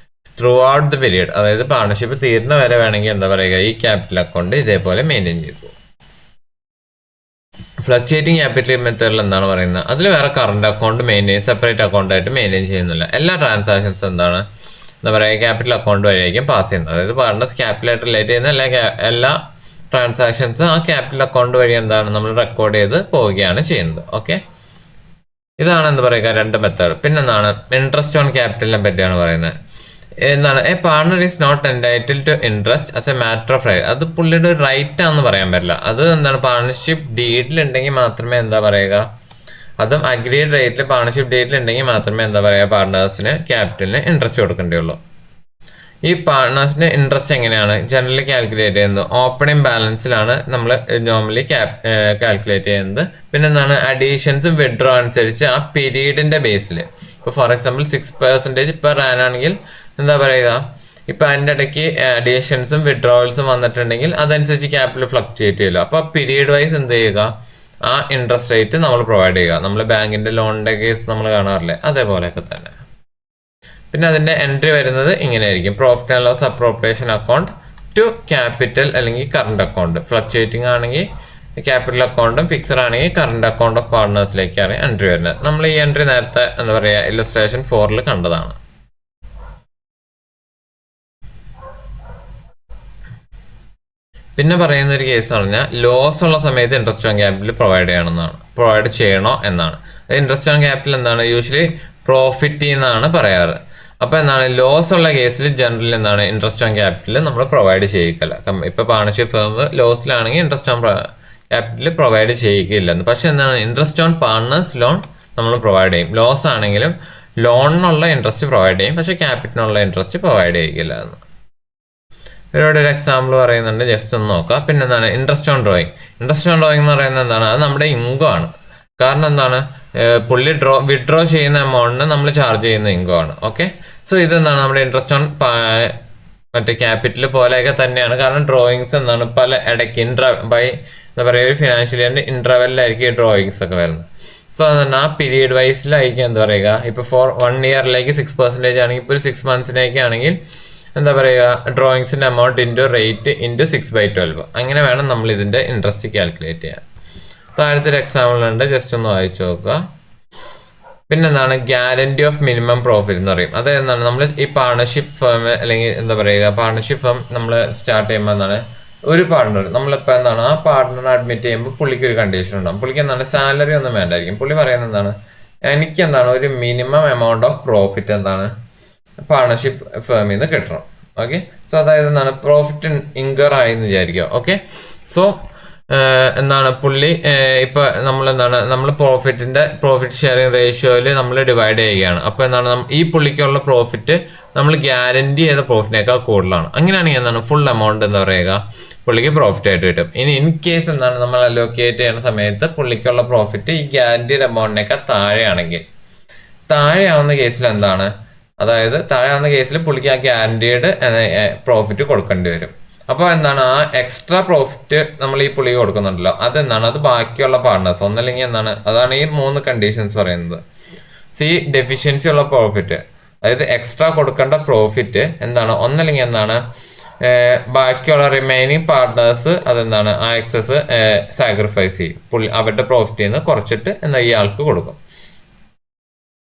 ത്രൂ ഔട്ട് ദ പീരീഡ്, അതായത് പാർട്ണർഷിപ്പ് തീർന്ന വരെ വേണമെങ്കിൽ എന്താ പറയുക ഈ ക്യാപിറ്റൽ അക്കൗണ്ട് ഇതേപോലെ മെയിൻറ്റെയിൻ ചെയ്തു. ഫ്ലക്ച്വേറ്റിംഗ് ക്യാപിറ്റൽ മെത്തേഡിൽ എന്താണ് പറയുന്നത്? അതിൽ വേറെ current account maintain separate account ആയിട്ട് മെയിൻറ്റെയിൻ ചെയ്യുന്നില്ല. എല്ലാ ട്രാൻസാക്ഷൻസ് എന്താണ് എന്താ പറയുക ക്യാപിറ്റൽ അക്കൗണ്ട് വഴിയായിരിക്കും പാസ് ചെയ്യുന്നത്. അതായത് പാർട്ണേഴ്സ് ക്യാപിറ്റലായിട്ട് റിലേറ്റ് ചെയ്യുന്ന എല്ലാ ട്രാൻസാക്ഷൻസ് ആ ക്യാപിറ്റൽ അക്കൗണ്ട് വഴി എന്താണ് നമ്മൾ റെക്കോർഡ് ചെയ്ത് പോവുകയാണ് ചെയ്യുന്നത്. ഓക്കെ, ഇതാണ് എന്താ പറയുക രണ്ട് മെത്തേഡ്. പിന്നെ എന്താണ് ഇൻട്രസ്റ്റ് ഓൺ ക്യാപിറ്റലിനെ പറ്റിയാണ് പറയുന്നത്. എന്താണ് a partner is not entitle to interest as a matter of right. അത് പുള്ളിയുടെ ഒരു റൈറ്റ് ആണെന്ന് പറയാൻ പറ്റില്ല. അത് എന്താണ് പാർട്ണർഷിപ്പ് ഡീഡിലുണ്ടെങ്കിൽ മാത്രമേ എന്താ പറയുക, അതും അഗ്രീഡ് റേറ്റിൽ പാർട്ണർഷിപ്പ് ഡേറ്റിലുണ്ടെങ്കിൽ മാത്രമേ എന്താ പറയുക പാർട്ണേഴ്സിന് ക്യാപിറ്റലിന് ഇൻട്രസ്റ്റ് കൊടുക്കേണ്ടിയുള്ളൂ. ഈ പാർട്ണേഴ്സിന് ഇൻട്രസ്റ്റ് എങ്ങനെയാണ് ജനറലി കാൽക്കുലേറ്റ് ചെയ്യുന്നത്? ഓപ്പണിംഗ് ബാലൻസിലാണ് നമ്മൾ നോർമലി കാൽക്കുലേറ്റ് ചെയ്യുന്നത്. പിന്നെ എന്താണ് അഡീഷൻസും വിഡ്രോ അനുസരിച്ച് ആ പീരീഡിന്റെ ബേസിൽ, ഇപ്പോൾ ഫോർ എക്സാമ്പിൾ 6% പെർ ആണെങ്കിൽ എന്താ പറയുക, ഇപ്പം അതിൻ്റെ ഇടയ്ക്ക് അഡീഷൻസും വിഡ്രോവൽസും വന്നിട്ടുണ്ടെങ്കിൽ അതനുസരിച്ച് ക്യാപിറ്റൽ ഫ്ലക്ച്വേറ്റ് ചെയ്യുമല്ലോ. അപ്പോൾ പീരീഡ് വൈസ് എന്ത് ചെയ്യുക, ആ ഇൻട്രസ്റ്റ് റേറ്റ് നമ്മൾ പ്രൊവൈഡ് ചെയ്യുക. നമ്മൾ ബാങ്കിന്റെ ലോണിന്റെ കേസ് നമ്മൾ കാണാറില്ലേ, അതേപോലെയൊക്കെ തന്നെ. പിന്നെ അതിന്റെ എൻട്രി വരുന്നത് ഇങ്ങനെയായിരിക്കും: profit and loss appropriation account to capital അല്ലെങ്കിൽ കറണ്ട് അക്കൗണ്ട്. ഫ്ലക്ച്വേറ്റിംഗ് ആണെങ്കിൽ ക്യാപിറ്റൽ അക്കൗണ്ടും, ഫിക്സഡ് ആണെങ്കിൽ കറണ്ട് അക്കൗണ്ട് ഓഫ് പാർട്ണേഴ്സിലേക്കാണ് എൻട്രി വരുന്നത്. നമ്മൾ ഈ എൻട്രി നേരത്തെ എന്താ പറയുക ഇല്ലസ്ട്രേഷൻ 4 കണ്ടതാണ്. പിന്നെ പറയുന്ന ഒരു കേസ് പറഞ്ഞാൽ ലോസ് ഉള്ള സമയത്ത് ഇൻട്രസ്റ്റ് ഓൺ ക്യാപിറ്റൽ പ്രൊവൈഡ് ചെയ്യണോ എന്നാണ്. ഇൻട്രസ്റ്റ് ഓൺ ക്യാപിറ്റൽ എന്താണ് യൂഷ്വലി പ്രോഫിറ്റ് എന്നാണ് പറയാറ്. അപ്പോൾ എന്താണ് ലോസ് ഉള്ള കേസിൽ ജനറൽ എന്താണ് ഇൻട്രസ്റ്റ് ഓൺ ക്യാപിറ്റൽ നമ്മൾ പ്രൊവൈഡ് ചെയ്യിക്കില്ല. ഇപ്പൊ പാർട്ണർഷിപ്പ് ഫേം ലോസിലാണെങ്കിൽ ഇൻട്രസ്റ്റ് ഓൺ ക്യാപിറ്റൽ പ്രൊവൈഡ് ചെയ്യിക്കില്ല. പക്ഷെ എന്താണ് ഇൻട്രസ്റ്റ് ഓൺ പാർട്ണേഴ്സ് ലോൺ നമ്മൾ പ്രൊവൈഡ് ചെയ്യും. ലോസ് ആണെങ്കിലും ലോണിനുള്ള ഇൻട്രസ്റ്റ് പ്രൊവൈഡ് ചെയ്യും, പക്ഷെ ക്യാപിറ്റലിനുള്ള ഇൻട്രസ്റ്റ് പ്രൊവൈഡ് ചെയ്യിക്കില്ല എന്ന്. ഇവിടെ ഒരു എക്സാമ്പിൾ പറയുന്നുണ്ട്, ജസ്റ്റ് ഒന്ന് നോക്കാം. പിന്നെ എന്താണ് interest on drawing. Interest on drawing എന്ന് പറയുന്നത് എന്താണ്, അത് നമ്മുടെ ഇൻകം ആണ്. കാരണം എന്താണ് പുള്ളി വിഡ്രോ ചെയ്യുന്ന എമൗണ്ടിന് നമ്മൾ ചാർജ് ചെയ്യുന്ന ഇൻകം ആണ്. ഓക്കെ, സോ ഇതെന്താണ് നമ്മുടെ ഇൻട്രസ്റ്റ് ഓൺ മറ്റേ ക്യാപിറ്റൽ പോലെയൊക്കെ തന്നെയാണ്. കാരണം ഡ്രോയിങ്സ് എന്താണ് പല ഇടയ്ക്ക് എന്താ പറയുക ഒരു ഫിനാൻഷ്യൽ ഇയറിന്റെ ഇന്റർവെല്ലിലായിരിക്കും ഈ ഡ്രോയിങ്സ് ഒക്കെ വരുന്നത്. സോ അതാണ് ആ പീരീഡ് വൈസിലായിരിക്കും എന്താ പറയുക, ഇപ്പൊ ഫോർ 1 ഇയറിലേക്ക് 6% ആണെങ്കിൽ ഇപ്പോൾ ഒരു 6 മന്ത്സിലേക്ക് ആണെങ്കിൽ എന്താ പറയുക ഡ്രോയിങ്സിന്റെ എമൗണ്ട് ഇൻറ്റു റേറ്റ് ഇൻറ്റു 6/12. അങ്ങനെ വേണം നമ്മൾ ഇതിന്റെ ഇൻട്രസ്റ്റ് കാൽക്കുലേറ്റ് ചെയ്യാൻ. താഴത്തെ ഒരു എക്സാമ്പിൾ ഉണ്ട്, ജസ്റ്റ് ഒന്ന് വായിച്ചു നോക്കുക. പിന്നെ എന്താണ് ഗ്യാരണ്ടി ഓഫ് മിനിമം പ്രോഫിറ്റ് എന്ന് പറയും. അത് എന്താണ് നമ്മൾ ഈ പാർട്ണർഷിപ്പ് ഫേം അല്ലെങ്കിൽ എന്താ പറയുക പാർട്ണർഷിപ്പ് ഫേം നമ്മൾ സ്റ്റാർട്ട് ചെയ്യുമ്പോൾ എന്താണ് ഒരു പാർട്ണർ നമ്മളിപ്പോൾ എന്താണ് ആ പാർട്ണറെ അഡ്മിറ്റ് ചെയ്യുമ്പോൾ പുള്ളിക്ക് ഒരു കണ്ടീഷൻ ഉണ്ടാകും. പുള്ളിക്ക് എന്താണ് സാലറി ഒന്നും വേണ്ടായിരിക്കും. പുള്ളി പറയുന്നത് എന്താണ്, എനിക്ക് എന്താണ് ഒരു മിനിമം എമൗണ്ട് ഓഫ് പ്രോഫിറ്റ് എന്താണ് പാർട്ണർഷിപ്പ് ഫേമിൽ നിന്ന് കിട്ടണം. ഓക്കെ, സോ അതായത് എന്താണ് പ്രോഫിറ്റ് ഇൻകർ ആയി എന്ന് വിചാരിക്കുക. ഓക്കെ, സോ എന്താണ് പുള്ളി ഇപ്പൊ നമ്മൾ പ്രോഫിറ്റ് ഷെയറിംഗ് റേഷ്യോയിൽ നമ്മൾ ഡിവൈഡ് ചെയ്യുകയാണ്. അപ്പൊ എന്താണ് ഈ പുള്ളിക്കുള്ള പ്രോഫിറ്റ് നമ്മൾ ഗ്യാരണ്ടി ചെയ്ത പ്രോഫിറ്റിനേക്കാൾ കൂടുതലാണ്. അങ്ങനെയാണെങ്കിൽ എന്താണ് ഫുൾ എമൗണ്ട് എന്താ പറയുക പുള്ളിക്ക് പ്രോഫിറ്റ് ആയിട്ട് കിട്ടും. ഇനി ഇൻ കേസ് എന്താണ് നമ്മൾ അലോക്കേറ്റ് ചെയ്യുന്ന സമയത്ത് പുള്ളിക്കുള്ള പ്രോഫിറ്റ് ഈ ഗ്യാരണ്ടീഡ് എമൗണ്ടിനേക്കാൾ താഴെയാവുന്ന കേസിൽ എന്താണ്, അതായത് താഴെയാവുന്ന കേസിൽ പുള്ളിക്ക് ആ ഗ്യാരണ്ടീഡ് പ്രോഫിറ്റ് കൊടുക്കേണ്ടി വരും. അപ്പോൾ എന്താണ് ആ എക്സ്ട്രാ പ്രോഫിറ്റ് നമ്മൾ ഈ പുള്ളിക്ക് കൊടുക്കുന്നുണ്ടല്ലോ, അതെന്താണ് അത് ബാക്കിയുള്ള പാർട്ണേഴ്സ് ഒന്നല്ലെങ്കിൽ എന്താണ്, അതാണ് ഈ 3 കണ്ടീഷൻസ് പറയുന്നത്. ഡെഫിഷ്യൻസി ഉള്ള പ്രോഫിറ്റ്, അതായത് എക്സ്ട്രാ കൊടുക്കേണ്ട പ്രോഫിറ്റ് എന്താണ് ഒന്നല്ലെങ്കിൽ എന്താണ് ബാക്കിയുള്ള റിമൈനിങ് പാർട്ട്നേഴ്സ് അതെന്താണ് ആ എക്സസ് സാക്രിഫൈസ് ചെയ്യും, അവരുടെ പ്രോഫിറ്റിൽ നിന്ന് കുറച്ചിട്ട് എന്താ ഇയാൾക്ക് കൊടുക്കും.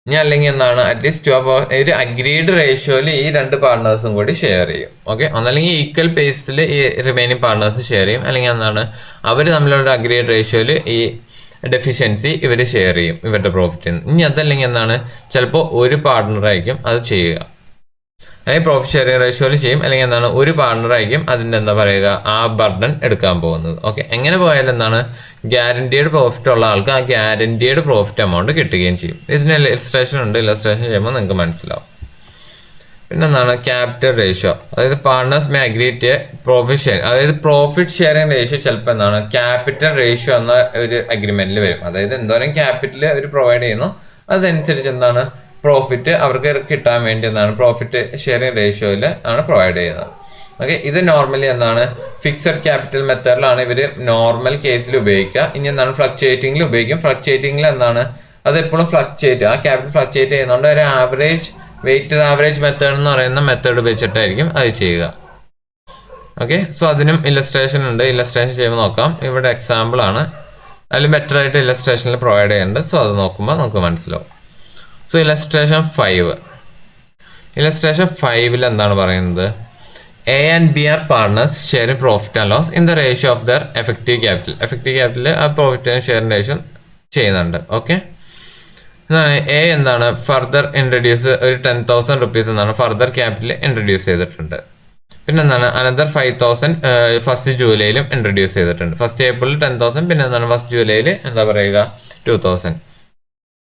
ഇനി അല്ലെങ്കിൽ എന്താണ് അറ്റ്ലീസ്റ്റ് ഒരു അഗ്രീഡ് റേഷ്യോയിൽ ഈ 2 പാർട്ട്നേഴ്സും കൂടി ഷെയർ ചെയ്യും. ഓക്കെ, ഒന്നല്ലെങ്കിൽ ഈക്വൽ പേസിൽ ഈ റിമൈനിങ് പാർട്ട്നേഴ്സ് ഷെയർ ചെയ്യും, അല്ലെങ്കിൽ എന്താണ് അവർ തമ്മിലുള്ള അഗ്രീഡ് റേഷ്യോയിൽ ഈ ഡെഫിഷ്യൻസി ഇവർ ഷെയർ ചെയ്യും ഇവരുടെ പ്രോഫിറ്റിന്. ഇനി അതല്ലെങ്കിൽ എന്താണ് ചിലപ്പോൾ ഒരു പാർട്ട്ണറായിരിക്കും അത് ചെയ്യുക, അല്ലെങ്കിൽ പ്രോഫിറ്റ് ഷെയറിംഗ് റേഷ്യോയിൽ ചെയ്യും, അല്ലെങ്കിൽ എന്താണ് ഒരു പാർട്ട്ണറായിരിക്കും അതിൻ്റെ എന്താ പറയുക ആ ബർഡൻ എടുക്കാൻ പോകുന്നത്. ഓക്കെ, എങ്ങനെ പോയാലും എന്താണ് ഗ്യാരണ്ടീഡ് പ്രോഫിറ്റ് ഉള്ള ആൾക്ക് ആ ഗ്യാരണ്ടീഡ് പ്രോഫിറ്റ് എമൗണ്ട് കിട്ടുകയും ചെയ്യും. ഇതിന് ഇല്ലസ്ട്രേഷൻ ഉണ്ട്, ഇല്ലസ്ട്രേഷൻ ചെയ്യുമ്പോൾ നിങ്ങൾക്ക് മനസ്സിലാവും. പിന്നെ എന്താണ് ക്യാപിറ്റൽ റേഷ്യോ, അതായത് partners may agree to profit share, അതായത് പ്രോഫിറ്റ് ഷെയറിംഗ് റേഷ്യോ ചിലപ്പോൾ എന്താണ് ക്യാപിറ്റൽ റേഷ്യോ എന്ന ഒരു അഗ്രിമെന്റിൽ വരും. അതായത് എന്തോരം ക്യാപിറ്റൽ അവർ പ്രൊവൈഡ് ചെയ്യുന്നു അതനുസരിച്ച് എന്താണ് പ്രോഫിറ്റ് അവർക്ക് കിട്ടാൻ വേണ്ടി എന്താണ് പ്രോഫിറ്റ് ഷെയറിംഗ് റേഷ്യോയിൽ ആണ് പ്രൊവൈഡ് ചെയ്യുന്നത്. ഓക്കെ, ഇത് നോർമലി എന്താണ് ഫിക്സഡ് ക്യാപിറ്റൽ മെത്തേഡിലാണ് ഇവർ നോർമൽ കേസിൽ ഉപയോഗിക്കുക. ഇനി എന്താണ് ഫ്ലക്ച്വേറ്റിംഗിൽ ഉപയോഗിക്കും. ഫ്ലക്ച്വേറ്റിംഗിൽ എന്താണ് അത് എപ്പോഴും ഫ്ലക്ച്വേറ്റ്, ആ ക്യാപിറ്റൽ ഫ്ലക്ച്വേറ്റ് ചെയ്യുന്നതുകൊണ്ട് ഒരു ആവറേജ് വെയിറ്റഡ് ആവറേജ് മെത്തേഡ് എന്ന് പറയുന്ന മെത്തേഡ് ഉപയോഗിച്ചിട്ടായിരിക്കും അത് ചെയ്യുക. ഓക്കെ, സോ അതിനും ഇല്ലസ്ട്രേഷൻ ഉണ്ട്. ഇല്ലസ്ട്രേഷൻ ചെയ്യുമ്പോൾ നോക്കാം. ഇവിടെ എക്സാമ്പിൾ ആണ്, അതിൽ ബെറ്റർ ആയിട്ട് ഇല്ലസ്ട്രേഷനിൽ പ്രൊവൈഡ് ചെയ്യുന്നുണ്ട്. സോ അത് നോക്കുമ്പോൾ നമുക്ക് മനസ്സിലാവും. സോ ഇല്ലസ്ട്രേഷൻ 5 എന്താണ് പറയുന്നത്? A and B are partners sharing profit and loss in the ratio of their effective capital. Effective capital ആ പ്രോഫിറ്റ് ആൻഡ് ഷെയറിൻ്റെ റേഷ്യോ ചെയ്യുന്നുണ്ട്. ഓക്കെ, എന്താണ് എ എന്താണ് ഫർദർ ഇൻട്രൊഡ്യൂസ് ഒരു 10,000 റുപ്പീസ് എന്നാണ് ഫർദർ ക്യാപിറ്റൽ ഇൻട്രൊഡ്യൂസ് ചെയ്തിട്ടുണ്ട്. പിന്നെ എന്താണ് അനദർ 5,000 ഫസ്റ്റ് ജൂലൈയിലും ഇൻട്രൊഡ്യൂസ് ചെയ്തിട്ടുണ്ട്. ഫസ്റ്റ് ഏപ്രിലിൽ 10,000, പിന്നെ എന്താണ് ഫസ്റ്റ് ജൂലൈയിൽ എന്താ പറയുക 2,000.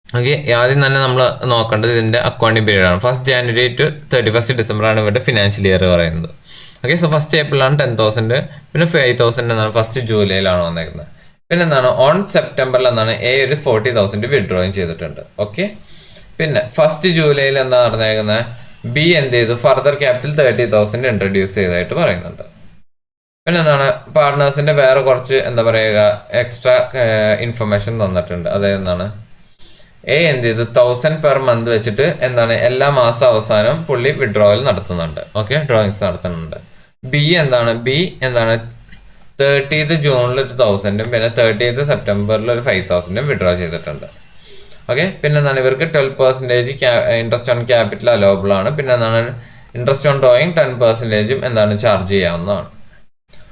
ഓക്കെ, ആദ്യം തന്നെ നമ്മൾ നോക്കേണ്ടത് ഇതിൻ്റെ അക്കൗണ്ടിങ് പീരീഡ് ആണ്. 1st January to 31st December ആണ് ഇവരുടെ ഫിനാൻഷ്യൽ ഇയർ പറയുന്നത്. ഓക്കെ, സോ ഫസ്റ്റ് ഏപ്രിലാണ് 10,000, പിന്നെ 5,000 എന്നാണ് ഫസ്റ്റ് ജൂലൈയിലാണ് വന്നേക്കുന്നത്. പിന്നെ എന്താണ് ഓൺ സെപ്റ്റംബറിൽ എന്താണ് എ ഒരു 40,000 വിഡ്രോയും ചെയ്തിട്ടുണ്ട്. ഓക്കെ, പിന്നെ ഫസ്റ്റ് ജൂലൈയിൽ എന്താ നടന്നേക്കുന്നത്? ബി എന്ത് ചെയ്തു? ഫർദർ ക്യാപിറ്റൽ 30,000 ഇൻട്രൊഡ്യൂസ് ചെയ്തതായിട്ട് പറയുന്നുണ്ട്. പിന്നെ എന്താണ് പാർട്ട്നേഴ്സിന്റെ വേറെ കുറച്ച് എന്താ പറയുക എക്സ്ട്രാ ഇൻഫർമേഷൻ തന്നിട്ടുണ്ട്. അതായത് എന്താണ് എ എന്ത് ചെയ്തു 1,000 പെർ മന്ത് വെച്ചിട്ട് എന്താണ് എല്ലാ മാസം അവസാനം പുള്ളി വിഡ്രോവൽ നടത്തുന്നുണ്ട്. ഓക്കെ, ഡ്രോയിങ്സ് നടത്തുന്നുണ്ട്. ബി എന്താണ് 30th ജൂണിൽ 1,000, പിന്നെ 30th സെപ്റ്റംബറിൽ ഒരു 5,000 വിഡ്രോ ചെയ്തിട്ടുണ്ട്. ഓക്കെ, പിന്നെ എന്താണ് ഇവർക്ക് 12% ഇൻട്രസ്റ്റ് ഓൺ ക്യാപിറ്റൽ അലോവബിൾ ആണ്. പിന്നെ എന്താണ് ഇൻട്രസ്റ്റ് ഓൺ ഡ്രോയിങ് 10% എന്താണ് ചാർജ് ചെയ്യാവുന്നതാണ്.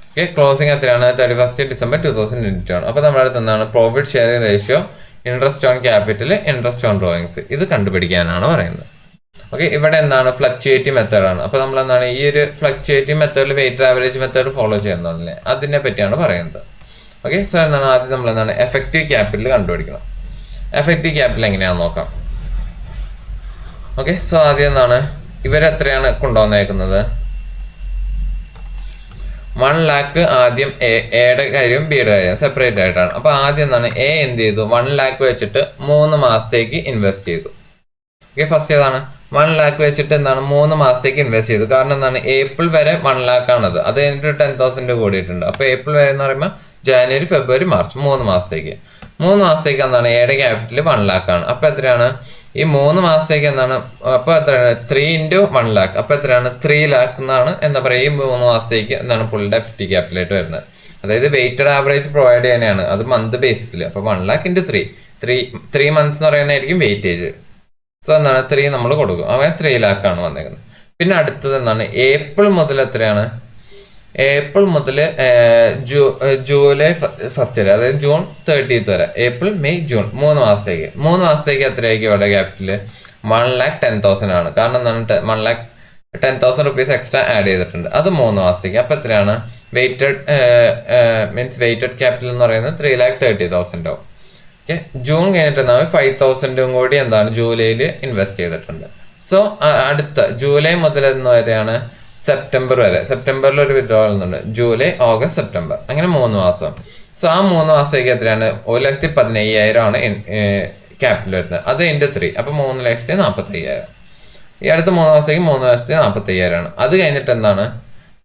ഓക്കെ, ക്ലോസിംഗ് എത്രയാണ്? 31st December 2022 ആണ്. അപ്പോൾ നമ്മുടെ അടുത്ത് എന്താണ് profit sharing ratio, interest on capital, interest on drawings ഇത് കണ്ടുപിടിക്കാനാണ് പറയുന്നത്. ഓക്കെ, ഇവിടെ എന്താണ് ഫ്ലക്ച്വേറ്റീവ് മെത്തേഡാണ്. അപ്പോൾ നമ്മൾ എന്താണ് ഈ ഒരു ഫ്ലക്ച്വേറ്റീവ് മെത്തേഡിൽ വെയിറ്റഡ് ആവറേജ് മെത്തേഡ് ഫോളോ ചെയ്യുന്നതല്ലേ, അതിനെ പറ്റിയാണ് പറയുന്നത്. ഓക്കെ, സോ എന്താണ് ആദ്യം നമ്മൾ എന്താണ് എഫക്റ്റീവ് ക്യാപിറ്റൽ കണ്ടുപിടിക്കണം. എഫക്റ്റീവ് ക്യാപിറ്റൽ എങ്ങനെയാണെന്ന് നോക്കാം. ഓക്കെ, സോ ആദ്യം എന്താണ് ഇവരെത്രയാണ് കൊണ്ടുവന്നേക്കുന്നത്? 1 lakh ആദ്യം എയുടെ കാര്യം ബിയുടെ കാര്യം സെപ്പറേറ്റ് ആയിട്ടാണ്. അപ്പോൾ ആദ്യം എന്താണ് എ എന്ത് ചെയ്തു? 1 lakh വെച്ചിട്ട് 3 മാസത്തേക്ക് ഇൻവെസ്റ്റ് ചെയ്തു. ഓക്കെ, ഫസ്റ്റ് ഏതാണ് 1 lakh വെച്ചിട്ട് എന്താണ് 3 മാസത്തേക്ക് ഇൻവെസ്റ്റ് ചെയ്തു. കാരണം എന്താണ് ഏപ്രിൽ വരെ 1 lakh ആണത്. അത് കഴിഞ്ഞിട്ട് 10,000 കൂടിയിട്ടുണ്ട്. അപ്പോൾ ഏപ്രിൽ വരെ എന്ന് പറയുമ്പോൾ ജാനുവരി, ഫെബ്രുവരി, മാർച്ച് 3 മാസത്തേക്ക് എന്താണ് എയുടെ ക്യാപിറ്റൽ 1 lakh ആണ്. അപ്പോൾ എത്രയാണ് ഈ 3 മാസത്തേക്ക് എന്താണ്? അപ്പോൾ എത്രയാണ് 3 into 1 lakh. അപ്പോൾ എത്രയാണ് 3 lakh എന്നാണ് എന്താ പറയുക ഈ 3 മാസത്തേക്ക് എന്താണ് പുള്ളിയുടെ എഫക്റ്റീവ് ക്യാപിറ്റലായിട്ട് വരുന്നത്. അതായത് വെയിറ്റഡ് ആവറേജ് പ്രൊവൈഡ് ചെയ്യാനാണ് അത് മന്ത് ബേസിസിൽ. അപ്പോൾ 1 lakh into 3 months എന്ന് പറയുന്നതായിരിക്കും വെയിറ്റേജ്. സോ എന്താണ് 3 നമ്മൾ കൊടുക്കും. അങ്ങനെ 3 lakh ആണ് വന്നേക്കുന്നത്. പിന്നെ അടുത്തത് എന്താണ് ഏപ്രിൽ മുതൽ എത്രയാണ്? ഏപ്രിൽ മുതൽ ജൂലൈ ഫസ്റ്റ് വരെ, അതായത് ജൂൺ 30th വരെ, ഏപ്രിൽ, മെയ്, ജൂൺ 3 മാസത്തേക്ക് എത്രയായിരിക്കും ഇവിടെ ക്യാപിറ്റൽ? 1,10,000 ആണ്. കാരണം എന്താണ് 1,10,000 റുപ്പീസ് എക്സ്ട്രാ ആഡ് ചെയ്തിട്ടുണ്ട്. അത് 3 മാസത്തേക്ക്. അപ്പോൾ എത്രയാണ് വെയിറ്റഡ് ക്യാപിറ്റൽ എന്ന് പറയുന്നത് 3,30,000 ആവും. ഓക്കെ, ജൂൺ കഴിഞ്ഞിട്ട് എന്താണ് 5,000 കൂടി എന്താണ് ജൂലൈയിൽ ഇൻവെസ്റ്റ് ചെയ്തിട്ടുണ്ട്. സോ അടുത്ത ജൂലൈ മുതൽ എന്ന് വരെയാണ് സെപ്റ്റംബർ വരെ. സെപ്റ്റംബറിൽ ഒരു വിഡ്രോവൽ ഉണ്ട്. ജൂലൈ, ഓഗസ്റ്റ്, സെപ്റ്റംബർ, അങ്ങനെ 3 മാസം. സോ ആ 3 മാസത്തേക്ക് എത്രയാണ്? 1,15,000 ആണ് ക്യാപിറ്റൽ വരുന്നത്. അത് ഇൻറ്റു 3, അപ്പോൾ 3,40,000. ഈ അടുത്ത 3 മാസത്തേക്ക് 3,40,000 ആണ്. അത് കഴിഞ്ഞിട്ട് എന്താണ്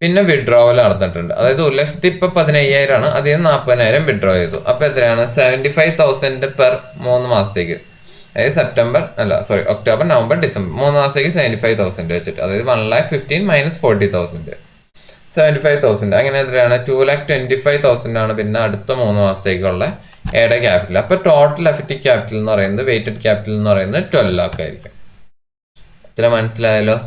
പിന്നെ വിഡ്രോവൽ നടന്നിട്ടുണ്ട്. അതായത് 1,15,000 ആണ്, അതിൽ നിന്ന് 40,000 വിഡ്രോ ചെയ്തു. അപ്പോൾ എത്രയാണ് 75,000 പെർ 3 മാസത്തേക്ക്. അതായത് ഒക്ടോബർ, നവംബർ, ഡിസംബർ 3 മാസത്തേക്ക് 75,000 വെച്ചിട്ട്. അതായത് 1,15,000 minus 40,000 75,000. അങ്ങനെ എത്രയാണ് 2,25,000 ആണ് പിന്നെ അടുത്ത 3 മാസത്തേക്കുള്ള എയുടെ ക്യാപിറ്റൽ. അപ്പോൾ ടോട്ടൽ എഫക്റ്റീവ് ക്യാപിറ്റൽ എന്ന് പറയുന്നത് വെയിറ്റഡ് ക്യാപിറ്റൽ എന്ന് പറയുന്നത് 12 lakh ആയിരിക്കും. ഇത്ര മനസ്സിലായല്ലോ.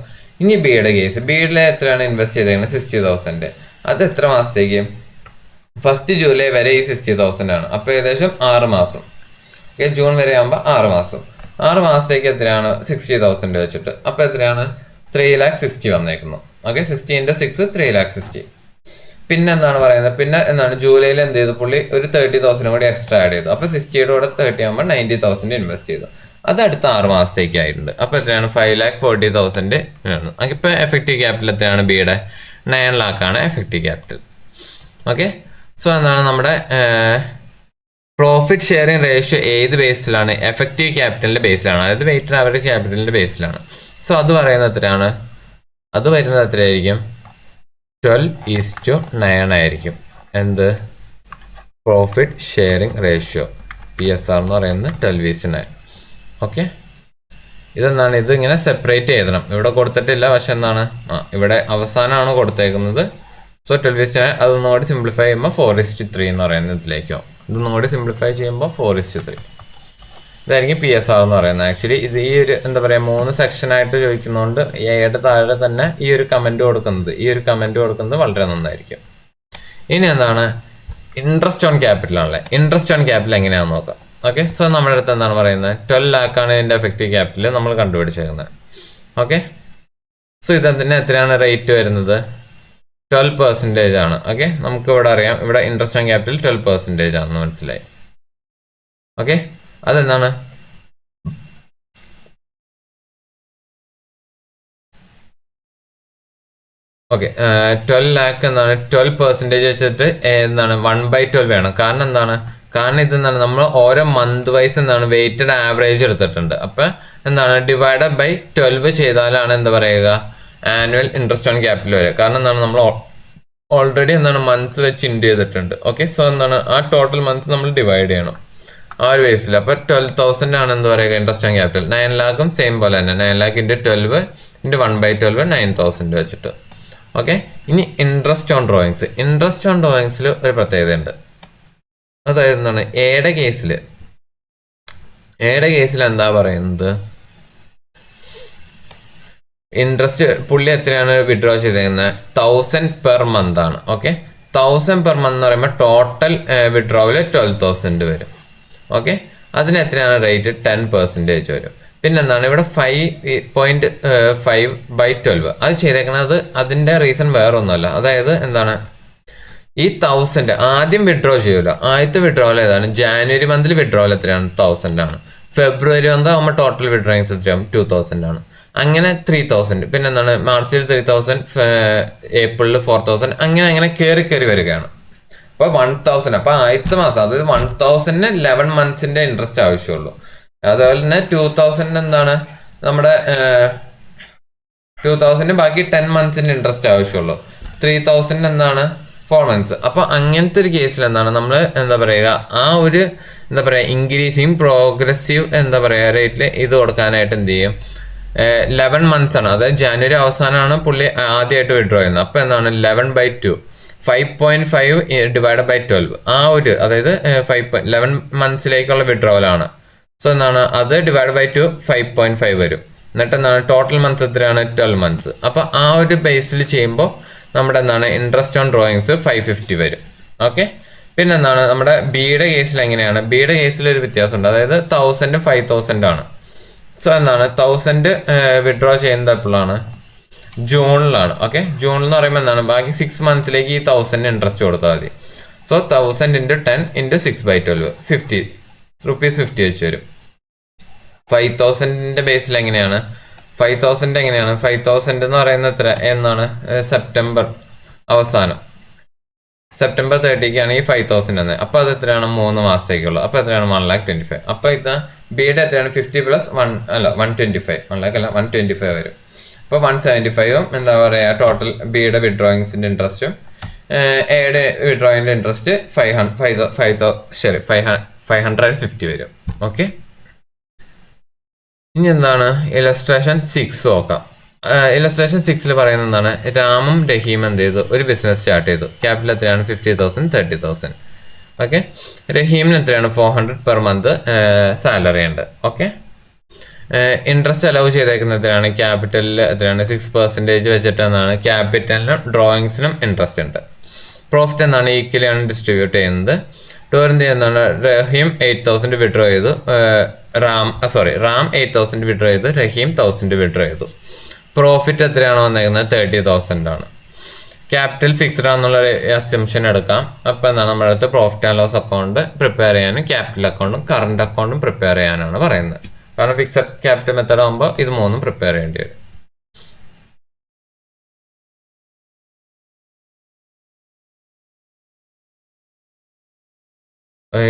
ഇനി ബിയുടെ കേസ്. ബിയുടെ എത്രയാണ് ഇൻവെസ്റ്റ് ചെയ്തേക്കുന്നത്? 60,000. അത് എത്ര മാസത്തേക്ക്? ഫസ്റ്റ് ജൂലൈ വരെ ഈ 60,000 ആണ്. അപ്പോൾ ഏകദേശം 6 മാസം. ജൂൺ വരെ ആകുമ്പോൾ 6 മാസം. 6 മാസത്തേക്ക് എത്രയാണ് 60,000 വെച്ചിട്ട്. അപ്പോൾ എത്രയാണ് 3,60,000 വന്നേക്കുന്നു. Okay, 60 into 6 3,60,000. പിന്നെ എന്താണ് പറയുന്നത്? പിന്നെ എന്താണ് ജൂലൈയിൽ എന്ത് ചെയ്തു? പുള്ളി ഒരു 30,000 കൂടി എക്സ്ട്രാ ആഡ് ചെയ്തു. അപ്പോൾ 60യുടെ കൂടെ 30 ആകുമ്പോൾ 90,000 ഇൻവെസ്റ്റ് ചെയ്തു. അത് അടുത്ത 6 മാസത്തേക്ക് ആയിട്ടുണ്ട്. അപ്പോൾ എത്രയാണ് 5,40,000 ആണ്. ഇപ്പോൾ എഫക്റ്റീവ് ക്യാപിറ്റൽ എത്രയാണ്? ബിയുടെ 9 lakh ആണ് എഫക്റ്റീവ് ക്യാപിറ്റൽ. ഓക്കെ, സോ എന്താണ് നമ്മുടെ പ്രോഫിറ്റ് ഷെയറിംഗ് റേഷ്യോ ഏത് ബേസിലാണ്? എഫക്റ്റീവ് ക്യാപിറ്റലിന്റെ ബേസിലാണ്, അതായത് വെയിറ്റഡ് ആവറേജ് ക്യാപിറ്റലിന്റെ ബേസിലാണ്. സോ അത് പറയുന്നത് എത്രയാണ്? അത് വരുന്നത് എത്രയായിരിക്കും? 12:9 ആയിരിക്കും. എന്ത് പ്രോഫിറ്റ് ഷെയറിംഗ് റേഷ്യോ PSR എന്ന് പറയുന്നത് 12:9. ഓക്കെ, ഇതെന്താണ്, ഇത് ഇങ്ങനെ സെപ്പറേറ്റ് ചെയ്യണം. ഇവിടെ കൊടുത്തിട്ടില്ല, പക്ഷെ എന്താണ് ഇവിടെ അവസാനമാണ് കൊടുത്തേക്കുന്നത്. സോ 12:9 അതൊന്നുകൂടി സിംപ്ലിഫൈ ചെയ്യുമ്പോൾ 4:3 എന്ന് പറയുന്നത് ഇതിലേക്കോ. ഇതൊന്നുകൂടി സിംപ്ലിഫൈ ചെയ്യുമ്പോൾ 4:3 ഇതായിരിക്കും PSR എന്ന് പറയുന്നത്. ആക്ച്വലി ഇത് ഈ ഒരു എന്താ പറയുക 3 സെക്ഷനായിട്ട് ചോദിക്കുന്നതുകൊണ്ട് എയുടെ താഴെ തന്നെ ഈ ഒരു കമൻറ്റ് കൊടുക്കുന്നത് വളരെ നന്നായിരിക്കും. ഇനി എന്താണ് ഇൻട്രസ്റ്റ് ഓൺ ക്യാപിറ്റൽ ആണല്ലേ. ഇൻട്രസ്റ്റ് ഓൺ ക്യാപിറ്റൽ എങ്ങനെയാണെന്ന് നോക്കാം. ഓക്കെ, സോ നമ്മുടെ അടുത്ത് എന്താണ് പറയുന്നത് 12 ലാഖാണ് ഇതിൻ്റെ എഫക്റ്റീവ് ക്യാപിറ്റൽ നമ്മൾ കണ്ടുപിടിച്ചേക്കുന്നത്. ഓക്കെ, സോ ഇതെന്തിന് എത്രയാണ് റേറ്റ് വരുന്നത് 12% ആണ്. ഓക്കെ, നമുക്ക് ഇവിടെ അറിയാം, ഇവിടെ ഇൻട്രസ്റ്റ് ഓൺ ക്യാപിറ്റൽ 12% ആണെന്ന് മനസ്സിലായി. ഓക്കെ, അതെന്താണ് ഓക്കെ 12 ലാക്ക് എന്താണ് 12% വെച്ചിട്ട് എന്താണ് 1/12 വേണം. കാരണം എന്താണ്, കാരണം ഇതെന്താണ് നമ്മൾ ഓരോ മന്ത് വൈസ് എന്താണ് വെയ്റ്റഡ് ആവറേജ് എടുത്തിട്ടുണ്ട്. അപ്പം എന്താണ് ഡിവൈഡഡ് ബൈ 12 ചെയ്താലാണ് എന്താ പറയുക ആനുവൽ ഇൻട്രസ്റ്റ് ഓൺ ക്യാപിറ്റൽ വരിക. കാരണം എന്താണ് നമ്മൾ ഓൾറെഡി എന്താണ് മന്ത്സ് വെച്ച് ഇൻഡ് ചെയ്തിട്ടുണ്ട്. ഓക്കെ, സോ എന്താണ് ആ ടോട്ടൽ മന്ത്സ് നമ്മൾ ഡിവൈഡ് ചെയ്യണം ആ ഒരു ബേസിൽ. അപ്പോൾ 12,000 ആണ് എന്താ പറയുക ഇൻട്രസ്റ്റ് ഓൺ ക്യാപിറ്റൽ. 9 ലാഖും സെയിം പോലെ തന്നെ 9 ലാഖ് ഇൻറ്റു 12 ഇൻറ്റു 1/12 9,000 വെച്ചിട്ട്. ഓക്കെ, ഇനി interest on drawings. Interest on ഡ്രോയിങ്സിൽ ഒരു പ്രത്യേകതയുണ്ട്. അതായത് എന്താണ് എയുടെ കേസിൽ എന്താ പറയുന്നത് ഇൻട്രസ്റ്റ് പുള്ളി എത്രയാണ് വിഡ്രോ ചെയ്തേക്കുന്നത് 1000 പെർ മന്ത് ആണ്. ഓക്കെ, 1000 പെർ മന്ത് എന്ന് പറയുമ്പോൾ ടോട്ടൽ വിഡ്രോവിൽ 12,000 വരും. ഓക്കെ, അതിന് എത്രയാണ് റേറ്റ് 10% വരും. പിന്നെന്താണ് ഇവിടെ 5.5/12 അത് ചെയ്തേക്കുന്നത്. അതിൻ്റെ റീസൺ വേറെ ഒന്നുമല്ല. അതായത് എന്താണ് ഈ 1000 ആദ്യം വിഡ്രോ ചെയ്യൂല. ആദ്യത്തെ വിഡ്രോവൽ ഏതാണ് ജാനുവരി മന്തിൽ വിഡ്രോവൽ എത്രയാണ് 1000 ആണ്. ഫെബ്രുവരി വന്നാൽ നമ്മൾ ടോട്ടൽ വിഡ്രോയിങ്സ് എത്രയാണ് 2000 ആണ്. അങ്ങനെ 3000, പിന്നെ എന്താണ് മാർച്ചിൽ 3000, ഏപ്രിലിൽ 4000, അങ്ങനെ കയറി വരികയാണ്. അപ്പോൾ 1000 അപ്പോൾ ആദ്യത്തെ മാസം അതായത് 1000 11 മന്ത്സിന്റെ ഇൻട്രസ്റ്റ് ആവശ്യമുള്ളൂ. അതുപോലെ തന്നെ 2000 എന്താണ് നമ്മുടെ 2000 ബാക്കി 10 മന്ത്സിന്റെ ഇൻട്രസ്റ്റ് ആവശ്യമുള്ളൂ. 3000 എന്താണ് 4 മന്ത്സ്. അപ്പോൾ അങ്ങനത്തെ ഒരു കേസിൽ എന്താണ് നമ്മൾ എന്താ പറയുക ആ ഒരു എന്താ പറയുക ഇൻക്രീസിങ് പ്രോഗ്രസീവ് എന്താ പറയുക റേറ്റിൽ ഇത് കൊടുക്കാനായിട്ട് എന്ത് ചെയ്യും 11 മന്ത്സ് ആണ്. അതായത് ജാനുവരി അവസാനമാണ് പുള്ളി ആദ്യമായിട്ട് വിഡ്രോ ചെയ്യുന്നത്. അപ്പോൾ എന്താണ് 11/2 5.5 ഡിവൈഡ് ബൈ 12 ആ ഒരു അതായത് 11 മന്ത്സിലേക്കുള്ള വിഡ്രോവലാണ്. സോ എന്താണ് അത് ഡിവൈഡ് ബൈ 2 5.5 വരും. എന്നിട്ട് എന്താണ് ടോട്ടൽ മന്ത്സ് എത്രയാണ് 12 മന്ത്സ്. അപ്പോൾ ആ ഒരു ബേസിൽ ചെയ്യുമ്പോൾ നമ്മുടെ എന്താണ് ഇൻട്രസ്റ്റ് ഓൺ ഡ്രോയിങ്സ് 550 വരും. ഓക്കെ, പിന്നെ എന്താണ് നമ്മുടെ ബിയുടെ കേസിൽ എങ്ങനെയാണ് ബിയുടെ കേസിൽ ഒരു വ്യത്യാസമുണ്ട്. അതായത് 1000 5,000 ആണ്. സോ എന്താണ് 1000 വിഡ്രോ ചെയ്യുന്നത് എപ്പോഴാണ് ജൂണിലാണ്. ഓക്കെ, ജൂണിൽ എന്ന് പറയുമ്പോൾ എന്താണ് ബാക്കി 6 മന്ത്സിലേക്ക് ഈ 1000 ഇൻട്രസ്റ്റ് കൊടുത്താൽ മതി. സോ 1000 × 10 × 6/12 50 rupees 50 വെച്ച് വരും. 5,000 ബേസിൽ എങ്ങനെയാണ് 5,000 എങ്ങനെയാണ് 5,000 എന്ന് പറയുന്നത് എത്ര എന്നാണ് സെപ്റ്റംബർ അവസാനം സെപ്റ്റംബർ 30ക്കാണ് ഈ 5,000 എന്ന്. അപ്പോൾ അത് എത്രയാണ് 3 മാസത്തേക്കുള്ളത്. അപ്പോൾ എത്രയാണ് 1,25,000. അപ്പോൾ ഇത് ബിയുടെ എത്രയാണ് 50 + 1 അല്ല 125 1 lakh അല്ല 125 വരും. അപ്പോൾ 175 എന്താ പറയുക ടോട്ടൽ ബിയുടെ വിഡ്രോയിങ്സിൻ്റെ ഇൻട്രസ്റ്റും എയുടെ വിഡ്രോയിങ്ങിൻ്റെ ഇൻട്രസ്റ്റ് 550 വരും. ഓക്കെ, ഇനി എന്താണ് ഇലസ്ട്രേഷൻ 6 നോക്കാം. ഇലസ്ട്രേഷൻ 6 പറയുന്നത് എന്താണ് രാമും രഹീം എന്ത് ചെയ്തു ഒരു ബിസിനസ് സ്റ്റാർട്ട് ചെയ്തു. ക്യാപിറ്റൽ എത്രയാണ് 50,000 30,000. ഓക്കെ, രഹീമിന് എത്രയാണ് 400 പെർ മന്ത് സാലറി ഉണ്ട്. ഓക്കെ, ഇൻട്രസ്റ്റ് അലവ് ചെയ്തേക്കുന്നതിനാണ് ക്യാപിറ്റലിൽ എത്രയാണ് 6% വെച്ചിട്ട് എന്നാണ് ക്യാപിറ്റലിനും ഡ്രോയിങ്സിനും ഇൻട്രസ്റ്റ് ഉണ്ട്. പ്രോഫിറ്റ് എന്നാണ് ഈക്വലിയാണ് ഡിസ്ട്രിബ്യൂട്ട് ചെയ്യുന്നത്. ടോറിൻ്റെ എന്താണ് റഹീം 8,000 വിഡ്രോ ചെയ്തു, റാം 8,000 വിഡ്രോ ചെയ്തു, രഹീം 1,000 വിഡ്രോ ചെയ്തു. പ്രോഫിറ്റ് എത്രയാണോ വന്നേക്കുന്നത് 30,000 ആണ്. ക്യാപിറ്റൽ ഫിക്സ്ഡ് ആണെന്നുള്ള അസംപ്ഷൻ എടുക്കാം. അപ്പോൾ എന്താണ് നമ്മുടെ അടുത്ത് profit and loss account prepare ചെയ്യാനും ക്യാപിറ്റൽ അക്കൗണ്ടും കറണ്ട് അക്കൗണ്ടും പ്രിപ്പയർ ചെയ്യാനാണ് പറയുന്നത്. കാരണം ഫിക്സഡ് ക്യാപിറ്റൽ മെത്തേഡ് ആകുമ്പോൾ ഇത് മൂന്നും പ്രിപ്പയർ ചെയ്യേണ്ടി വരും.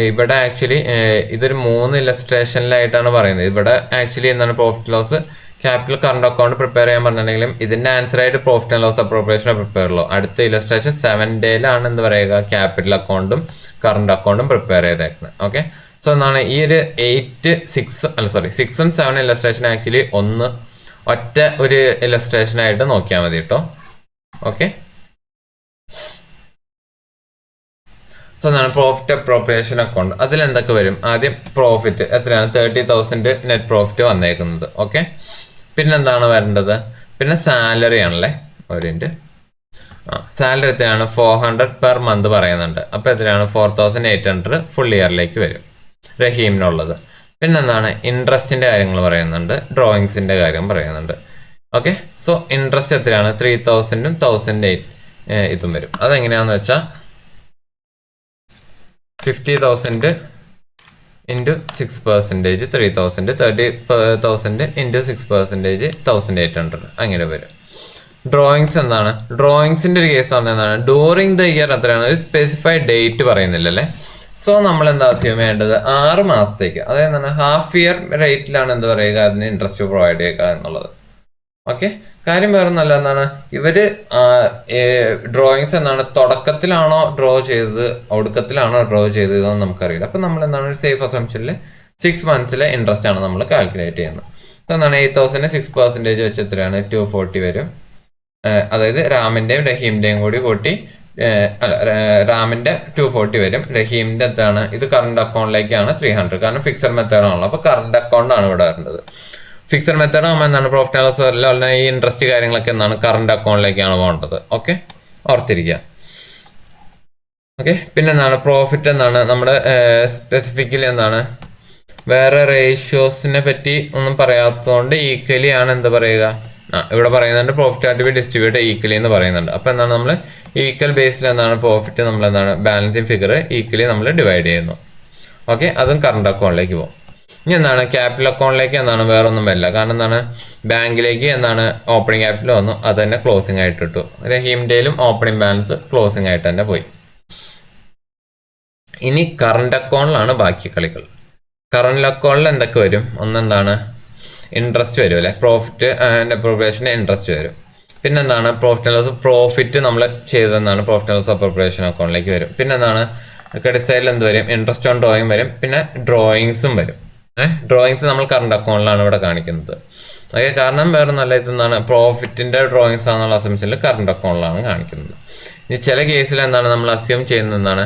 ഇവിടെ ആക്ച്വലി ഇതൊരു 3 ഇലസ്ട്രേഷനിലായിട്ടാണ് പറയുന്നത്. ഇവിടെ ആക്ച്വലി എന്താണ് profit loss capital current account prepare ചെയ്യാൻ പറഞ്ഞിട്ടുണ്ടെങ്കിലും ഇതിന്റെ ആൻസർ ആയിട്ട് profit and loss appropriation prepare ഉള്ളൂ. അടുത്ത ഇലസ്ട്രേഷൻ 7 എന്ത് പറയുക, ക്യാപിറ്റൽ അക്കൗണ്ടും കറണ്ട് അക്കൗണ്ടും പ്രിപ്പയർ ചെയ്തേക്കുന്നത്. ഓക്കെ, സോ എന്താണ് ഈ ഒരു 6 7 ഇലസ്ട്രേഷൻ ആക്ച്വലി ഒറ്റ ഒരു ഇലസ്ട്രേഷൻ ആയിട്ട് നോക്കിയാൽ മതി കേട്ടോ. ഓക്കെ, സോ എന്താണ് പ്രോഫിറ്റ് അപ്രോപ്രിയേഷൻ അക്കൗണ്ട്, അതിൽ എന്തൊക്കെ വരും? ആദ്യം പ്രോഫിറ്റ് എത്രയാണ്, 30,000 നെറ്റ് പ്രോഫിറ്റ് വന്നേക്കുന്നത്. ഓക്കെ, പിന്നെന്താണ് വരേണ്ടത്? പിന്നെ സാലറി ആണല്ലേ, സാലറി എത്രയാണ്, 400 പെർ മന്ത് പറയുന്നുണ്ട്. അപ്പോൾ എത്രയാണ്, 4,800 ഫുൾ ഇയറിലേക്ക് വരും റഹീമിനുള്ളത്. പിന്നെന്താണ് ഇൻട്രസ്റ്റിന്റെ കാര്യങ്ങൾ പറയുന്നുണ്ട്, ഡ്രോയിങ്സിന്റെ കാര്യം പറയുന്നുണ്ട്. ഓക്കെ, സോ ഇൻട്രസ്റ്റ് എത്രയാണ്, 3,000 1,008 ഇതും വരും. അതെങ്ങനെയാണെന്ന് വെച്ചാൽ 50,000 into 6%, 3,000, 30,000 into 6%, 1,800 അങ്ങനെ വരും. ഡ്രോയിങ്സ് എന്താണ്, ഡ്രോയിങ്സിന്റെ ഒരു കേസ് ആണ് എന്താണ്, ഡ്യൂറിങ് ദ ഇയർ എത്രയാണ്, ഒരു സ്പെസിഫൈഡ് ഡേറ്റ് പറയുന്നില്ലല്ലേ. സോ നമ്മൾ എന്താ അസ്യൂം ചെയ്യേണ്ടത്, 6 മാസത്തേക്ക്, അതായത് ഹാഫ് ഇയർ റേറ്റിലാണ് എന്ത് പറയുക, അതിന് ഇൻട്രസ്റ്റ് പ്രൊവൈഡ് ചെയ്യുക എന്നുള്ളത്. ഓക്കെ, കാര്യം വേറെ നല്ല എന്താണ്, ഇവര് ഡ്രോയിങ്സ് എന്താണ് തുടക്കത്തിലാണോ ഡ്രോ ചെയ്തത് ഒടുക്കത്തിലാണോ ഡ്രോ ചെയ്തതെന്ന് നമുക്കറിയില്ല. അപ്പൊ നമ്മൾ എന്താണ് ഒരു സേഫ് അസംഷനിൽ 6 മന്ത്സിലെ ഇൻട്രസ്റ്റ് ആണ് നമ്മൾ കാൽക്കുലേറ്റ് ചെയ്യുന്നത്. എന്താണ് 8,000 6% വെച്ച് എത്രയാണ്, 240 വരും. അതായത് രാമിന്റെയും റഹീമിന്റെയും കൂടി കൂട്ടി റാമിന്റെ 240 വരും. റഹീമിന്റെ എന്താണ്, ഇത് കറണ്ട് അക്കൗണ്ടിലേക്കാണ് 300, കാരണം ഫിക്സഡ് മെത്തേഡ് ആണല്ലോ. അപ്പൊ കറണ്ട് അക്കൗണ്ട് ആണ് ഇവിടെ വരുന്നത്. ഫിക്സഡ് മെത്തേഡ് ആകുമ്പോൾ എന്താണ് പ്രോഫിറ്റ് ആൻഡ് ലോസ് ഈ ഇൻട്രസ്റ്റ് കാര്യങ്ങളൊക്കെ എന്താണ് കറണ്ട് അക്കൗണ്ടിലേക്കാണ് പോകേണ്ടത്. ഓക്കെ, ഓർത്തിരിക്കുക. ഓക്കെ, പിന്നെ എന്താണ് പ്രോഫിറ്റ് എന്താണ് നമ്മുടെ സ്പെസിഫിക്കലി എന്താണ് വേറെ റേഷ്യോസിനെ പറ്റി ഒന്നും പറയാത്തതുകൊണ്ട് ഈക്വലി ആണ് എന്താ പറയുക, ഇവിടെ പറയുന്നുണ്ട് profit are to be distribute equally എന്ന് പറയുന്നുണ്ട്. അപ്പോൾ എന്താണ് നമ്മൾ ഈക്വൽ ബേസിൽ എന്താണ് പ്രോഫിറ്റ് നമ്മൾ എന്താണ് ബാലൻസിങ് ഫിഗർ ഈക്വലി നമ്മൾ ഡിവൈഡ് ചെയ്യുന്നു. ഓക്കെ, അതും കറണ്ട് അക്കൗണ്ടിലേക്ക് പോകും. ഇനി എന്താണ് ക്യാപിറ്റൽ അക്കൗണ്ടിലേക്ക് എന്താണ് വേറെ ഒന്നും വരില്ല, കാരണം എന്താണ് ബാങ്കിലേക്ക് എന്താണ് ഓപ്പണിംഗ് ക്യാപിറ്റൽ വന്നു, അത് തന്നെ ക്ലോസിംഗ് ആയിട്ട് ഇട്ടു. റഹീമിന്റെയിലും ഓപ്പണിംഗ് ബാലൻസ് ക്ലോസിംഗ് ആയിട്ട് തന്നെ പോയി. ഇനി കറണ്ട് അക്കൗണ്ടിലാണ് ബാക്കി കളികൾ. കറണ്ട് അക്കൗണ്ടിൽ എന്തൊക്കെ വരും, ഒന്നെന്താണ് ഇൻട്രസ്റ്റ് വരും അല്ലെ, പ്രോഫിറ്റ് ആൻഡ് അപ്രോപ്രിയേഷന് ഇൻട്രസ്റ്റ് വരും. പിന്നെന്താണ് പ്രോഫിറ്റ് ആൻഡ് ലോസ്, പ്രോഫിറ്റ് നമ്മൾ ചെയ്തതെന്നാണ് പ്രോഫിറ്റ് ആൻഡ് ലോസ് അപ്രോപ്രിയേഷൻ അക്കൗണ്ടിലേക്ക് വരും. പിന്നെന്താണ് ക്രെഡിറ്റ് സൈഡിൽ എന്ത് വരും, ഇൻട്രസ്റ്റ് ഓൺ ഡ്രോയിങ് വരും. പിന്നെ ഡ്രോയിങ്സും വരും. ഡ്രോയിങ്സ് നമ്മൾ കറണ്ട് അക്കൗണ്ടിലാണ് ഇവിടെ കാണിക്കുന്നത്. ഓക്കെ, കാരണം വേറെ നല്ല ഇതെന്താണ് പ്രോഫിറ്റിന്റെ ഡ്രോയിങ്സ് ആണെന്നുള്ള അസംഷനിൽ കറണ്ട് അക്കൗണ്ടിലാണ് കാണിക്കുന്നത്. ഇനി ചില കേസിൽ എന്താണ് നമ്മൾ അസ്യൂം ചെയ്യുന്നത് എന്താണ്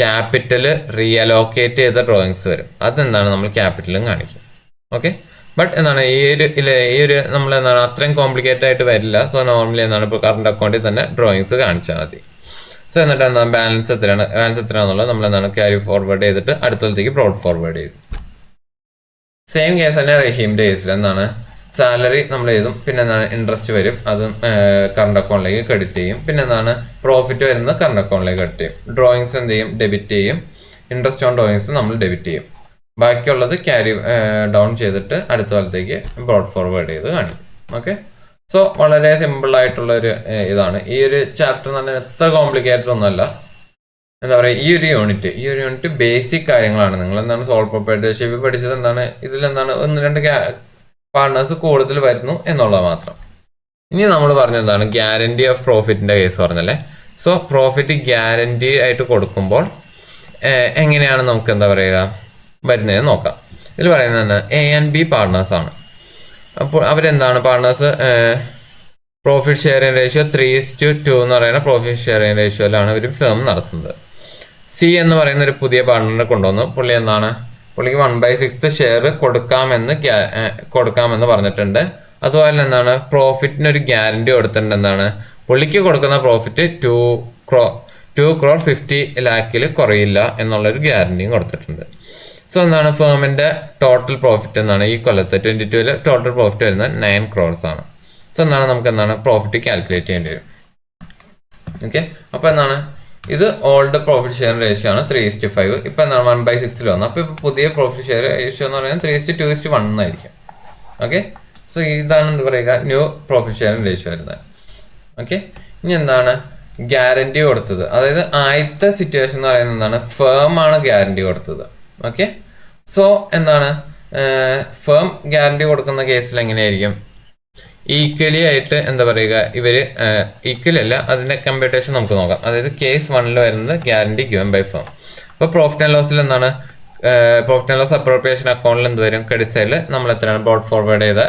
ക്യാപിറ്റൽ റീഅലോക്കേറ്റ് ചെയ്ത ഡ്രോയിങ്സ് വരും, അതെന്താണ് നമ്മൾ ക്യാപിറ്റലും കാണിക്കും. ഓക്കെ, ബട്ട് എന്താണ് ഈ ഒരു നമ്മൾ എന്താണ് അത്രയും കോംപ്ലിക്കേറ്റഡ് ആയിട്ട് വരില്ല. സോ നോർമലി എന്താണ് ഇപ്പോൾ കറണ്ട് അക്കൗണ്ടിൽ തന്നെ ഡ്രോയിങ്സ് കാണിച്ചാൽ മതി. സോ എന്നിട്ട് എന്താണ് ബാലൻസ് എത്രയാണെന്നുള്ളത് നമ്മൾ എന്താണ് ക്യാരി ഫോർവേഡ് ചെയ്തിട്ട് അടുത്തേക്ക് ബ്രോഡ് ഫോർവേഡ് ചെയ്യും. സെയിം കേസ് തന്നെ റഹീമിന്റെ കേസിൽ എന്താണ് സാലറി നമ്മൾ എഴുതും, പിന്നെ എന്താണ് ഇൻട്രസ്റ്റ് വരും, അതും കറണ്ട് അക്കൗണ്ടിലേക്ക് ക്രെഡിറ്റ് ചെയ്യും. പിന്നെ എന്താണ് പ്രോഫിറ്റ് വരുന്നത് കറണ്ട് അക്കൗണ്ടിലേക്ക് ക്രെഡിറ്റ് ചെയ്യും. ഡ്രോയിങ്സ് എന്ത് ചെയ്യും, ഡെബിറ്റ് ചെയ്യും. ഇൻട്രസ്റ്റ് ഓൺ ഡ്രോയിങ്സ് നമ്മൾ ഡെബിറ്റ് ചെയ്യും. ബാക്കിയുള്ളത് ക്യാരി ഡൗൺ ചെയ്തിട്ട് അടുത്ത കാലത്തേക്ക് ബ്രോഡ് ഫോർവേഡ് ചെയ്ത് കാണിക്കും. ഓക്കെ, സോ വളരെ സിമ്പിൾ ആയിട്ടുള്ള ഒരു ഇതാണ് ഈ ഒരു ചാപ്റ്റർ എന്ന് പറഞ്ഞാൽ എത്ര കോംപ്ലിക്കേറ്റഡ് ഒന്നുമല്ല. എന്താ പറയുക, ഈ ഒരു യൂണിറ്റ് ബേസിക് കാര്യങ്ങളാണ്. നിങ്ങൾ എന്താണ് സോൾ പ്രൊപ്പറേറ്റർഷിപ്പ് പഠിച്ചത് എന്താണ്, ഇതിലെന്താണ് 1-2 പാർട്ട്നേഴ്സ് കൂടുതൽ വരുന്നു എന്നുള്ളത് മാത്രം. ഇനി നമ്മൾ പറഞ്ഞതാണ് ഗ്യാരണ്ടി ഓഫ് പ്രോഫിറ്റിന്റെ കേസ് പറഞ്ഞല്ലേ. സോ പ്രോഫിറ്റ് ഗ്യാരണ്ടി ആയിട്ട് കൊടുക്കുമ്പോൾ എങ്ങനെയാണ് നമുക്ക് എന്താ പറയുക വരുന്നതെന്ന് നോക്കാം. ഇതിൽ പറയുന്നത് A and B പാർട്ട്നേഴ്സ് ആണ്. അപ്പോൾ അവരെന്താണ് പാർട്ട്നേഴ്സ് പ്രോഫിറ്റ് ഷെയറിംഗ് റേഷ്യോ 3:2 എന്ന് പറയുന്ന പ്രോഫിറ്റ് ഷെയറിംഗ് റേഷ്യോയിലാണ് ഇവർ ഫേം നടത്തുന്നത്. സി എന്ന് പറയുന്ന ഒരു പുതിയ പാർട്ട്ണറെ കൊണ്ടുവന്നു. പുള്ളി എന്താണ് പുള്ളിക്ക് 1/6 ഷെയർ കൊടുക്കാമെന്ന് പറഞ്ഞിട്ടുണ്ട്. അതുപോലെ എന്താണ് പ്രോഫിറ്റിന് ഒരു ഗ്യാരണ്ടി കൊടുത്തിട്ടുണ്ട്. എന്താണ് പുള്ളിക്ക് കൊടുക്കുന്ന പ്രോഫിറ്റ് 2 crore 50 lakhs കുറയില്ല എന്നുള്ളൊരു ഗ്യാരണ്ടിയും കൊടുത്തിട്ടുണ്ട്. സോ എന്താണ് ഫേമിന്റെ ടോട്ടൽ പ്രോഫിറ്റ് എന്നാണ് ഈ കൊല്ലത്തെ 22 ടോട്ടൽ പ്രോഫിറ്റ് വരുന്നത് 9 crores ആണ്. സോ എന്താണ് നമുക്ക് എന്താണ് പ്രോഫിറ്റ് കാൽക്കുലേറ്റ് ചെയ്യേണ്ടി വരും. ഓക്കെ, അപ്പൊ എന്താണ് ഇത് ഓൾഡ് പ്രോഫിറ്റ് ഷെയർ റേഷ്യോ ആണ് 3:5. ഇപ്പൊ എന്താണ് 1/6 വന്നു. അപ്പൊ ഇപ്പൊ പുതിയ പ്രോഫിറ്റ് ഷെയർ റേഷ്യോ എന്ന് പറയുന്നത് 3:2:1 എന്നായിരിക്കും. ഓക്കെ, സോ ഇതാണ് എന്താ പറയുക ന്യൂ പ്രോഫിറ്റ് ഷെയർ റേഷ്യോ വരുന്നത്. ഓക്കെ, ഇനി എന്താണ് ഗ്യാരണ്ടി കൊടുത്തത്, അതായത് ആദ്യത്തെ സിറ്റുവേഷൻ എന്ന് പറയുന്നത് എന്താണ് ഫേം ആണ് ഗ്യാരണ്ടി കൊടുത്തത്. ഓക്കെ, സോ എന്താണ് ഫേം ഗ്യാരണ്ടി കൊടുക്കുന്ന കേസിൽ എങ്ങനെയായിരിക്കും ഈക്വലി ആയിട്ട് എന്താ പറയുക ഇവർ ഈക്വലി അല്ല, അതിൻ്റെ കമ്പ്യൂട്ടേഷൻ നമുക്ക് നോക്കാം. അതായത് കേസ് 1 വരുന്നത് ഗ്യാരണ്ടി ഗിവൻ ബൈ ഫേം. അപ്പോൾ പ്രോഫിറ്റ് ആൻഡ് ലോസിൽ എന്താണ്, പ്രോഫിറ്റ് ആൻഡ് ലോസ് അപ്രോപ്രിയേഷൻ അക്കൗണ്ടിൽ എന്ത് വരും, ക്രെഡിറ്റ് സൈഡിൽ നമ്മൾ എത്രയാണ് ബ്രോഡ് ഫോർവേഡ് ചെയ്ത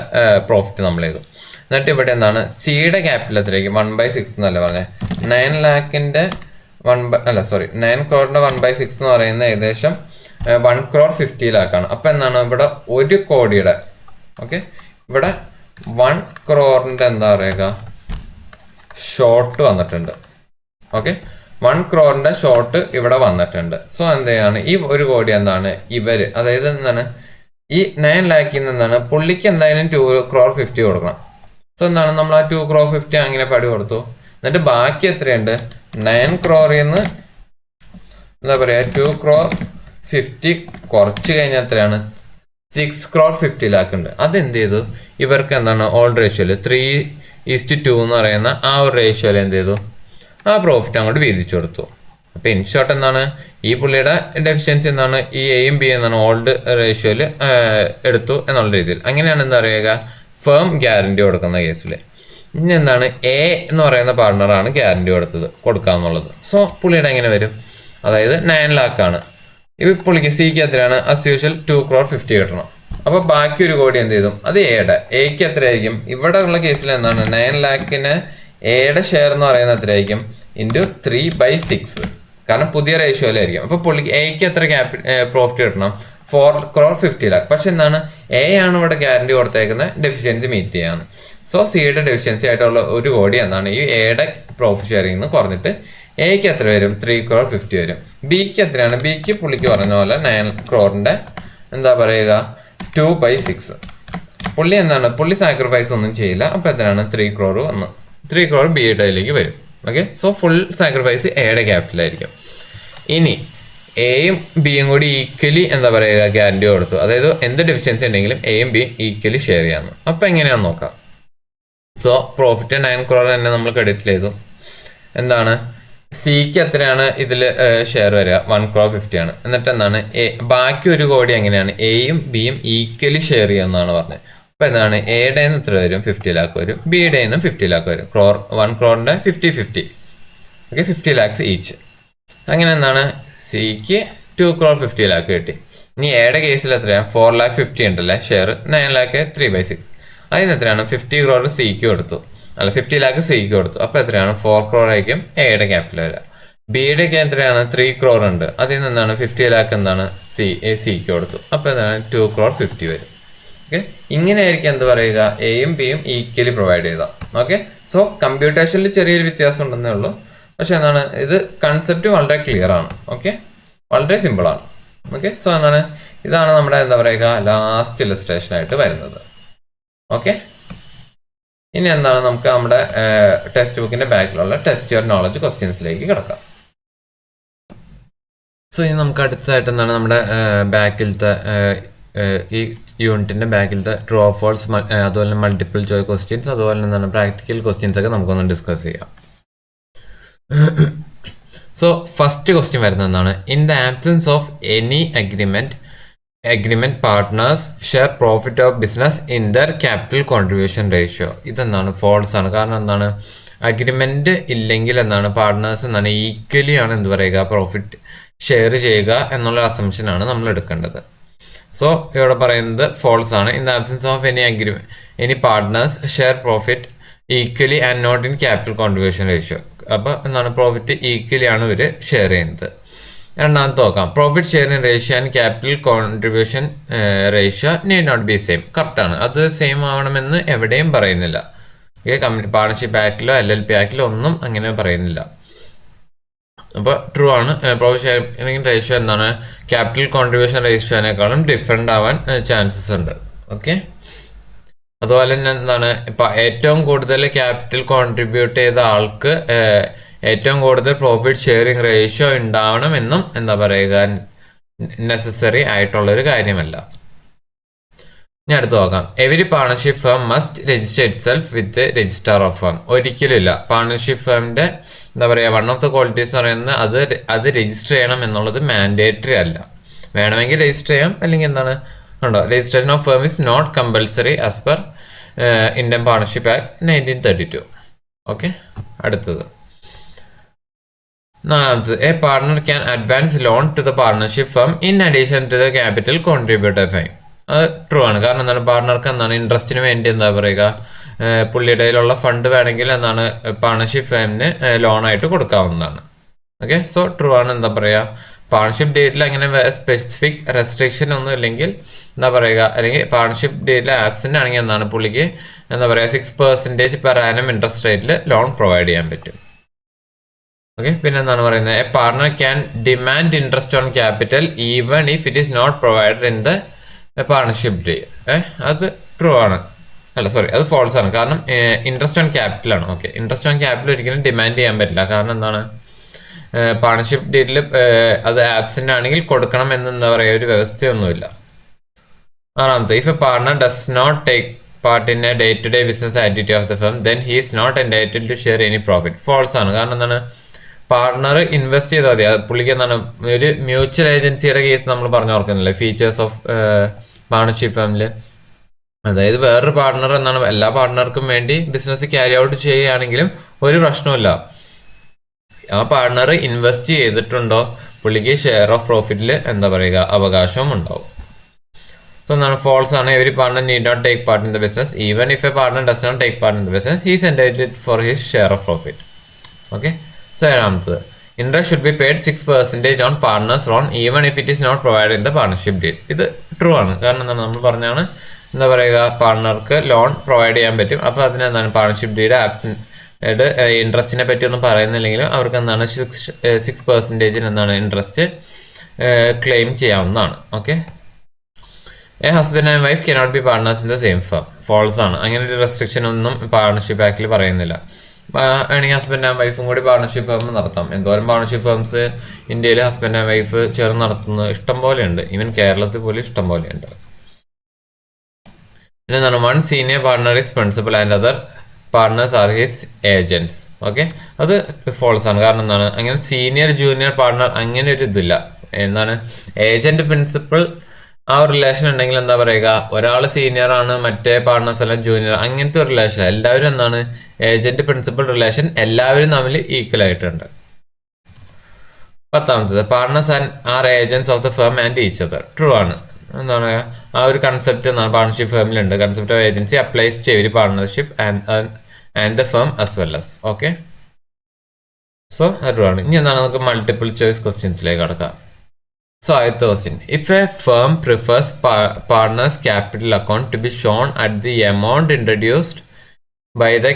പ്രോഫിറ്റ് നമ്മൾ ചെയ്തു. എന്നിട്ട് ഇവിടെ എന്താണ് സിയുടെ ക്യാപിറ്റൽ എത്രയായിരിക്കും, 1/6 എന്നല്ല പറഞ്ഞത്, 9 ലാഖിൻ്റെ 9 crore 1/6 എന്ന് പറയുന്നത് ഏകദേശം 1 crore 50 lakh. അപ്പം എന്താണ് ഇവിടെ 1 കോടിയുടെ ഓക്കെ, ഇവിടെ 1 crore എന്താ പറയുക ഷോർട്ട് വന്നിട്ടുണ്ട്. ഓക്കെ, 1 crore ഷോർട്ട് ഇവിടെ വന്നിട്ടുണ്ട്. സോ എന്താണ് ഈ 1 കോടി എന്താണ് ഇവര്, അതായത് എന്താണ് ഈ 9 lakhൽ നിന്ന് എന്താണ് പുള്ളിക്ക് എന്തായാലും 2 crore 50 കൊടുക്കണം. സോ എന്താണ് നമ്മൾ ആ 2 crore 50 അങ്ങനെ പടി കൊടുത്തു. എന്നിട്ട് ബാക്കി എത്രയുണ്ട്, 9 crore നിന്ന് എന്താ പറയുക 2 crore 50 കുറച്ച് കഴിഞ്ഞാൽ എത്രയാണ് 6 crore 50 lakh ഉണ്ട്. അതെന്ത് ചെയ്തു, ഇവർക്ക് എന്താണ് ഓൾഡ് റേഷ്യോയിൽ 3:2 എന്ന് പറയുന്ന ആ ഒരു റേഷ്യോയിൽ എന്ത് ചെയ്തു, ആ പ്രോഫിറ്റ് അങ്ങോട്ട് വീതിച്ചു കൊടുത്തു. അപ്പോൾ ഇൻ ഷോർട്ട് എന്താണ് ഈ പുള്ളിയുടെ ഡെഫിഷ്യൻസി എന്താണ്, ഈ എയും ബി എന്നാണ് ഓൾഡ് റേഷ്യോയിൽ എടുത്തു എന്നുള്ള രീതിയിൽ. അങ്ങനെയാണ് എന്താ പറയുക ഫേം ഗ്യാരണ്ടി കൊടുക്കുന്ന കേസിൽ. ഇനി എന്താണ് എ എന്ന് പറയുന്ന പാർട്ണറാണ് ഗ്യാരണ്ടി കൊടുക്കാന്നുള്ളത്. സോ പുള്ളിയുടെ എങ്ങനെ വരും, അതായത് 9 lakh ആണ്. ഈ പുള്ളിക്ക് സിക്ക് എത്രയാണ് ആസ് യൂഷ്വൽ 2 crore 50 കിട്ടണം. അപ്പോൾ ബാക്കി 1 കോടി എന്ത് ചെയ്തു, അത് എക്ക് എത്രയായിരിക്കും, ഇവിടെ ഉള്ള കേസിൽ എന്താണ് 9 lakhന് എയുടെ ഷെയർ എന്ന് പറയുന്നത് എത്രയായിരിക്കും ഇൻറ്റു 3/6, കാരണം പുതിയ റേഷ്യോയിലായിരിക്കും. അപ്പോൾ പുള്ളിക്ക് എക്ക് എത്ര പ്രോഫിറ്റ് കിട്ടണം, 4 crore 50 lakh. പക്ഷെ എന്താണ് എ ആണ് ഇവിടെ ഗ്യാരണ്ടി കൊടുത്തേക്കുന്ന ഡെഫിഷ്യൻസി മീറ്റ് ചെയ്യാന്ന്. സോ സിയുടെ ഡെഫിഷ്യൻസി ആയിട്ടുള്ള 1 കോടി എന്താണ് ഈ എയുടെ പ്രോഫിറ്റ് ഷെയറിംഗ് നിന്ന് കുറഞ്ഞിട്ട് എക്ക് എത്ര വരും, 3 crore 50 വരും. ബിക്ക് എത്രയാണ്, ബിക്ക് പുള്ളിക്ക് പറഞ്ഞ പോലെ 9 crore എന്താ പറയുക 2/6. പുള്ളി എന്താണ് പുള്ളി സാക്രിഫൈസ് ഒന്നും ചെയ്യില്ല. അപ്പോൾ എത്രയാണ് 3 crore വന്നു, 3 crore ബിയുടെ കയ്യിലേക്ക് വരും. ഓക്കെ, സോ ഫുൾ സാക്രിഫൈസ് എയുടെ ക്യാപിറ്റലായിരിക്കും. ഇനി എയും ബിയും കൂടി ഈക്വലി എന്താ പറയുക ഗ്യാരണ്ടി കൊടുത്തു, അതായത് എന്ത് ഡെഫിഷ്യൻസി ഉണ്ടെങ്കിലും എയും ബിയും ഈക്വലി ഷെയർ ചെയ്യാമെന്ന്. അപ്പോൾ എങ്ങനെയാണെന്ന് നോക്കാം. സോ പ്രോഫിറ്റ് 9 crore തന്നെ നമ്മൾ ക്രെഡിറ്റ് ചെയ്തു. എന്താണ് സിക്ക് എത്രയാണ് ഇതിൽ ഷെയർ വരിക, 1 crore 50 ആണ്. എന്നിട്ട് എന്താണ് ബാക്കി 1 കോടി എങ്ങനെയാണ് എയും ബിയും ഈക്വലി ഷെയർ ചെയ്യാമെന്നാണ് പറഞ്ഞത്. അപ്പോൾ എന്താണ് എയുടെ നിന്ന് എത്ര വരും, 50 lakh വരും, ബിയുടെ നിന്നും 50 lakh വരും. 1 crore 50-50 ഓക്കെ, 50 lakhs ഈച്ച്. അങ്ങനെ എന്താണ് സിക്ക് 2 crore 50 lakh കിട്ടി. ഇനി എയുടെ കേസിൽ എത്രയാണ് 4 lakh 50 ഉണ്ടല്ലേ ഷെയർ, 9 lakh 3/6. അതിന് എത്രയാണ് 50 crore സിക്ക് കൊടുത്തു, അല്ല 50 lakh സിക്ക് കൊടുത്തു. അപ്പോൾ എത്രയാണ് 4 crore ആയിരിക്കും എയുടെ ക്യാപിറ്റൽ വരിക. ബിയുടെ ഒക്കെ എത്രയാണ് 3 crore ഉണ്ട്, അതിൽ നിന്നാണ് 50 lakh എന്താണ് സിക്ക് കൊടുത്തു. അപ്പോൾ എന്താണ് 2 crore 50 വരും. ഓക്കെ, ഇങ്ങനെയായിരിക്കും എന്ത് പറയുക എയും ബിയും ഈക്വലി പ്രൊവൈഡ് ചെയ്താൽ. ഓക്കെ, സോ കമ്പ്യൂട്ടേഷനിൽ ചെറിയൊരു വ്യത്യാസം ഉണ്ടെന്നേ ഉള്ളൂ. പക്ഷെ എന്താണ് ഇത് കൺസെപ്റ്റ് വളരെ ക്ലിയർ ആണ്. ഓക്കെ, വളരെ സിമ്പിളാണ്. ഓക്കെ, സോ എന്താണ് ഇതാണ് നമ്മുടെ എന്താ പറയുക ലാസ്റ്റ് ഇല്ലസ്ട്രേഷൻ ആയിട്ട് വരുന്നത്. ഓക്കെ, ഇനി എന്താണ് നമുക്ക് നമ്മുടെ ടെക്സ്റ്റ് ബുക്കിന്റെ ബാക്കിലുള്ള ടെസ്റ്റ് യുവർ നോളജ് ക്വസ്റ്റ്യൻസിലേക്ക് കിടക്കാം. സോ ഇനി നമുക്ക് അടുത്തതായിട്ട് എന്താണ് നമ്മുടെ ബാക്കിലത്തെ ഈ യൂണിറ്റിന്റെ ബാക്കിലത്തെ ട്രൂ ഓർ ഫോൾസ്, അതുപോലെ മൾട്ടിപ്പിൾ ചോയ്സ് ക്വസ്റ്റ്യൻസ്, അതുപോലെ എന്താണ് പ്രാക്ടിക്കൽ ക്വസ്റ്റ്യൻസ് ഒക്കെ നമുക്കൊന്ന് ഡിസ്കസ് ചെയ്യാം. സോ ഫസ്റ്റ് ക്വസ്റ്റ്യൻ വരുന്നത് എന്താണ്, in the absence of any agreement partners share profit of business in their capital contribution ratio. ഇതെന്താണ് ഫോൾസ് ആണ്. കാരണം എന്താണ് അഗ്രിമെന്റ് ഇല്ലെങ്കിൽ എന്താണ് പാർട്ട്നേഴ്സ് എന്താണ് ഈക്വലി ആണ് എന്ത് പറയുക പ്രോഫിറ്റ് ഷെയർ ചെയ്യുക എന്നുള്ള അസംഷൻ ആണ് നമ്മൾ എടുക്കേണ്ടത്. സോ ഇവിടെ പറയുന്നത് ഫോൾസ് ആണ്. In the absence of any partners share profit equally and not in capital contribution ratio. അപ്പോൾ എന്താണ് പ്രോഫിറ്റ് ഈക്വലി ആണ് ഇവർ ഷെയർ ചെയ്യുന്നത്. രണ്ടാമത്തെ നോക്കാം, profit sharing ratio and capital contribution ratio need not be same. കറക്റ്റാണ്, അത് സെയിം ആവണമെന്ന് എവിടെയും പറയുന്നില്ല. ഓക്കെ, പാർട്ണർഷിപ്പ് ആക്ടിലോ LLP ആക്ടിലോ ഒന്നും അങ്ങനെ പറയുന്നില്ല. അപ്പോൾ ട്രൂ ആണ്. പ്രോഫിറ്റ് ഷെയറിംഗ് റേഷ്യോ എന്താണ് ക്യാപിറ്റൽ കോൺട്രിബ്യൂഷൻ റേഷ്യോനേക്കാളും ഡിഫറെൻ്റ് ആവാൻ ചാൻസസ് ഉണ്ട്. ഓക്കെ, അതുപോലെ തന്നെ എന്താണ് ഇപ്പം ഏറ്റവും കൂടുതൽ ക്യാപിറ്റൽ കോൺട്രിബ്യൂട്ട് ചെയ്ത ആൾക്ക് ഏറ്റവും കൂടുതൽ പ്രോഫിറ്റ് ഷെയറിംഗ് റേഷ്യോ ഉണ്ടാവണമെന്നും എന്താ പറയുക നെസസറി ആയിട്ടുള്ളൊരു കാര്യമല്ല. ഞാൻ അടുത്ത് നോക്കാം, every partnership firm must register it self with registrar of firm. ഒരിക്കലും ഇല്ല. പാർട്ണർഷിപ്പ് ഫേമിൻ്റെ എന്താ പറയുക വൺ ഓഫ് ദ ക്വാളിറ്റീസ് എന്ന് പറയുന്നത് അത് രജിസ്റ്റർ ചെയ്യണം എന്നുള്ളത് മാൻഡേറ്ററി അല്ല. വേണമെങ്കിൽ രജിസ്റ്റർ ചെയ്യാം, അല്ലെങ്കിൽ എന്താണ് ഉണ്ടോ registration of firm is not compulsory as per Indian partnership act 1932. Okay, അടുത്തത് നാലാമത്തത് a partner can advance loan to the partnership firm in addition to the capital contributed fine. അത് ട്രൂ ആണ്. കാരണം എന്താണ്, പാർട്ണർക്ക് എന്താണ് ഇൻട്രസ്റ്റിന് വേണ്ടി എന്താ പറയുക, പുള്ളിയുടെ കയ്യിലുള്ള ഫണ്ട് വേണമെങ്കിൽ എന്താണ് പാർട്ണർഷിപ്പ് ഫേമിന് ലോണായിട്ട് കൊടുക്കാവുന്നതാണ്. ഓക്കെ, സോ ട്രൂ ആണ്. എന്താ പറയുക, പാർട്ണർഷിപ്പ് ഡേറ്റിൽ അങ്ങനെ സ്പെസിഫിക് റെസ്ട്രിക്ഷൻ ഒന്നും ഇല്ലെങ്കിൽ എന്താ പറയുക, അല്ലെങ്കിൽ പാർട്ണർഷിപ്പ് ഡേറ്റിൽ ആബ്സെന്റ് ആണെങ്കിൽ എന്താണ് പുള്ളിക്ക് എന്താ പറയുക 6% പെർ ആനം ഇൻട്രസ്റ്റ് റേറ്റിൽ ലോൺ പ്രൊവൈഡ് ചെയ്യാൻ പറ്റും. ഓക്കെ, പിന്നെ എന്താണ് പറയുന്നത്, a partner can demand interest on capital even if it is not provided in the partnership deed. അത് ട്രൂ ആണ്. അല്ല സോറി, അത് ഫോൾസ് ആണ്. കാരണം ഇൻട്രസ്റ്റ് ഓൺ ക്യാപിറ്റൽ ആണ്. ഓക്കെ, ഇൻട്രസ്റ്റ് ഓൺ ക്യാപിറ്റൽ ഒരിക്കലും ഡിമാൻഡ് ചെയ്യാൻ പറ്റില്ല. കാരണം എന്താണ്, പാർട്ണർഷിപ്പ് ഡേറ്റിൽ അത് ആബ്സെന്റ് ആണെങ്കിൽ കൊടുക്കണം എന്ന് എന്താ പറയുക ഒരു വ്യവസ്ഥയൊന്നുമില്ല. ആറാമത്തെ, if a partner does not take part in a day to day business activity of the firm then he is not entitled to share any profit. False ആണ്. കാരണം എന്താണ്, പാർട്ണർ ഇൻവെസ്റ്റ് ചെയ്താൽ മതി. പുള്ളിക്ക് എന്താണ് ഒരു മ്യൂച്വൽ ഏജൻസിയുടെ കേസ് നമ്മൾ പറഞ്ഞു ഓർക്കുന്നില്ലേ, ഫീച്ചേഴ്സ് ഓഫ് പാർട്ണർഷിപ്പ് ഫേമിൽ. അതായത് വേറൊരു പാർട്ണർ എന്നാണ് എല്ലാ പാർട്ണർക്കും വേണ്ടി ബിസിനസ് ക്യാരി ഔട്ട് ചെയ്യുകയാണെങ്കിലും ഒരു പ്രശ്നമില്ല. ആ പാർട്ണർ ഇൻവെസ്റ്റ് ചെയ്തിട്ടുണ്ടോ പുള്ളിക്ക് ഷെയർ ഓഫ് പ്രോഫിറ്റിൽ എന്താ പറയുക അവകാശവും ഉണ്ടാവും. സോ എന്താണ്, ഫോൾസ് ആണ്. Every partner need not take part in the business even if a partner does not take part in the business he is entitled for his share of profit. Okay, so ഏഴാമത്തത്, interest should be paid 6% on partners loan even if it is not provide in the partnership deal. ഇത് ട്രൂ ആണ്. കാരണം എന്താണ്, നമ്മൾ പറഞ്ഞാണ് എന്താ പറയുക പാർട്ണർക്ക് ലോൺ പ്രൊവൈഡ് ചെയ്യാൻ പറ്റും. അപ്പോൾ അതിനെന്താണ് പാർട്ണർഷിപ്പ് ഡീൽ ആബ്സെന്റ് ഇൻട്രസ്റ്റിനെ പറ്റി ഒന്നും പറയുന്നില്ലെങ്കിലും അവർക്ക് എന്താണ് 6% എന്താണ് ഇൻട്രസ്റ്റ് ക്ലെയിം ചെയ്യാവുന്നതാണ്. Okay, a husband and wife cannot be partners in the same firm. False ആണ്. അങ്ങനെ ഒരു റെസ്ട്രിക്ഷൻ ഒന്നും പാർട്ണർഷിപ്പ് ആക്ടിൽ പറയുന്നില്ല. വേണമെങ്കിൽ ഹസ്ബൻഡ് ആൻഡ് വൈഫും കൂടി പാർട്ണർഷിപ്പ് ഫേം നടത്താം. എന്തോരം പാർട്ണർഷിപ്പ് ഫേംസ് ഇന്ത്യയിൽ ഹസ്ബൻഡ് ആൻഡ് വൈഫ് ചേർന്ന് നടത്തുന്നത് ഇഷ്ടം പോലെയുണ്ട്. ഈവൻ കേരളത്തിൽ പോലും ഇഷ്ടം പോലെയുണ്ട്. പിന്നെ എന്താണ്, one senior partner is principal and other partners R his agents. Okay, അത് ഫോൾസ് ആണ്. കാരണം എന്താണ്, അങ്ങനെ സീനിയർ ജൂനിയർ പാർട്ണർ അങ്ങനെ ഒരു ഇതില്ല. എന്താണ്, ഏജന്റ് പ്രിൻസിപ്പൽ ആ ഒരു റിലേഷൻ ഉണ്ടെങ്കിൽ എന്താ പറയുക, ഒരാൾ സീനിയർ ആണ് മറ്റേ പാർട്ണേഴ്സ് എല്ലാം ജൂനിയർ, അങ്ങനത്തെ ഒരു റിലേഷൻ. എല്ലാവരും എന്താണ് ഏജന്റ് പ്രിൻസിപ്പൽ റിലേഷൻ എല്ലാവരും തമ്മിൽ ഈക്വൽ ആയിട്ടുണ്ട്. പത്താമത്തത്, partners are agents of the firm and each other. True ആണ്. എന്താണ് ആ ഒരു കൺസെപ്റ്റ് എന്താണ് പാർട്ണർഷിപ്പ് ഫേമിലുണ്ട്. Concept of agency applies to every partnership and the firm as well as. Okay, so true ആണ്. ഇനി എന്താണ്, നമുക്ക് മൾട്ടിപ്പിൾ ചോയ്സ് ക്വസ്റ്റ്യൻസിലേക്ക് കടക്കാം. So ആദ്യത്തെ question, if a firm prefers partners capital account to be shown at the amount introduced by the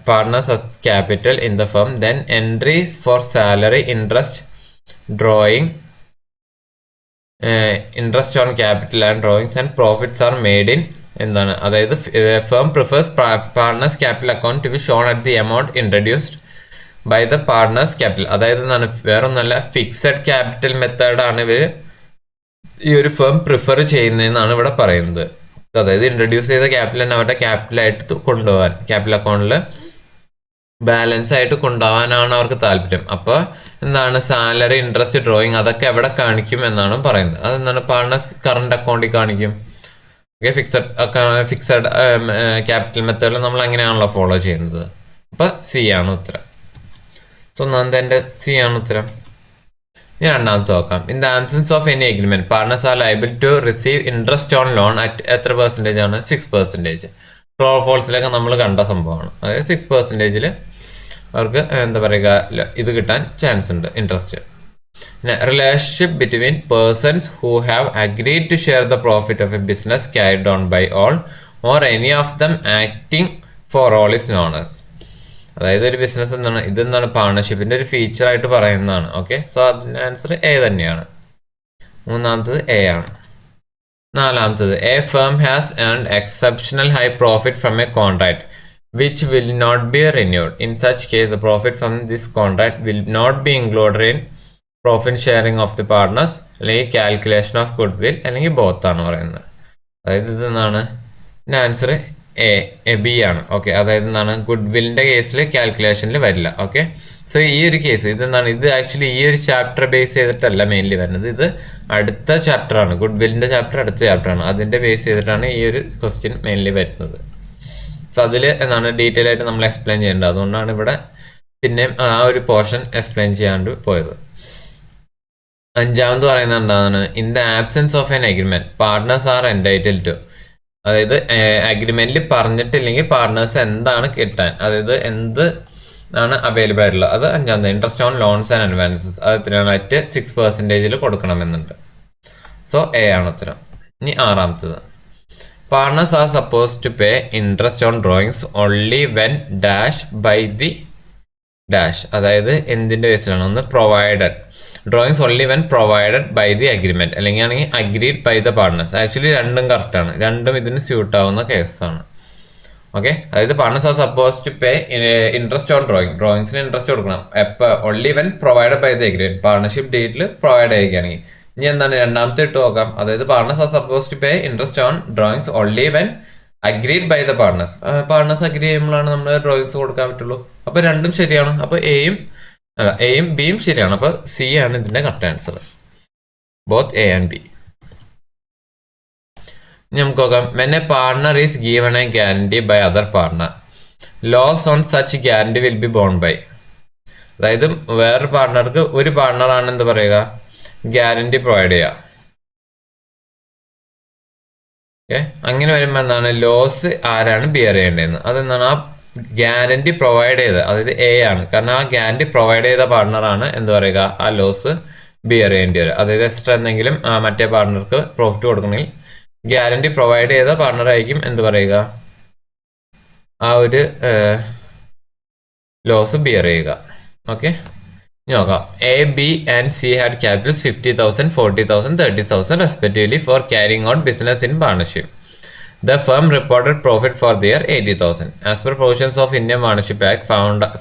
partners as capital in the firm, then entries for salary, interest, drawing, interest on capital and drawings and profits are made in എന്താണ്, അതായത് firm prefers partners capital account to be shown at the amount introduced by the partners capital. അതായത് എന്താണ്, വേറൊന്നല്ല, ഫിക്സഡ് ക്യാപിറ്റൽ മെത്തേഡാണ് ഇവർ ഈ ഒരു ഫേം പ്രിഫർ ചെയ്യുന്നതെന്നാണ് ഇവിടെ പറയുന്നത്. അതായത് ഇൻട്രൊഡ്യൂസ് ചെയ്ത ക്യാപിറ്റൽ തന്നെ അവരുടെ ക്യാപിറ്റലായിട്ട് കൊണ്ടുപോകാൻ, ക്യാപിറ്റൽ അക്കൗണ്ടിൽ ബാലൻസ് ആയിട്ട് കൊണ്ടുപോകാനാണ് അവർക്ക് താല്പര്യം. അപ്പോൾ എന്താണ്, സാലറി, ഇൻട്രസ്റ്റ്, ഡ്രോയിങ് അതൊക്കെ എവിടെ കാണിക്കും എന്നാണ് പറയുന്നത്. അതെന്താണ്, പാർട്ണേഴ്സ് കറണ്ട് അക്കൗണ്ടിൽ കാണിക്കും. ഓക്കെ, ഫിക്സഡ് ക്യാപിറ്റൽ മെത്തേഡിൽ നമ്മൾ അങ്ങനെയാണല്ലോ ഫോളോ ചെയ്യുന്നത്. അപ്പോൾ സി ആണ് ഉത്തരം. സോ ഒന്നാമത്തെ സി ആണ് ഉത്തരം. ഇനി രണ്ടാമത്തെ നോക്കാം. In the absence of any agreement partners are liable to receive interest on loan at എത്ര പെർസെൻറ്റേജ് ആണ്? 6%. ട്രൂ ഓർ ഫോൾസിലൊക്കെ നമ്മൾ കണ്ട സംഭവമാണ്. അതായത് 6% അവർക്ക് എന്താ പറയുക ഇത് കിട്ടാൻ ചാൻസ് ഉണ്ട്, ഇൻട്രസ്റ്റ്. പിന്നെ relationship between persons who have agreed to share the profit of a business carried on by all or any of them acting for all is known as. അതായത് ഒരു ബിസിനസ് എന്താണ്, ഇതെന്താണ് പാർട്ണർഷിപ്പിന്റെ ഒരു ഫീച്ചർ ആയിട്ട് പറയുന്നതാണ്. ഓക്കെ, സോ അതിന്റെ ആൻസർ എ തന്നെയാണ്. മൂന്നാമത്തത് എ ആണ്. നാലാമത്തത്, A firm has earned exceptional high profit from A contract which will not be renewed. In such case, the profit from this contract will not be included in profit sharing of the partners, അല്ലെങ്കിൽ കാൽക്കുലേഷൻ ഓഫ് ഗുഡ് വിൽ, അല്ലെങ്കിൽ ബോത്ത് ആണ് പറയുന്നത്. അതായത് ഇതെന്താണ്, ഇതിൻ്റെ ആൻസർ ബി ആണ്. ഓക്കെ, അതായത് എന്താണ് ഗുഡ് വില്ലിന്റെ കേസിൽ കാൽക്കുലേഷനിൽ വരില്ല. ഓക്കെ, സോ ഈ ഒരു കേസ് ഇതെന്താണ്, ഇത് ആക്ച്വലി ഈ ഒരു ചാപ്റ്റർ ബേസ് ചെയ്തിട്ടല്ല മെയിൻലി വരുന്നത്, ഇത് അടുത്ത ചാപ്റ്റർ ആണ്. ഗുഡ് വില്ലിന്റെ ചാപ്റ്റർ അടുത്ത ചാപ്റ്റർ ആണ്, അതിന്റെ ബേസ് ചെയ്തിട്ടാണ് ഈ ഒരു ക്വസ്റ്റ്യൻ മെയിൻലി വരുന്നത്. സോ അതിൽ എന്താണ് ഡീറ്റെയിൽ ആയിട്ട് നമ്മൾ എക്സ്പ്ലെയിൻ ചെയ്യേണ്ടത്, അതുകൊണ്ടാണ് ഇവിടെ പിന്നെ ആ ഒരു പോർഷൻ എക്സ്പ്ലെയിൻ ചെയ്യാണ്ട് പോയത്. അഞ്ചാമത് പറയുന്നത് എന്താണ്, in the absence of an agreement partners are entitle to, അതായത് അഗ്രിമെന്റിൽ പറഞ്ഞിട്ടില്ലെങ്കിൽ പാർട്ട്നേഴ്സ് എന്താണ് കിട്ടാൻ, അതായത് എന്ത് ആണ് അവൈലബിൾ ആയിട്ടുള്ളത്, അത് അഞ്ചാമത് interest on loans and advances, അത് എത്രയാണ് അറ്റ് 6% കൊടുക്കണമെന്നുണ്ട്. സോ എ ആണ് ഉത്തരം. ഇനി ആറാമത്തത്, partners are suppose to pay interest on drawings only when dash by the dash, അതായത് എന്തിന്റെ ബേസിലാണ്, ഒന്ന് provided drawings only when provided by the agreement, അല്ലെങ്കിൽ ആണെങ്കിൽ agreed by the partners. Actually രണ്ടും കറക്റ്റ് ആണ്, രണ്ടും ഇതിന് സ്യൂട്ട് ആവുന്ന കേസാണ്. ഓക്കെ, അതായത് partners are suppose to pay interest on ഡ്രോയിങ്സിന് ഇൻട്രസ്റ്റ് കൊടുക്കണം എപ്പോൾ, only when provided by the agreement, partnership ഡേറ്റിൽ പ്രൊവൈഡ് ചെയ്യുകയാണെങ്കിൽ. ഇനി എന്താണ് രണ്ടാമത്തെ ഇട്ട് നോക്കാം, അതായത് partners are suppose to pay interest on drawings only when agreed by the partners, partners agree ചെയ്യുമ്പോഴാണ് നമ്മൾ ഡ്രോയിങ്സ് കൊടുക്കാൻ പറ്റുള്ളൂ. അപ്പൊ രണ്ടും ശരിയാണ്, അപ്പൊ എയും ബിയും ശരിയാണ്, അപ്പൊ സി ആണ് ഇതിന്റെ correct answer, both A and B. നമുക്ക് നോക്കാം, when a partner is given a guarantee by other partner, loss on such guarantee will be borne by, അതായത് വേറൊരു പാർട്ണർക്ക് ഒരു പാർട്ണർ ആണ് എന്ത് പറയുക ഗ്യാരണ്ടി പ്രൊവൈഡ് ചെയ്യുക. ഓക്കെ, അങ്ങനെ വരുമ്പോൾ എന്താണ് ലോസ് ആരാണ് ബിയർ ചെയ്യേണ്ടതെന്ന്, അതെന്താണ് ആ ഗ്യാരണ്ടി പ്രൊവൈഡ് ചെയ്ത്, അതായത് എ ആണ്, കാരണം ആ ഗ്യാരണ്ടി പ്രൊവൈഡ് ചെയ്ത പാർട്ണറാണ് എന്ത് പറയുക ആ ലോസ് ബിയർ ചെയ്യേണ്ടി വരും. അതായത് എക്സ്ട്രാ എന്തെങ്കിലും മറ്റേ പാർട്ണർക്ക് പ്രോഫിറ്റ് കൊടുക്കണമെങ്കിൽ ഗ്യാരണ്ടി പ്രൊവൈഡ് ചെയ്ത പാർട്ണറായിരിക്കും എന്ത് പറയുക ആ ഒരു ലോസ് ബിയർ ചെയ്യുക. ഓക്കെ, നോക്കാം, A B and C had Capitals 50,000, 40,000, 30,000 respectively for carrying out business in partnership. The firm reported profit for the year 80,000. As per provisions of Indian Partnership Act,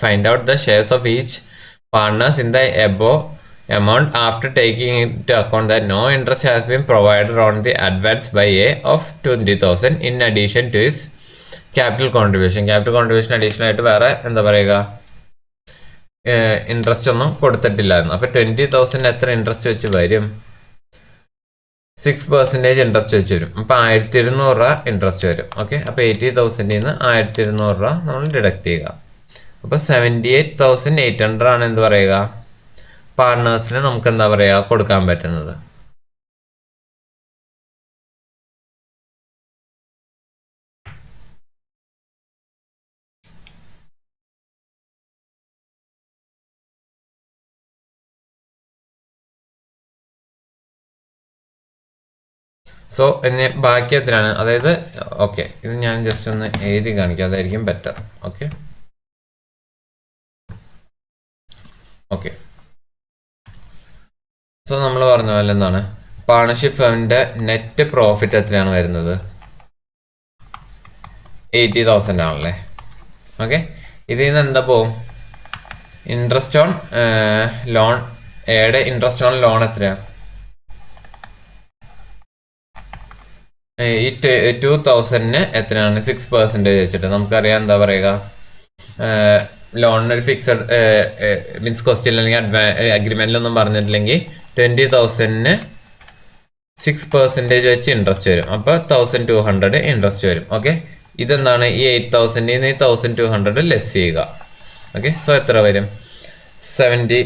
find out the shares of each partners in the above amount after taking into account that no interest has been provided on the advance by A of 20,000 in addition to his capital contribution. Capital contribution addition ആയിട്ട് വേറെ എന്താ പറയുക ഇൻട്രസ്റ്റ് ഒന്നും കൊടുത്തിട്ടില്ലായിരുന്നു. അപ്പൊ 20,000 എത്ര ഇൻട്രസ്റ്റ് വെച്ച് വരും, 6% ഇൻട്രസ്റ്റ് വെച്ച് വരും. അപ്പൊ 1,200 രൂപ ഇൻട്രസ്റ്റ് വരും. ഓക്കെ, അപ്പൊ 80,000 1,200 രൂപ നമ്മൾ ഡിഡക്ട് ചെയ്യുക. അപ്പൊ 78,800 ആണ് എന്ത് പറയുക പാർട്ട്നേഴ്സിന് നമുക്ക് എന്താ പറയുക കൊടുക്കാൻ പറ്റുന്നത്. സോ ഇനി ബാക്കി എത്രയാണ്, അതായത് ഓക്കെ ഇത് ഞാൻ ജസ്റ്റ് ഒന്ന് എഴുതി കാണിക്കാം, അതായിരിക്കും ബെറ്റർ. ഓക്കെ ഓക്കെ സോ നമ്മൾ പറഞ്ഞ പോലെ എന്താണ് പാർട്ണർഷിപ്പ് ഫേമിന്റെ നെറ്റ് പ്രോഫിറ്റ് എത്രയാണ് വരുന്നത്, 80,000 ആണല്ലേ. ഓക്കെ, ഇതിൽ നിന്ന് എന്താ പോവും ഇൻട്രസ്റ്റ് ഓൺ ലോൺ, എയുടെ ഇൻട്രസ്റ്റ് ഓൺ ലോൺ എത്രയാണ്, ഈ 2,000 എത്രയാണ് 6% വെച്ചിട്ട് നമുക്കറിയാം എന്താ പറയുക ലോണിന് ഒരു ഫിക്സഡ് മീൻസ് ക്വസ്റ്റ്യൻ അല്ലെങ്കിൽ അഗ്രിമെന്റിലൊന്നും പറഞ്ഞിട്ടില്ലെങ്കിൽ 20,000 6% വെച്ച് ഇൻട്രസ്റ്റ് വരും. അപ്പൊ 1,200 ഇൻട്രസ്റ്റ് വരും. ഓക്കെ, ഇതെന്താണ് ഈ 8,000 ഈ 1,200 ലെസ് ചെയ്യുക. ഓക്കെ, സോ എത്ര വരും 70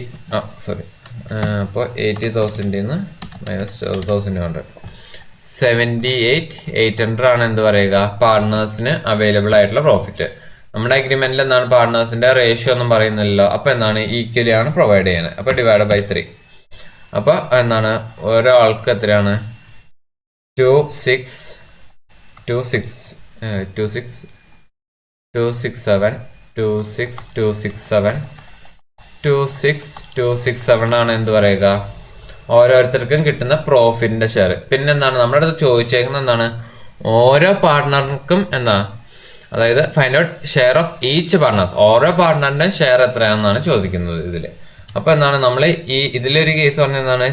സോറി അപ്പോൾ 80,000 മൈനസ് 1,200 78,800 ആണ് എന്ത് പറയുക പാർട്ട്നേഴ്സിന് അവൈലബിൾ ആയിട്ടുള്ള പ്രോഫിറ്റ്. നമ്മുടെ അഗ്രിമെന്റിൽ എന്താണ് പാർട്ട്നേഴ്സിന്റെ റേഷ്യോ ഒന്നും പറയുന്നില്ലല്ലോ. അപ്പൊ എന്താണ് ഈക്വലി ആണ് പ്രൊവൈഡ് ചെയ്യുന്നത്. അപ്പൊ ഡിവൈഡ് ബൈ 3. അപ്പൊ എന്താണ് ഒരാൾക്ക് എത്രയാണ് 267 ആണ് എന്ത് പറയുക ഓരോരുത്തർക്കും കിട്ടുന്ന പ്രോഫിറ്റിന്റെ ഷെയർ. പിന്നെന്താണ് നമ്മുടെ അടുത്ത് ചോദിച്ചേക്കുന്നത് എന്താണ് ഓരോ പാർട്ട്ണർക്കും എന്താ അതായത് find out share of each partners, ഓരോ പാർട്ട്ണറിന്റെ ഷെയർ എത്രയാണെന്നാണ് ചോദിക്കുന്നത് ഇതില്. അപ്പൊ എന്താണ് നമ്മൾ ഈ ഇതിലൊരു കേസ് പറഞ്ഞ എന്താണ്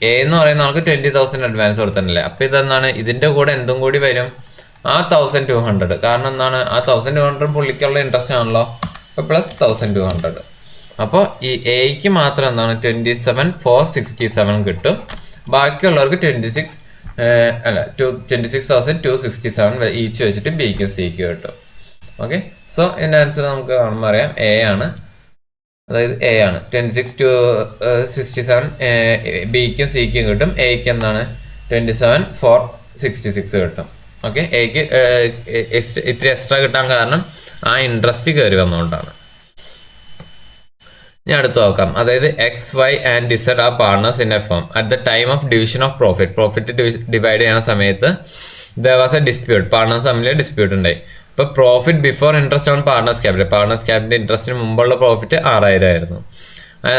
എ എന്ന് പറയുന്ന ആൾക്ക് 20,000 അഡ്വാൻസ് കൊടുത്തിട്ടില്ലേ. അപ്പൊ ഇതെന്താണ് ഇതിന്റെ കൂടെ എന്തും കൂടി വരും ആ 1200, കാരണം എന്താണ് ആ 1200 പുള്ളിക്കുള്ള ഇൻട്രസ്റ്റ് ആണല്ലോ, അപ്പോൾ പ്ലസ് 1200. അപ്പോൾ ഈ എക്ക് മാത്രം എന്താണ് 27,467 കിട്ടും. ബാക്കിയുള്ളവർക്ക് 26,267 ഈച്ച് വെച്ചിട്ട് ബിക്കും സിക്കും കിട്ടും. ഓക്കെ, സോ ഇതിൻ്റെ ആൻസർ നമുക്ക് കാണുമ്പോൾ അറിയാം എ ആണ്. അതായത് എ ആണ് 26,267 ബിക്കും സിക്കും കിട്ടും. എക്ക് എന്താണ് 27,466 കിട്ടും. ഓക്കെ, എക്ക് ഇത്തിരി എക്സ്ട്രാ കിട്ടാൻ കാരണം ആ ഇൻട്രസ്റ്റ് കയറി വന്നുകൊണ്ടാണ്. ഞാൻ അടുത്ത് നോക്കാം. അതായത് X, Y and Z are partners in a firm. At the time of division of profit divide ചെയ്യുന്ന സമയത്ത് there was a dispute. Partners തമ്മിൽ ഡിസ്പ്യൂട്ട് ഉണ്ടായി. ഇപ്പോൾ profit before interest on partners capital ഇൻട്രസ്റ്റിന് മുമ്പുള്ള പ്രോഫിറ്റ് 6,000 ആയിരുന്നു.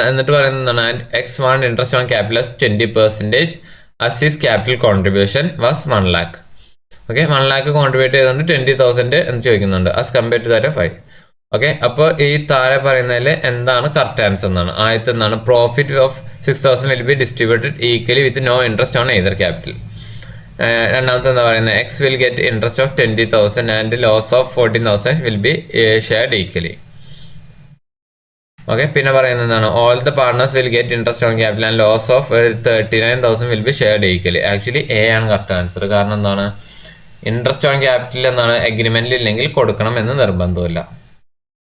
എന്നിട്ട് പറയുന്നതാണ് X want interest on capital 20%. As his capital contribution was 1 lakh. Okay, 1 lakh contribute ചെയ്തുകൊണ്ട് 20,000 എന്ന് ചോദിക്കുന്നുണ്ട്. As compare to that 5. Okay, അപ്പോൾ ഈ താഴെ പറയുന്നതിൽ എന്താണ് കറക്റ്റ് ആൻസർ എന്നാണ്. ആദ്യത്തെ എന്താണ് profit of 6,000 will be distributed equally with no interest on either capital. രണ്ടാമത്തെ എന്താ പറയുന്നത് X will get interest of 20,000 and loss of 14,000 will be shared equally. Okay, പിന്നെ പറയുന്നത് എന്താണ് all the partners will get interest on capital and loss of 39,000 will be shared equally. Actually A ആണ് കറക്റ്റ് ആൻസർ. കാരണം എന്താണ് ഇൻട്രസ്റ്റ് ഓൺ ക്യാപിറ്റൽ എന്താണ് എഗ്രിമെന്റിൽ ഇല്ലെങ്കിൽ കൊടുക്കണം എന്ന് നിർബന്ധമില്ല.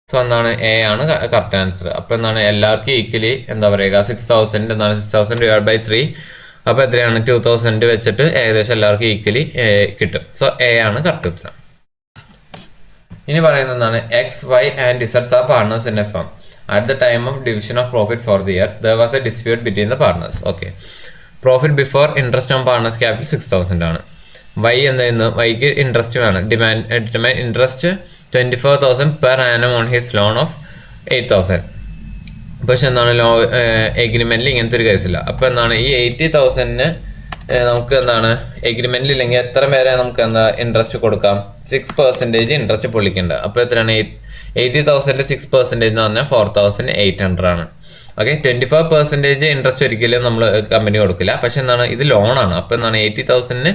സോ എന്താണ് എ ആണ് കറക്റ്റ് ആൻസർ. അപ്പോൾ എന്താണ് എല്ലാവർക്കും ഈക്വലി എന്താ പറയുക 6,000 എന്താണ് 6,000 ഡിവൈഡ് ബൈ 3. അപ്പോൾ എത്രയാണ് 2,000 വെച്ചിട്ട് ഏകദേശം എല്ലാവർക്കും ഈക്വലി കിട്ടും. സോ എ ആണ് കറക്റ്റ് ഉത്തരം. ഇനി പറയുന്നത് എന്താണ് എക്സ്, വൈ ആൻഡ് ഇസഡ്സ് are partners in a firm. At the time of division of profit for the year there was a dispute between the partners. Okay, profit before interest on partners capital 6,000 ആണ്. വൈ എന്തായിരുന്നു വൈക്ക് ഇൻട്രസ്റ്റ് വേണം. Demand interest 24,000 per annum on his loan of 8,000. പക്ഷെ എന്താണ് എഗ്രിമെന്റിൽ ഇങ്ങനത്തെ ഒരു കേസില്ല. അപ്പോൾ എന്താണ് ഈ 80,000 നമുക്ക് എന്താണ് എഗ്രിമെന്റിൽ ഇല്ലെങ്കിൽ എത്ര പേരെ നമുക്ക് എന്താ ഇൻട്രസ്റ്റ് കൊടുക്കാം 6% ഇൻട്രസ്റ്റ് പൊളിക്കേണ്ട. അപ്പോൾ എത്രയാണ് 80,000 6% എന്ന് പറഞ്ഞാൽ 4,800 ആണ്. ഓക്കെ, 24% ഇൻട്രസ്റ്റ് ഒരിക്കലും നമ്മൾ കമ്പനി കൊടുക്കില്ല. പക്ഷെ എന്താണ് ഇത് ലോണാണ്. അപ്പോൾ എന്താണ് 80,000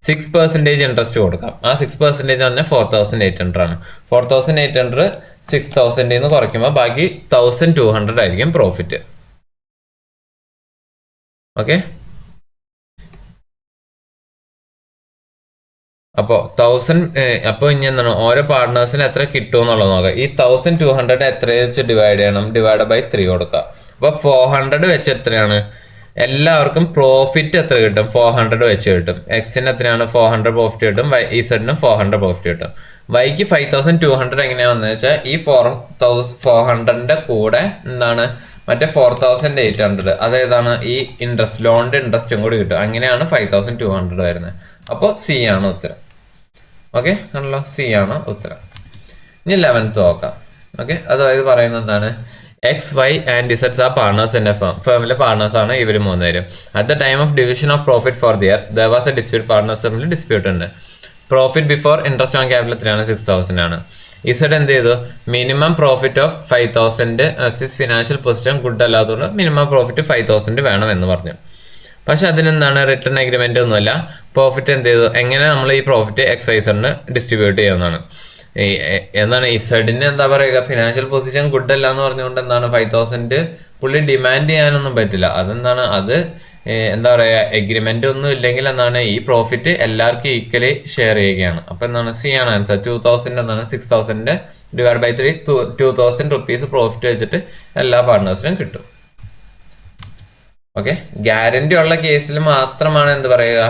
6% ഇൻട്രസ്റ്റ് കൊടുക്കാം. ആ 6% എന്ന് പറഞ്ഞാൽ 4,800 ആണ്. 4,800 6,000 നിന്ന് കുറയ്ക്കുമ്പോൾ ബാക്കി 1,200 ആയിരിക്കും പ്രോഫിറ്റ്. ഓക്കെ, അപ്പോൾ 1000 അപ്പോൾ ഇനി എന്താണ് ഓരോ പാർട്ട്നേഴ്സിന് എത്ര കിട്ടും എന്നുള്ളത് നോക്കാം. ഈ 1,200 എത്ര വെച്ച് ഡിവൈഡ് ചെയ്യണം, ഡിവൈഡ് ബൈ 3 കൊടുക്കുക. അപ്പോൾ 400 വെച്ച് എത്രയാണ് എല്ലാവർക്കും പ്രോഫിറ്റ് എത്ര കിട്ടും 400 വെച്ച് കിട്ടും. എക്സിന് എത്രയാണ് 400 പ്രോഫിറ്റ് കിട്ടും. ഇസഡിനും 400 പ്രോഫിറ്റ് കിട്ടും. വൈക്ക് 5,200 എങ്ങനെയാ വന്നത് വെച്ചാൽ ഈ 400ന്റെ കൂടെ എന്താണ് മറ്റേ 4,800 അതേതാണ് ഈ ഇൻട്രസ്റ്റ് ലോണിന്റെ ഇൻട്രസ്റ്റും കൂടി കിട്ടും. അങ്ങനെയാണ് 5,200 വരുന്നത്. അപ്പോൾ സി ആണ് ഉത്തരം. ഓക്കെ, ആണല്ലോ സി ആണ് ഉത്തരം. ഇനി 11th നോക്കാം. ഓക്കെ, അതായത് പറയുന്നത് എന്താണ് എക്സ്, വൈ ആൻഡ് ഇസഡ്സ് are partners in a firm. ഫേമിലെ പാർട്ണേഴ്സ് ആണ് ഇവർ 3 പേരും. At the time of division of profit for the year there was a dispute. Partners തമ്മിൽ ഡിസ്പ്യൂട്ട് ഉണ്ട്. Profit before interest on capital എത്രയാണ് 6,000 ആണ്. ഇസഡ് എന്ത് ചെയ്തു minimum profit of 5,000 financial position good അല്ലാത്തതുകൊണ്ട് മിനിമം പ്രോഫിറ്റ് 5,000 വേണം എന്ന് പറഞ്ഞു. പക്ഷെ അതിനെന്താണ് റിട്ടേൺ എഗ്രിമെന്റ് ഒന്നുമല്ല. പ്രോഫിറ്റ് എന്ത് ചെയ്തു എങ്ങനെ നമ്മൾ ഈ പ്രോഫിറ്റ് എക്സ്, വൈ, സെഡിന് ഡിസ്ട്രിബ്യൂട്ട് ചെയ്യുന്നതാണ്. എന്താണ് ഇസഡിന് എന്താ പറയുക ഫിനാൻഷ്യൽ പൊസിഷൻ ഗുഡ് അല്ല എന്ന് പറഞ്ഞുകൊണ്ട് എന്താണ് 5,000 പുള്ളി ഡിമാൻഡ് ചെയ്യാനൊന്നും പറ്റില്ല. അതെന്താണ് അത് എന്താ പറയുക എഗ്രിമെന്റ് ഒന്നും ഇല്ലെങ്കിൽ എന്താണ് ഈ പ്രോഫിറ്റ് എല്ലാവർക്കും ഈക്വലി ഷെയർ ചെയ്യുകയാണ്. അപ്പൊ എന്താണ് സി ആണ് ആൻസർ. 2,000 എന്താണ് 6,000 ഡിവൈഡ് ബൈ 3 2,000 റുപ്പീസ് പ്രോഫിറ്റ് വെച്ചിട്ട് എല്ലാ പാർട്ട്നേഴ്സിനും കിട്ടും. ഓക്കെ, ഗ്യാരണ്ടി ഉള്ള കേസിൽ മാത്രമാണ് എന്ത് പറയുക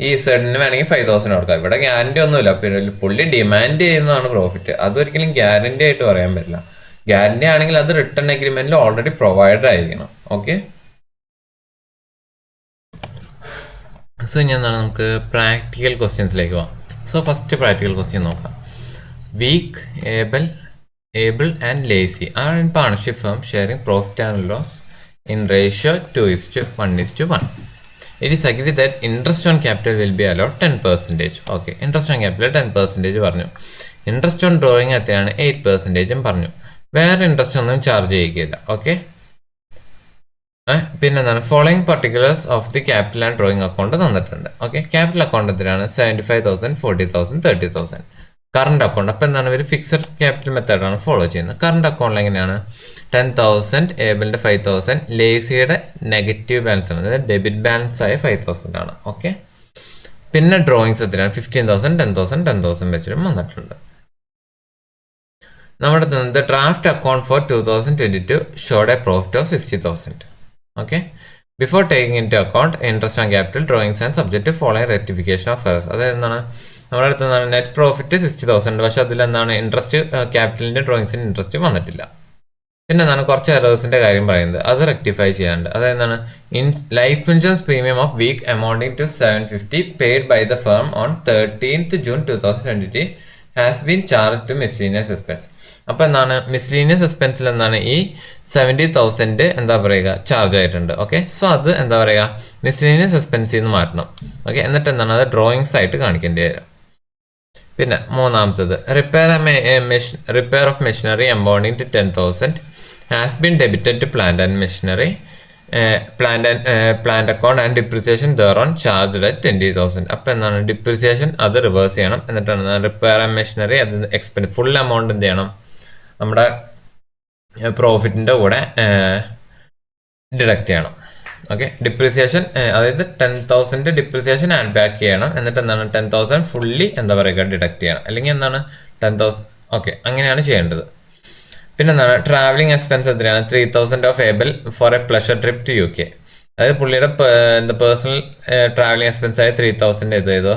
ഈ സെഡിന് വേണമെങ്കിൽ 5,000 കൊടുക്കാം. ഇവിടെ ഗ്യാരണ്ടി ഒന്നുമില്ല. പിന്നെ പുള്ളി ഡിമാൻഡ് ചെയ്യുന്നതാണ് പ്രോഫിറ്റ്. അതൊരിക്കലും ഗ്യാരണ്ടി ആയിട്ട് പറയാൻ പറ്റില്ല. ഗ്യാരണ്ടി ആണെങ്കിൽ അത് റിട്ടേൺ എഗ്രിമെന്റിൽ ഓൾറെഡി പ്രൊവൈഡഡ് ആയിരിക്കണം. ഓക്കെ, സോ ഇനി എന്താണ് നമുക്ക് പ്രാക്ടിക്കൽ ക്വസ്റ്റ്യൻസിലേക്ക് പോകാം. സോ ഫസ്റ്റ് പ്രാക്ടിക്കൽ ക്വസ്റ്റ്യൻ നോക്കാം. Weak, able and lazy are in partnership firm sharing profit and loss in ratio 2:1:1. It is agreed that interest on capital will be allowed 10%. Okay, interest on capital 10% പറഞ്ഞു. ഇൻട്രസ്റ്റ് ഓൺ ഡ്രോയിങ് എത്രയാണ് 8% പറഞ്ഞു. വേറെ ഇൻട്രസ്റ്റ് ഒന്നും ചാർജ് ചെയ്യുകയില്ല. ഓക്കെ, പിന്നെ എന്താണ് following particulars of the capital and drawing account തന്നിട്ടുണ്ട്. ഓക്കെ, ക്യാപിറ്റൽ അക്കൗണ്ട് എന്തിനാണ് 75,000, 40,000, 30,000. കറണ്ട് അക്കൗണ്ട് അപ്പോൾ എന്താണ് ഒരു ഫിക്സഡ് ക്യാപിറ്റൽ മെത്തേഡാണ് ഫോളോ ചെയ്യുന്നത്. കറണ്ട് അക്കൗണ്ടിൽ എങ്ങനെയാണ് 10,000, ഏബിളിൻ്റെ 5,000, ലേസിയുടെ നെഗറ്റീവ് ബാലൻസ് ആണ്, അതായത് ഡെബിറ്റ് ബാലൻസ് ആയ 5,000 ആണ്. ഓക്കെ, പിന്നെ ഡ്രോയിങ്സ് എത്രയാണ് 15,000, 10,000, 10,000 വെച്ചിട്ടും വന്നിട്ടുണ്ട്. നമ്മുടെ draft account for 2022 showed a profit of 60,000. Okay, before taking into account interest and capital drawings and subject to following rectification of errors. അതായത് എന്താണ് നമ്മുടെ അടുത്ത് എന്താണ് നെറ്റ് പ്രോഫിറ്റ് 60,000, പക്ഷെ അതിലെന്താണ് ഇൻട്രസ്റ്റ് ക്യാപിറ്റലിൻ്റെ ഡ്രോയിങ്സിന് ഇൻട്രസ്റ്റ് വന്നിട്ടില്ല. പിന്നെ എന്താണ് കുറച്ച് എറേഴ്സിൻ്റെ കാര്യം പറയുന്നത്, അത് റെക്ടിഫൈ ചെയ്യാനുണ്ട്. അതായത് എന്താണ് life insurance premium of weak amounting to 750 paid by the firm on 13th June 2023 has been charge to miscellaneous expense. അപ്പോൾ എന്താണ് മിസ്ലീനിയസ് എക്സ്പെൻസിൽ എന്താണ് ഈ 70,000 എന്താ പറയുക ചാർജ് ആയിട്ടുണ്ട്. ഓക്കെ, സോ അത് എന്താ പറയുക മിസ്ലീനിയസ് എക്സ്പെൻസിൽ നിന്ന് മാറ്റണം. ഓക്കെ, എന്നിട്ട് എന്താണ് അത് ഡ്രോയിങ്സ് ആയിട്ട് കാണിക്കേണ്ടി വരും. പിന്നെ മൂന്നാമത്തത് repair of machinery amounting to 10,000 has been debited to plant and machinery plant account and depreciation thereon charge at 20,000. അപ്പോൾ എന്താണ് ഡിപ്രിസിയേഷൻ അത് റിവേഴ്സ് ചെയ്യണം. എന്നിട്ടാണ് റിപ്പയർ ആൻഡ് മെഷീനറി അത് എക്സ്പെൻസ് ഫുൾ എമൗണ്ട് എന്ത് ചെയ്യണം നമ്മുടെ പ്രോഫിറ്റിൻ്റെ കൂടെ ഡിഡക്റ്റ് ചെയ്യണം. ഓക്കെ, ഡിപ്രിസിയേഷൻ അതായത് 10,000 ഡിപ്രിസിയേഷൻ ആഡ് ബാക്ക് ചെയ്യണം. എന്നിട്ട് എന്താണ് 10,000 ഫുള്ളി എന്താ പറയുക ഡിഡക്റ്റ് ചെയ്യണം. അല്ലെങ്കിൽ എന്താണ് 10,000. ഓക്കെ, അങ്ങനെയാണ് ചെയ്യേണ്ടത്. പിന്നെ എന്താണ് ട്രാവലിംഗ് എക്സ്പെൻസ് എത്രയാണ് 3,000 of able for a pleasure trip to UK. അതായത് പുള്ളിയുടെ എന്താ പേഴ്സണൽ ട്രാവലിംഗ് എക്സ്പെൻസ് ആയ 3,000 ഇത് ചെയ്തോ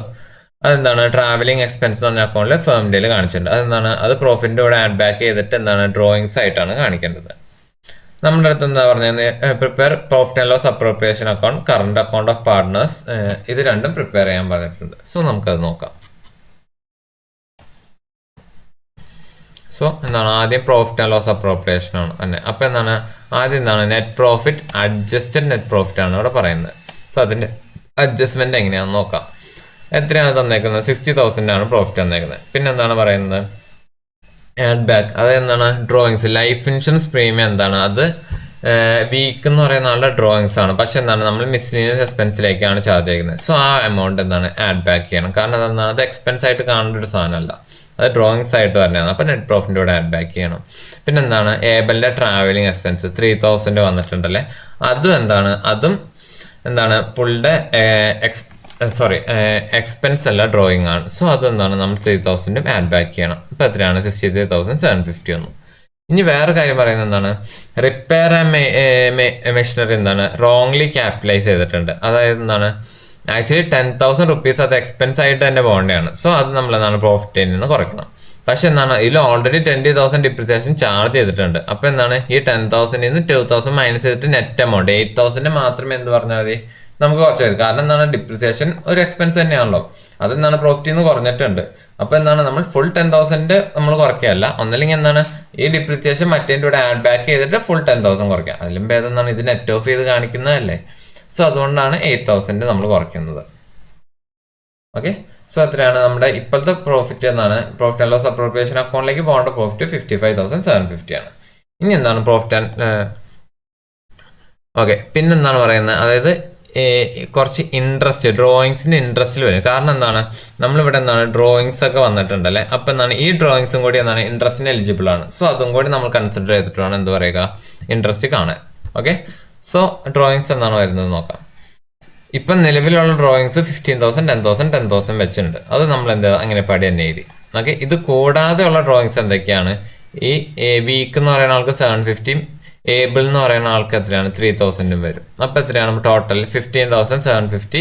അതെന്താണ് ട്രാവലിംഗ് എക്സ്പെൻസ് എന്ന് പറഞ്ഞ അക്കൗണ്ടിൽ ഫേമിൻ്റെ കാണിച്ചിട്ടുണ്ട്. അതെന്താണ് അത് പ്രോഫിറ്റിൻ്റെ കൂടെ ആഡ് ബാക്ക് ചെയ്തിട്ട് എന്താണ് ഡ്രോയിങ്സ് ആയിട്ടാണ് കാണിക്കേണ്ടത്. നമ്മുടെ അടുത്ത് എന്താ പറഞ്ഞത് prepare profit and loss appropriation account, current account of partners, ഇത് രണ്ടും പ്രിപ്പയർ ചെയ്യാൻ പറഞ്ഞിട്ടുണ്ട്. സോ നമുക്കത് നോക്കാം. സോ എന്താണ് ആദ്യം പ്രോഫിറ്റ് ആൻഡ് ലോസ് അപ്രോപ്രിയേഷൻ ആണ് തന്നെ. അപ്പോൾ എന്താണ് ആദ്യം എന്താണ് net profit adjusted net profit ആണ് ഇവിടെ പറയുന്നത്. സോ അതിൻ്റെ അഡ്ജസ്റ്റ്മെൻറ്റ് എങ്ങനെയാണെന്ന് നോക്കാം. എത്രയാണ് തന്നേക്കുന്നത് 60,000 ആണ് പ്രോഫിറ്റ് തന്നേക്കുന്നത്. പിന്നെ എന്താണ് പറയുന്നത് ആഡ് ബാക്ക്, അത് എന്താണ് ഡ്രോയിങ്സ് ലൈഫ് ഇൻഷുറൻസ് പ്രീമിയം എന്താണ് അത് വീക്ക് എന്ന് പറയുന്ന ആളുടെ ഡ്രോയിങ്സ് ആണ്. പക്ഷെ എന്താണ് നമ്മൾ മിസ്ലീനിയസ് എക്സ്പെൻസിലേക്കാണ് ചാർജ് ചെയ്യുന്നത്. സോ ആ എമൗണ്ട് എന്താണ് ആഡ് ബാക്ക് ചെയ്യണം. കാരണം അതെന്താണ് അത് എക്സ്പെൻസ് ആയിട്ട് കാണേണ്ട ഒരു സാധനമല്ല, അത് ഡ്രോയിങ്സ് ആയിട്ട് പറഞ്ഞതാണ്. അപ്പോൾ നെറ്റ് പ്രോഫിറ്റിൻ്റെ കൂടെ ആഡ് ബാക്ക് ചെയ്യണം. പിന്നെ എന്താണ് ഏബിളിൻ്റെ ട്രാവലിംഗ് എക്സ്പെൻസ് 3,000 വന്നിട്ടുണ്ടല്ലേ, അതും എന്താണ് അതും എന്താണ് പുള്ളിയുടെ എക്സ്പെൻസ് അല്ല ഡ്രോയിങ് ആണ്. സോ അതെന്താണ് നമ്മൾ 3,000 ആഡ് ബാക്ക് ചെയ്യണം. ഇപ്പോൾ എത്രയാണ് 63,750 വന്നു. ഇനി വേറെ കാര്യം പറയുന്നത് എന്താണ് റിപ്പയർ ആൻഡ് മെഷീനറി എന്താണ് റോങ്ലി ക്യാപിറ്റലൈസ് ചെയ്തിട്ടുണ്ട്. അതായത് എന്താണ് ആക്ച്വലി 10,000 റുപ്പീസ് അത് എക്സ്പെൻസ് ആയിട്ട് തന്നെ പോകേണ്ടതാണ്. സോ അത് നമ്മൾ എന്താണ് പ്രോഫിറ്റിൽ നിന്ന് കുറയ്ക്കണം. പക്ഷെ എന്താണ് ഇതിൽ ഓൾറെഡി 20,000 ഡിപ്രിസിയേഷൻ ചാർജ് ചെയ്തിട്ടുണ്ട്. അപ്പോൾ എന്താണ് ഈ 10,000 നിന്ന് 2,000 മൈനസ് ചെയ്തിട്ട് നെറ്റ് എമൗണ്ട് 8,000 മാത്രമേ എന്ത് പറഞ്ഞാൽ മതി നമുക്ക് കുറച്ച് വരും. കാരണം എന്താണ് ഡിപ്രിസിയേഷൻ ഒരു എക്സ്പെൻസ് തന്നെയാണല്ലോ, അതെന്താണ് പ്രോഫിറ്റിൽ നിന്ന് കുറഞ്ഞിട്ടുണ്ട്. അപ്പോൾ എന്താണ് നമ്മൾ ഫുൾ 10,000 നമ്മൾ കുറയ്ക്കുകയല്ല, ഒന്നല്ലെങ്കിൽ എന്താണ് ഈ ഡിപ്രിസിയേഷൻ മറ്റേൻ്റെ കൂടെ ആഡ് ബാക്ക് ചെയ്തിട്ട് ഫുൾ 10,000 കുറയ്ക്കുക. അതിലും ഭേദം എന്താണ് ഇത് നെറ്റ് ഓഫ് ചെയ്ത് കാണിക്കുന്നതല്ലേ. സോ അതുകൊണ്ടാണ് 8,000 നമ്മൾ കുറയ്ക്കുന്നത്. ഓക്കെ, സോ അത്രയാണ് നമ്മുടെ ഇപ്പോഴത്തെ പ്രോഫിറ്റ് എന്നാണ് പ്രോഫിറ്റ് ആൻഡ് ലോസ് അപ്രോപ്രിയേഷൻ അക്കൗണ്ടിലേക്ക് പോകേണ്ട പ്രോഫിറ്റ് 55,750 ആണ്. ഇനി എന്താണ് പ്രോഫിറ്റ് ആൻഡ് ഓക്കെ പിന്നെന്താണ് പറയുന്നത് അതായത് കുറച്ച് ഇൻട്രസ്റ്റ് ഡ്രോയിങ്സിന് ഇൻട്രസ്റ്റിൽ വരും. കാരണം എന്താണ് നമ്മളിവിടെ എന്താണ് ഡ്രോയിങ്സ് ഒക്കെ വന്നിട്ടുണ്ടല്ലേ, അപ്പം എന്താണ് ഈ ഡ്രോയിങ്സും കൂടി എന്താണ് ഇൻട്രസ്റ്റിന് എലിജിബിൾ ആണ്. സോ അതും കൂടി നമ്മൾ കൺസിഡർ ചെയ്തിട്ട് വേണം എന്ത് പറയുക ഇൻട്രസ്റ്റ് കാണാൻ. ഓക്കെ, സോ ഡ്രോയിങ്സ് എന്താണ് വരുന്നത് നോക്കാം. ഇപ്പം നിലവിലുള്ള ഡ്രോയിങ്സ് 15,000, 10,000, 10,000 വെച്ചിട്ടുണ്ട്. അത് നമ്മൾ എന്താ അങ്ങനെ പടി തന്നെ എഴുതി. ഓക്കെ, ഇത് കൂടാതെ ഉള്ള ഡ്രോയിങ്സ് എന്തൊക്കെയാണ് ഈ വീക്ക് എന്ന് പറയുന്ന ആൾക്ക് 750, ഏബിൾ എന്ന് പറയുന്ന ആൾക്ക് എത്രയാണ് 3,000 വരും. അപ്പോൾ എത്രയാണ് ടോട്ടൽ 15,750,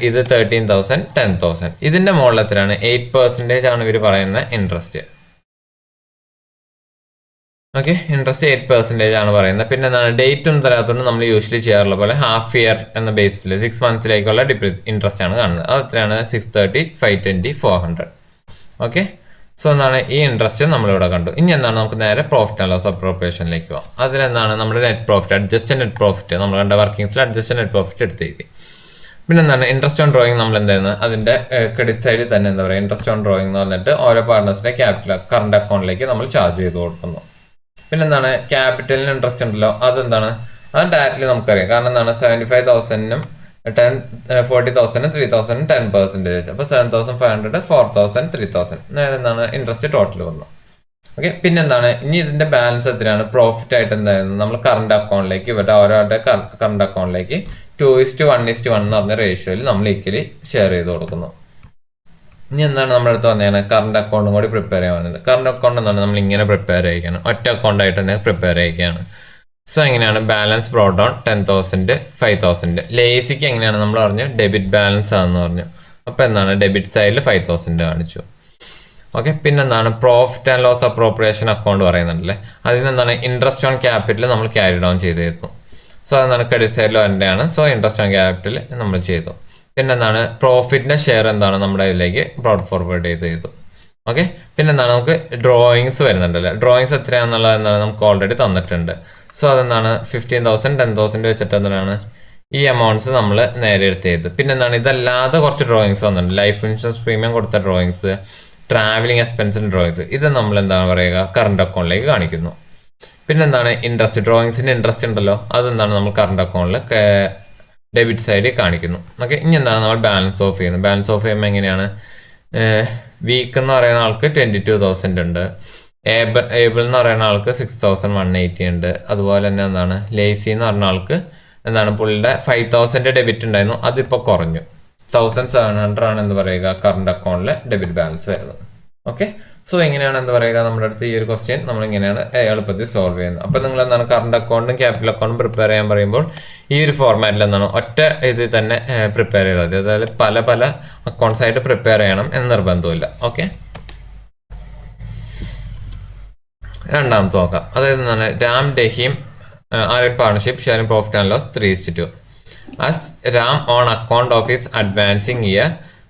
ഇത് 13,000, 10,000. ഇതിൻ്റെ മുകളിൽ എത്രയാണ് 8% ആണ് ഇവർ പറയുന്ന ഇൻട്രസ്റ്റ്. ഓക്കെ, ഇൻട്രസ്റ്റ് 8% ആണ് പറയുന്നത്. പിന്നെ എന്താണ് ഡേറ്റ് ഒന്നും തരാത്തതുകൊണ്ട് നമ്മൾ യൂഷ്വലി ചെയ്യാറുള്ള പോലെ ഹാഫ് ഇയർ എന്ന ബേസിൽ 6 മന്ത്സിലേക്കുള്ള ഇൻട്രസ്റ്റ് ആണ് കാണുന്നത്. അത് എത്രയാണ് 630, 520, 400. ഓക്കെ, സോ എന്താണ് ഈ ഇൻട്രസ്റ്റ് നമ്മളിവിടെ കണ്ടു. ഇനി എന്താണ് നമുക്ക് നേരെ പ്രോഫിറ്റ് ആൻഡ് ലോസ് അപ്രോപ്രിയേഷനിലേക്ക് പോകാം. അതിലെന്താണ് നമ്മുടെ net profit adjusted net profit നമ്മൾ കണ്ട വർക്കിംഗ്സിൽ അഡ്ജസ്റ്റഡ് നെറ്റ് പ്രോഫിറ്റ് എടുത്ത് എഴുതി. പിന്നെ എന്താണ് ഇൻട്രസ്റ്റ് ഓൺ ഡ്രോയിങ് നമ്മൾ എന്തായിരുന്നു അതിൻ്റെ ക്രെഡിറ്റ് സൈഡിൽ തന്നെ എന്താ പറയുക ഇൻട്രസ്റ്റ് ഓൺ ഡ്രോയിങ് എന്ന് പറഞ്ഞിട്ട് ഓരോ പാർട്ട്നേഴ്സിൻ്റെ ക്യാപിറ്റൽ കറണ്ട് അക്കൗണ്ടിലേക്ക് നമ്മൾ ചാർജ് ചെയ്ത് കൊടുക്കുന്നു. പിന്നെ എന്താണ് ക്യാപിറ്റലിന് ഇൻട്രസ്റ്റ് ഉണ്ടല്ലോ, അതെന്താണ് അത് ഡയറക്റ്റ്ലി നമുക്കറിയാം. കാരണം എന്താണ് 75,000-നും 40,000-നും 3,000-നും 10%. അപ്പോൾ 7,500, 4,000, 3,000 നേരെ എന്താണ് ഇൻട്രസ്റ്റ് ടോട്ടൽ വന്നു. ഓക്കെ, പിന്നെന്താണ് ഇനി ഇതിന്റെ ബാലൻസ് എത്രയാണ്? പ്രോഫിറ്റ് ആയിട്ട് എന്തായിരുന്നു നമ്മൾ കറണ്ട് അക്കൗണ്ടിലേക്ക് ഇവരുടെ ഓരോരുടെ കറണ്ട് അക്കൗണ്ടിലേക്ക് 2:1:1 എന്ന് പറഞ്ഞ റേഷ്യോയിൽ നമ്മൾ ഈക്വലി ഷെയർ ചെയ്ത് കൊടുക്കുന്നു. ഇനി എന്താണ് നമ്മുടെ അടുത്ത് വന്നതാണ് കറണ്ട് അക്കൗണ്ടും കൂടി പ്രിപ്പയർ ചെയ്യാൻ വന്നത്. കറണ്ട് അക്കൗണ്ട് എന്താണ് നമ്മൾ ഇങ്ങനെ പ്രിപ്പയർ ചെയ്യിക്കുകയാണ്, ഒറ്റ അക്കൗണ്ട് ആയിട്ട് തന്നെ പ്രിപ്പയർ ചെയ്യുകയാണ്. സോ എങ്ങനെയാണ് ബാലൻസ് ബ്രോട്ട് ഡൗൺ 10,000, 5,000. ലേസിക്ക് എങ്ങനെയാണ് നമ്മൾ പറഞ്ഞു ഡെബിറ്റ് ബാലൻസ് ആണെന്ന് പറഞ്ഞു. അപ്പോൾ എന്താണ് ഡെബിറ്റ് സൈഡിൽ 5,000 കാണിച്ചു. ഓക്കെ, പിന്നെന്താണ് profit and loss appropriation account പറയുന്നുണ്ടല്ലേ, അതിൽ നിന്നെന്താണ് ഇൻട്രസ്റ്റ് ഓൺ ക്യാപിറ്റൽ നമ്മൾ ക്യാരി ഡൗൺ ചെയ്തിരുന്നു. സോ അതെന്താണ് ക്രെഡിറ്റ് സൈഡിൽ വരേണ്ടതാണ്. സോ ഇൻട്രസ്റ്റ് ഓൺ ക്യാപിറ്റൽ നമ്മൾ ചെയ്തു. പിന്നെന്താണ് പ്രോഫിറ്റിന്റെ ഷെയർ എന്താണ് നമ്മുടെ ഇതിലേക്ക് ബ്രോഡ് ഫോർവേഡ് ചെയ്തു. ഓക്കെ, പിന്നെന്താണ് നമുക്ക് ഡ്രോയിങ്സ് വരുന്നുണ്ടല്ലേ, ഡ്രോയിങ്സ് എത്രയാണെന്നുള്ളത് എന്താണ് നമുക്ക് ഓൾറെഡി തന്നിട്ടുണ്ട്. സോ അതെന്താണ് 15,000, 10,000 വെച്ചിട്ട് എന്താണ് ഈ എമൗണ്ട്സ് നമ്മൾ നേരെ എടുത്ത് ചെയ്തു. പിന്നെന്താണ് ഇതല്ലാതെ കുറച്ച് ഡ്രോയിങ്സ് വന്നിട്ടുണ്ട്. ലൈഫ് ഇൻഷുറൻസ് പ്രീമിയം കൊടുത്ത ഡ്രോയിങ്സ്, ട്രാവലിംഗ് എക്സ്പെൻസിൻ്റെ ഡ്രോയിങ്സ്, ഇത് നമ്മൾ എന്താണ് പറയുക കറണ്ട് അക്കൗണ്ടിലേക്ക് കാണിക്കുന്നു. പിന്നെന്താണ് ഇൻട്രസ്റ്റ്, ഡ്രോയിങ്സിൻ്റെ ഇൻട്രസ്റ്റ് ഉണ്ടല്ലോ, അതെന്താണ് നമ്മൾ കറണ്ട് അക്കൗണ്ടിൽ ഡെബിറ്റ് സൈഡിൽ കാണിക്കുന്നു. ഓക്കെ, ഇനി എന്താണ് നമ്മൾ ബാലൻസ് ഓഫ് ചെയ്യുന്നത്. ബാലൻസ് ഓഫ് ചെയ്യുമ്പോൾ എങ്ങനെയാണ് വീക്ക് എന്ന് പറയുന്ന ആൾക്ക് 22,000 ഉണ്ട്, ഏബിൾ എന്ന് പറയുന്ന ആൾക്ക് 6,180 ഉണ്ട്. അതുപോലെ തന്നെ എന്താണ് ലേസി എന്ന് പറഞ്ഞ ആൾക്ക് എന്താണ് പുള്ളിയുടെ 5,000 ഡെബിറ്റ് ഉണ്ടായിരുന്നു, അതിപ്പോൾ കുറഞ്ഞു. 1,700 ആണ് എന്ന് പറയുക കറണ്ട് അക്കൗണ്ടിൽ ഡെബിറ്റ് ബാലൻസ് വരുന്നത്. ഓക്കെ, സോ ഇങ്ങനെയാണ് എന്താ പറയുക നമ്മുടെ അടുത്ത് ഈ ഒരു ക്വസ്റ്റ്യൻ നമ്മൾ ഇങ്ങനെയാണ് എളുപ്പത്തിൽ സോൾവ് ചെയ്യുന്നത്. അപ്പോൾ നിങ്ങൾ എന്താണ് കറണ്ട് അക്കൗണ്ടും ക്യാപിറ്റൽ അക്കൗണ്ടും പ്രിപ്പയർ ചെയ്യാൻ പറയുമ്പോൾ ഈ ഒരു ഫോർമാറ്റിൽ എന്താണ് ഒറ്റ ഇതിൽ തന്നെ പ്രിപ്പയർ ചെയ്താൽ മതി. അതായത് പല പല അക്കൗണ്ട്സ് ആയിട്ട് പ്രിപ്പയർ ചെയ്യണം എന്ന് നിർബന്ധമില്ല. ഓക്കെ, രണ്ടാമത്തെ നോക്കാം. അതായത് എന്താണ് Ram Raheem are in partnership sharing profit and loss 3:2. As Ram on account of his advancing year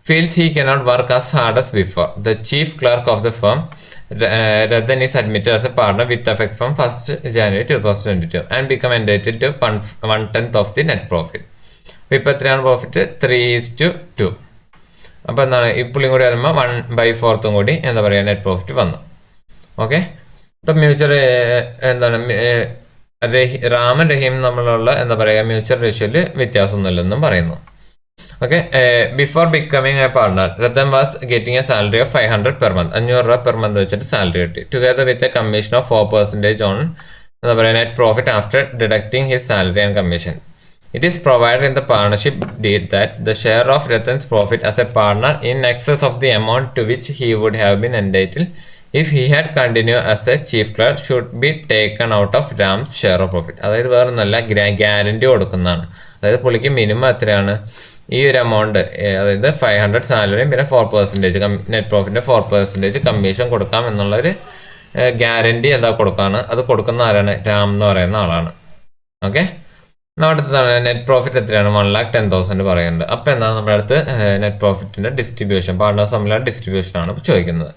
feels he cannot work as hard as before, the chief clerk of the firm Radhan is admitted as a partner with effect from 1st January 2022 and become entitled to 1/10 of the net profit. ഇപ്പോൾ എത്രയാണ് പ്രോഫിറ്റ്? 3:2. അപ്പോൾ എന്താണ് ഇപ്പോഴും കൂടി വരുമ്പോൾ 1/4 കൂടി എന്താ പറയുക നെറ്റ് പ്രോഫിറ്റ് വന്നു. ഓക്കെ, ഇപ്പം മ്യൂച്വൽ എന്താണ് റാമും രഹീം തമ്മിലുള്ള എന്താ പറയുക മ്യൂച്വൽ റേഷ്യോയിൽ വ്യത്യാസമൊന്നുമില്ലെന്നും പറയുന്നു. Okay, before becoming A partner Rathan was getting A salary of 500 per month, 500 രൂപ പെർ മന്ത് വെച്ചിട്ട് സാലറി കിട്ടി. Together with a commission of 4% on എന്താ പറയുക net profit after ഡിഡക്ടിങ് his salary and commission. It is provided in the partnership deed that the share of Ratan's profit as a partner in excess of the amount to which he would have been entitled if he had continued as a chief clerk should be taken out of Ram's share of profit. അതായത് വേറെ നല്ല ഗ്യാരണ്ടി കൊടുക്കുന്നതാണ്. അതായത് പുള്ളിക്ക് മിനിമം എത്രയാണ് ഈ ഒരു എമൗണ്ട്, അതായത് 500 സാലറിയും പിന്നെ 4% നെറ്റ് പ്രോഫിറ്റിന്റെ 4% കമ്മീഷൻ കൊടുക്കാം എന്നുള്ളൊരു ഗ്യാരണ്ടി എന്താ കൊടുക്കാണ്. അത് കൊടുക്കുന്ന ആരാണ്? രാം എന്ന് പറയുന്ന ആളാണ്. ഓക്കെ, നമ്മുടെ അടുത്ത് നെറ്റ് പ്രോഫിറ്റ് എത്രയാണ്? 1,10,000 പറയുന്നുണ്ട്. അപ്പോൾ എന്താണ് നമ്മുടെ അടുത്ത് നെറ്റ് പ്രോഫിറ്റിന്റെ ഡിസ്ട്രിബ്യൂഷൻ, പാർട്ട്നേഴ്സ് തമ്മിലുള്ള ഡിസ്ട്രിബ്യൂഷൻ ആണ് ചോദിക്കുന്നത്.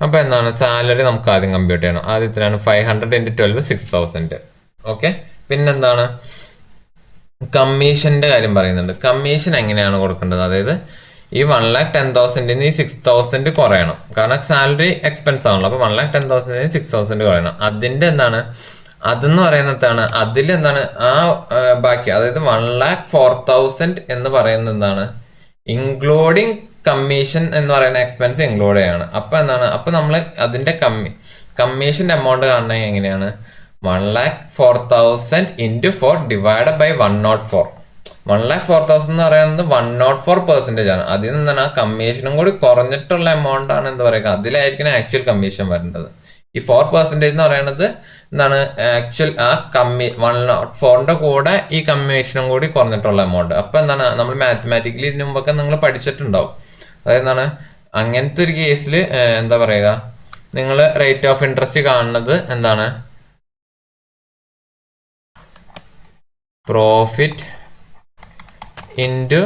അപ്പോൾ എന്താണ് സാലറി നമുക്ക് ആദ്യം കമ്പ്യൂട്ട് ചെയ്യണം. ആദ്യം ഇത്രയാണ് 500 × 12 6,000. ഓക്കെ, പിന്നെന്താണ് കമ്മീഷന്റെ കാര്യം പറയുന്നുണ്ട്. കമ്മീഷൻ എങ്ങനെയാണ് കൊടുക്കേണ്ടത്? അതായത് ഈ 1,10,000 ഈ 6,000 കുറയണം, കാരണം സാലറി എക്സ്പെൻസ് ആണല്ലോ. അപ്പോൾ 1,10,000 6,000 കുറയണം. അതിന്റെ എന്താണ് അതെന്ന് പറയുന്നതാണ് അതിലെന്താണ് ആ ബാക്കി, അതായത് 1,04,000 എന്ന് പറയുന്നത് എന്താണ് ഇൻക്ലൂഡിങ് കമ്മീഷൻ എന്ന് പറയുന്ന എക്സ്പെൻസ് ഇൻക്ലൂഡ് ചെയ്യാണ്. അപ്പോൾ എന്താണ് അപ്പോൾ നമ്മൾ അതിന്റെ കമ്മീഷന്റെ എമൗണ്ട് കാണണമെങ്കിൽ എങ്ങനെയാണ് 1,04,000 × 4 ഡിവൈഡ് ബൈ 104. 1,04,000 എന്ന് പറയുന്നത് 104% ആണ്. അതിൽ നിന്നാണ് ആ കമ്മീഷനും കൂടി കുറഞ്ഞിട്ടുള്ള എമൗണ്ട് ആണ് എന്താ പറയുക, അതിലായിരിക്കും ആക്ച്വൽ കമ്മീഷൻ വരേണ്ടത്. ഈ 4% എന്ന് പറയുന്നത് എന്താണ് ആക്ച്വൽ ആ 104ന്റെ കൂടെ ഈ കമ്മീഷനും കൂടി കുറഞ്ഞിട്ടുള്ള എമൗണ്ട്. അപ്പൊ എന്താണ് നമ്മൾ മാത്തമാറ്റിക്കലി ഇതിനു മുമ്പൊക്കെ നിങ്ങൾ പഠിച്ചിട്ടുണ്ടാവും. അതായത് എന്താണ് അങ്ങനത്തെ ഒരു കേസിൽ എന്താ പറയുക, നിങ്ങൾ റേറ്റ് ഓഫ് ഇൻട്രസ്റ്റ് കാണുന്നത് എന്താണ് profit into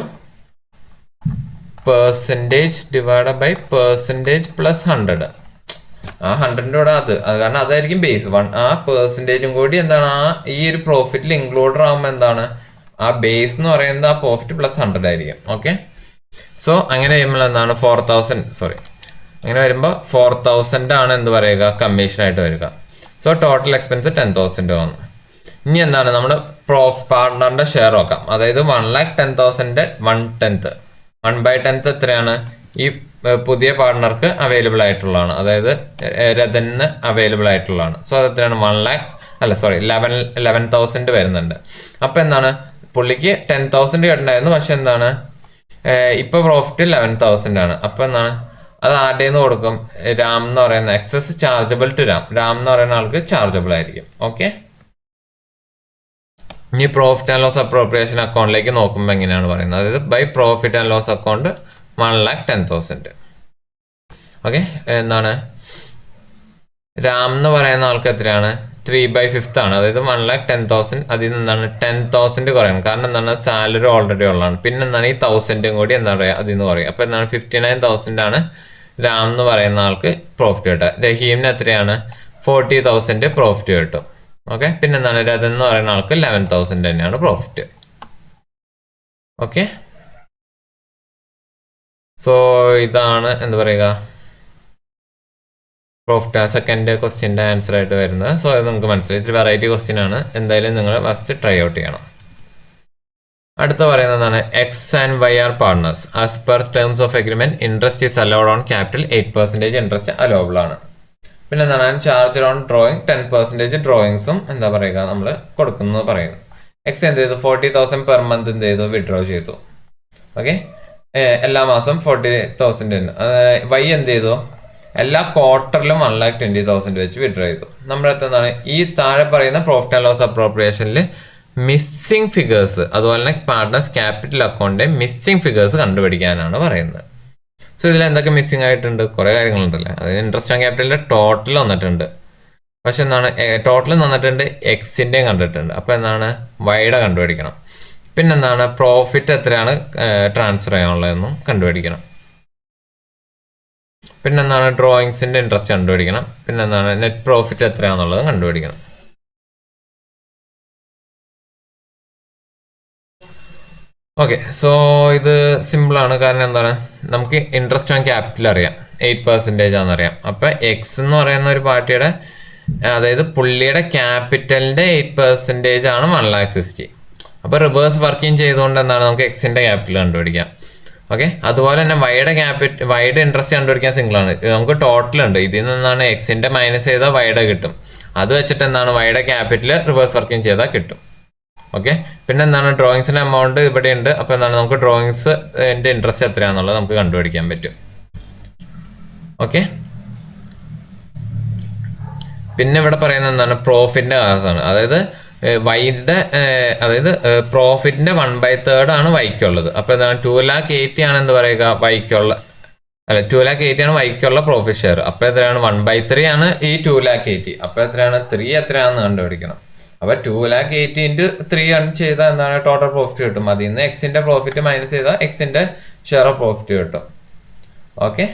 percentage divide by percentage plus 100. ആ 100ന്റെ കൂടെ അത് കാരണം അതായിരിക്കും ബേസ്. ആ പെർസെൻറ്റേജും കൂടി എന്താണ് ആ ഈ ഒരു പ്രോഫിറ്റിൽ ഇൻക്ലൂഡഡ് ആകുമ്പോൾ എന്താണ് ആ ബേസ് എന്ന് പറയുന്നത് ആ പ്രോഫിറ്റ് പ്ലസ് 100 ആയിരിക്കും. ഓക്കെ, സോ അങ്ങനെ വരുമ്പോൾ എന്താണ് 4,000 അങ്ങനെ വരുമ്പോൾ 4,000 ആണ് എന്ത് പറയുക കമ്മീഷൻ ആയിട്ട് വരിക. സോ ടോട്ടൽ എക്സ്പെൻസ് 10,000 വന്നു. ഇനി എന്താണ് നമ്മുടെ പാർട്ട്ണറിന്റെ ഷെയർ നോക്കാം. അതായത് 1,10,000 1/10 1/10 എത്രയാണ് ഈ പുതിയ പാർട്ട്ണർക്ക് അവൈലബിൾ ആയിട്ടുള്ളതാണ്, അതായത് രതന് അവൈലബിൾ ആയിട്ടുള്ളതാണ്. സോ അത് എത്രയാണ് 11,000 വരുന്നുണ്ട്. അപ്പൊ എന്താണ് പുള്ളിക്ക് 10,000 കിട്ടുണ്ടായിരുന്നു, പക്ഷെ എന്താണ് ഇപ്പൊ പ്രോഫിറ്റ് 11,000 ആണ്. അപ്പൊ എന്താണ് അത് ആരുടെ നിന്ന് കൊടുക്കും? രാം എന്ന് പറയുന്ന എക്സസ് ചാർജബിൾ ടു രാം എന്ന് പറയുന്ന ആൾക്ക് ചാർജബിൾ ആയിരിക്കും. ഓക്കെ, ഇനി പ്രോഫിറ്റ് ആൻഡ് ലോസ് അപ്രോപ്രിയേഷൻ അക്കൗണ്ടിലേക്ക് നോക്കുമ്പോൾ എങ്ങനെയാണ് പറയുന്നത്? അതായത് by profit and loss account 1,10,000. Okay, എന്താണ് രാം എന്ന് പറയുന്ന ആൾക്ക് എത്രയാണ്? 3/5 ആണ്. അതായത് 1,10,000 അതിൽ നിന്നാണ് 10,000 കുറയണം. കാരണം എന്താണ് സാലറി ഓൾറെഡി ഉള്ളതാണ്. പിന്നെ എന്താണ് ഈ 1,000 കൂടി എന്താ പറയുക അതിൽ നിന്ന് കുറയും. അപ്പൊ എന്താണ് 59,000 ആണ് രാം എന്ന് പറയുന്ന ആൾക്ക് പ്രോഫിറ്റ് കിട്ടുക. രഹീമിന് എത്രയാണ്? 40,000 പ്രോഫിറ്റ് കിട്ടും. ഓക്കെ, പിന്നെ എന്താണ് രതൻ എന്ന് പറയുന്ന ആൾക്ക് 11,000 തന്നെയാണ് പ്രോഫിറ്റ്. ഓക്കെ, സോ ഇതാണ് എന്താ പറയുക പ്രോഫിറ്റ്. സെക്കൻഡ് ക്വസ്റ്റ്യൻ്റെ ആൻസർ ആയിട്ട് വരുന്നത്. സോ അത് നമുക്ക് മനസ്സിലായി. ഇത്തിരി വെറൈറ്റി ക്വസ്റ്റ്യൻ ആണ്, എന്തായാലും നിങ്ങൾ ഫസ്റ്റ് ട്രൈ ഔട്ട് ചെയ്യണം. അടുത്ത പറയുന്നതാണ് X and Y are partners. As per terms of agreement interest is allowed on capital 8% interest allowable ആണ്. പിന്നെ എന്താണ് ചാർജ് ഓൺ ഡ്രോയിങ് 10% ഡ്രോയിങ്സും എന്താ പറയുക നമ്മൾ കൊടുക്കുന്നത് പറയുന്നു. എക്സ് എന്ത് ചെയ്തു? 40,000 പെർ മന്ത് എന്ത് ചെയ്തു? വിഡ്രോ ചെയ്തു. ഓക്കെ, എല്ലാ മാസം 40,000. വൈ എന്ത് ചെയ്തു? എല്ലാ ക്വാർട്ടറിലും 1,20,000 വെച്ച് വിഡ്രോ ചെയ്തു. നമ്മുടെ അടുത്ത് എന്താണ് ഈ താഴെ പറയുന്ന പ്രോഫിറ്റ് ആൻഡ് ലോസ് അപ്രോപ്രിയേഷനിൽ മിസ്സിംഗ് ഫിഗേഴ്സ്, അതുപോലെ തന്നെ പാർട്ട്നേഴ്സ് ക്യാപിറ്റൽ അക്കൗണ്ടിന്റെ മിസ്സിംഗ് ഫിഗേഴ്സ് കണ്ടുപിടിക്കാനാണ് പറയുന്നത്. സോ ഇതിൽ എന്തൊക്കെ മിസ്സിംഗ് ആയിട്ടുണ്ട്? കുറേ കാര്യങ്ങളുണ്ടല്ലേ. അതായത് ഇൻട്രസ്റ്റ് ഓൺ ക്യാപിറ്റലിന്റെ ടോട്ടൽ വന്നിട്ടുണ്ട്, പക്ഷെ എന്താണ് ടോട്ടൽ വന്നിട്ടുണ്ട് എക്സിൻ്റെയും കണ്ടിട്ടുണ്ട്. അപ്പോൾ എന്താണ് വൈയുടെ കണ്ടുപിടിക്കണം. പിന്നെന്താണ് പ്രോഫിറ്റ് എത്രയാണ് ട്രാൻസ്ഫർ ചെയ്യാനുള്ളതെന്നും കണ്ടുപിടിക്കണം. പിന്നെന്താണ് ഡ്രോയിങ്സിന്റെ ഇൻട്രസ്റ്റ് കണ്ടുപിടിക്കണം. പിന്നെന്താണ് നെറ്റ് പ്രോഫിറ്റ് എത്രയാണെന്നുള്ളത് കണ്ടുപിടിക്കണം. ഓക്കെ, സോ ഇത് സിമ്പിളാണ്. കാരണം എന്താണ് നമുക്ക് ഇൻട്രസ്റ്റ് ഓൺ ക്യാപിറ്റൽ അറിയാം, 8% ആണെന്നറിയാം. അപ്പം എക്സ് എന്ന് പറയുന്ന ഒരു പാർട്ടിയുടെ, അതായത് പുള്ളിയുടെ ക്യാപിറ്റലിന്റെ 8% ആണ് 1,60,000. അപ്പോൾ റിവേഴ്സ് വർക്കിംഗ് ചെയ്തുകൊണ്ട് എന്താണ് നമുക്ക് എക്സിന്റെ ക്യാപിറ്റൽ കണ്ടുപിടിക്കാം. ഓക്കെ, അതുപോലെ തന്നെ വൈയുടെ ഇൻട്രസ്റ്റ് കണ്ടുപിടിക്കാൻ സിംഗിളാണ്. നമുക്ക് ടോട്ടൽ ഉണ്ട്, ഇതിൽ നിന്നാണ് എക്സിന്റെ മൈനസ് ചെയ്താൽ വൈയുടെ കിട്ടും. അത് വെച്ചിട്ട് എന്താണ് വൈയുടെ ക്യാപിറ്റൽ റിവേഴ്സ് വർക്കിംഗ് ചെയ്താൽ കിട്ടും. ഓക്കെ, പിന്നെ എന്താണ് ഡ്രോയിങ്സിന്റെ എമൗണ്ട് ഇവിടെ ഉണ്ട്. അപ്പൊ എന്താണ് നമുക്ക് ഡ്രോയിങ്സിന്റെ ഇൻട്രസ്റ്റ് എത്രയാണെന്നുള്ളത് നമുക്ക് കണ്ടുപിടിക്കാൻ പറ്റും. ഓക്കെ, പിന്നെ ഇവിടെ പറയുന്നത് എന്താണ് പ്രോഫിറ്റിന്റെ കാസാണ്. അതായത് വൈയുടെ, അതായത് പ്രോഫിറ്റിന്റെ 1/3 ആണ് വൈക്കുള്ളത്. അപ്പൊ എന്താണ് 2,80,000 ആണ് എന്ത് പറയുക വൈക്കുള്ള, അല്ല 2,80,000 ആണ് വൈക്കുള്ള പ്രോഫിറ്റ് ഷെയർ. അപ്പൊ എത്രയാണ് 1/3 ആണ് ഈ 2,80,000. അപ്പൊ എത്രയാണ് 3 എത്രയാണെന്ന് കണ്ടുപിടിക്കണം. അപ്പൊ 2,80,000 into 3 ചെയ്താൽ എന്താണ് ടോട്ടൽ പ്രോഫിറ്റ് കിട്ടും. അതിൽ നിന്ന് എക്സിന്റെ പ്രോഫിറ്റ് മൈനസ് ചെയ്താൽ എക്സിന്റെ ഷെയർ ഓഫ് പ്രോഫിറ്റ് കിട്ടും. ഓക്കെ,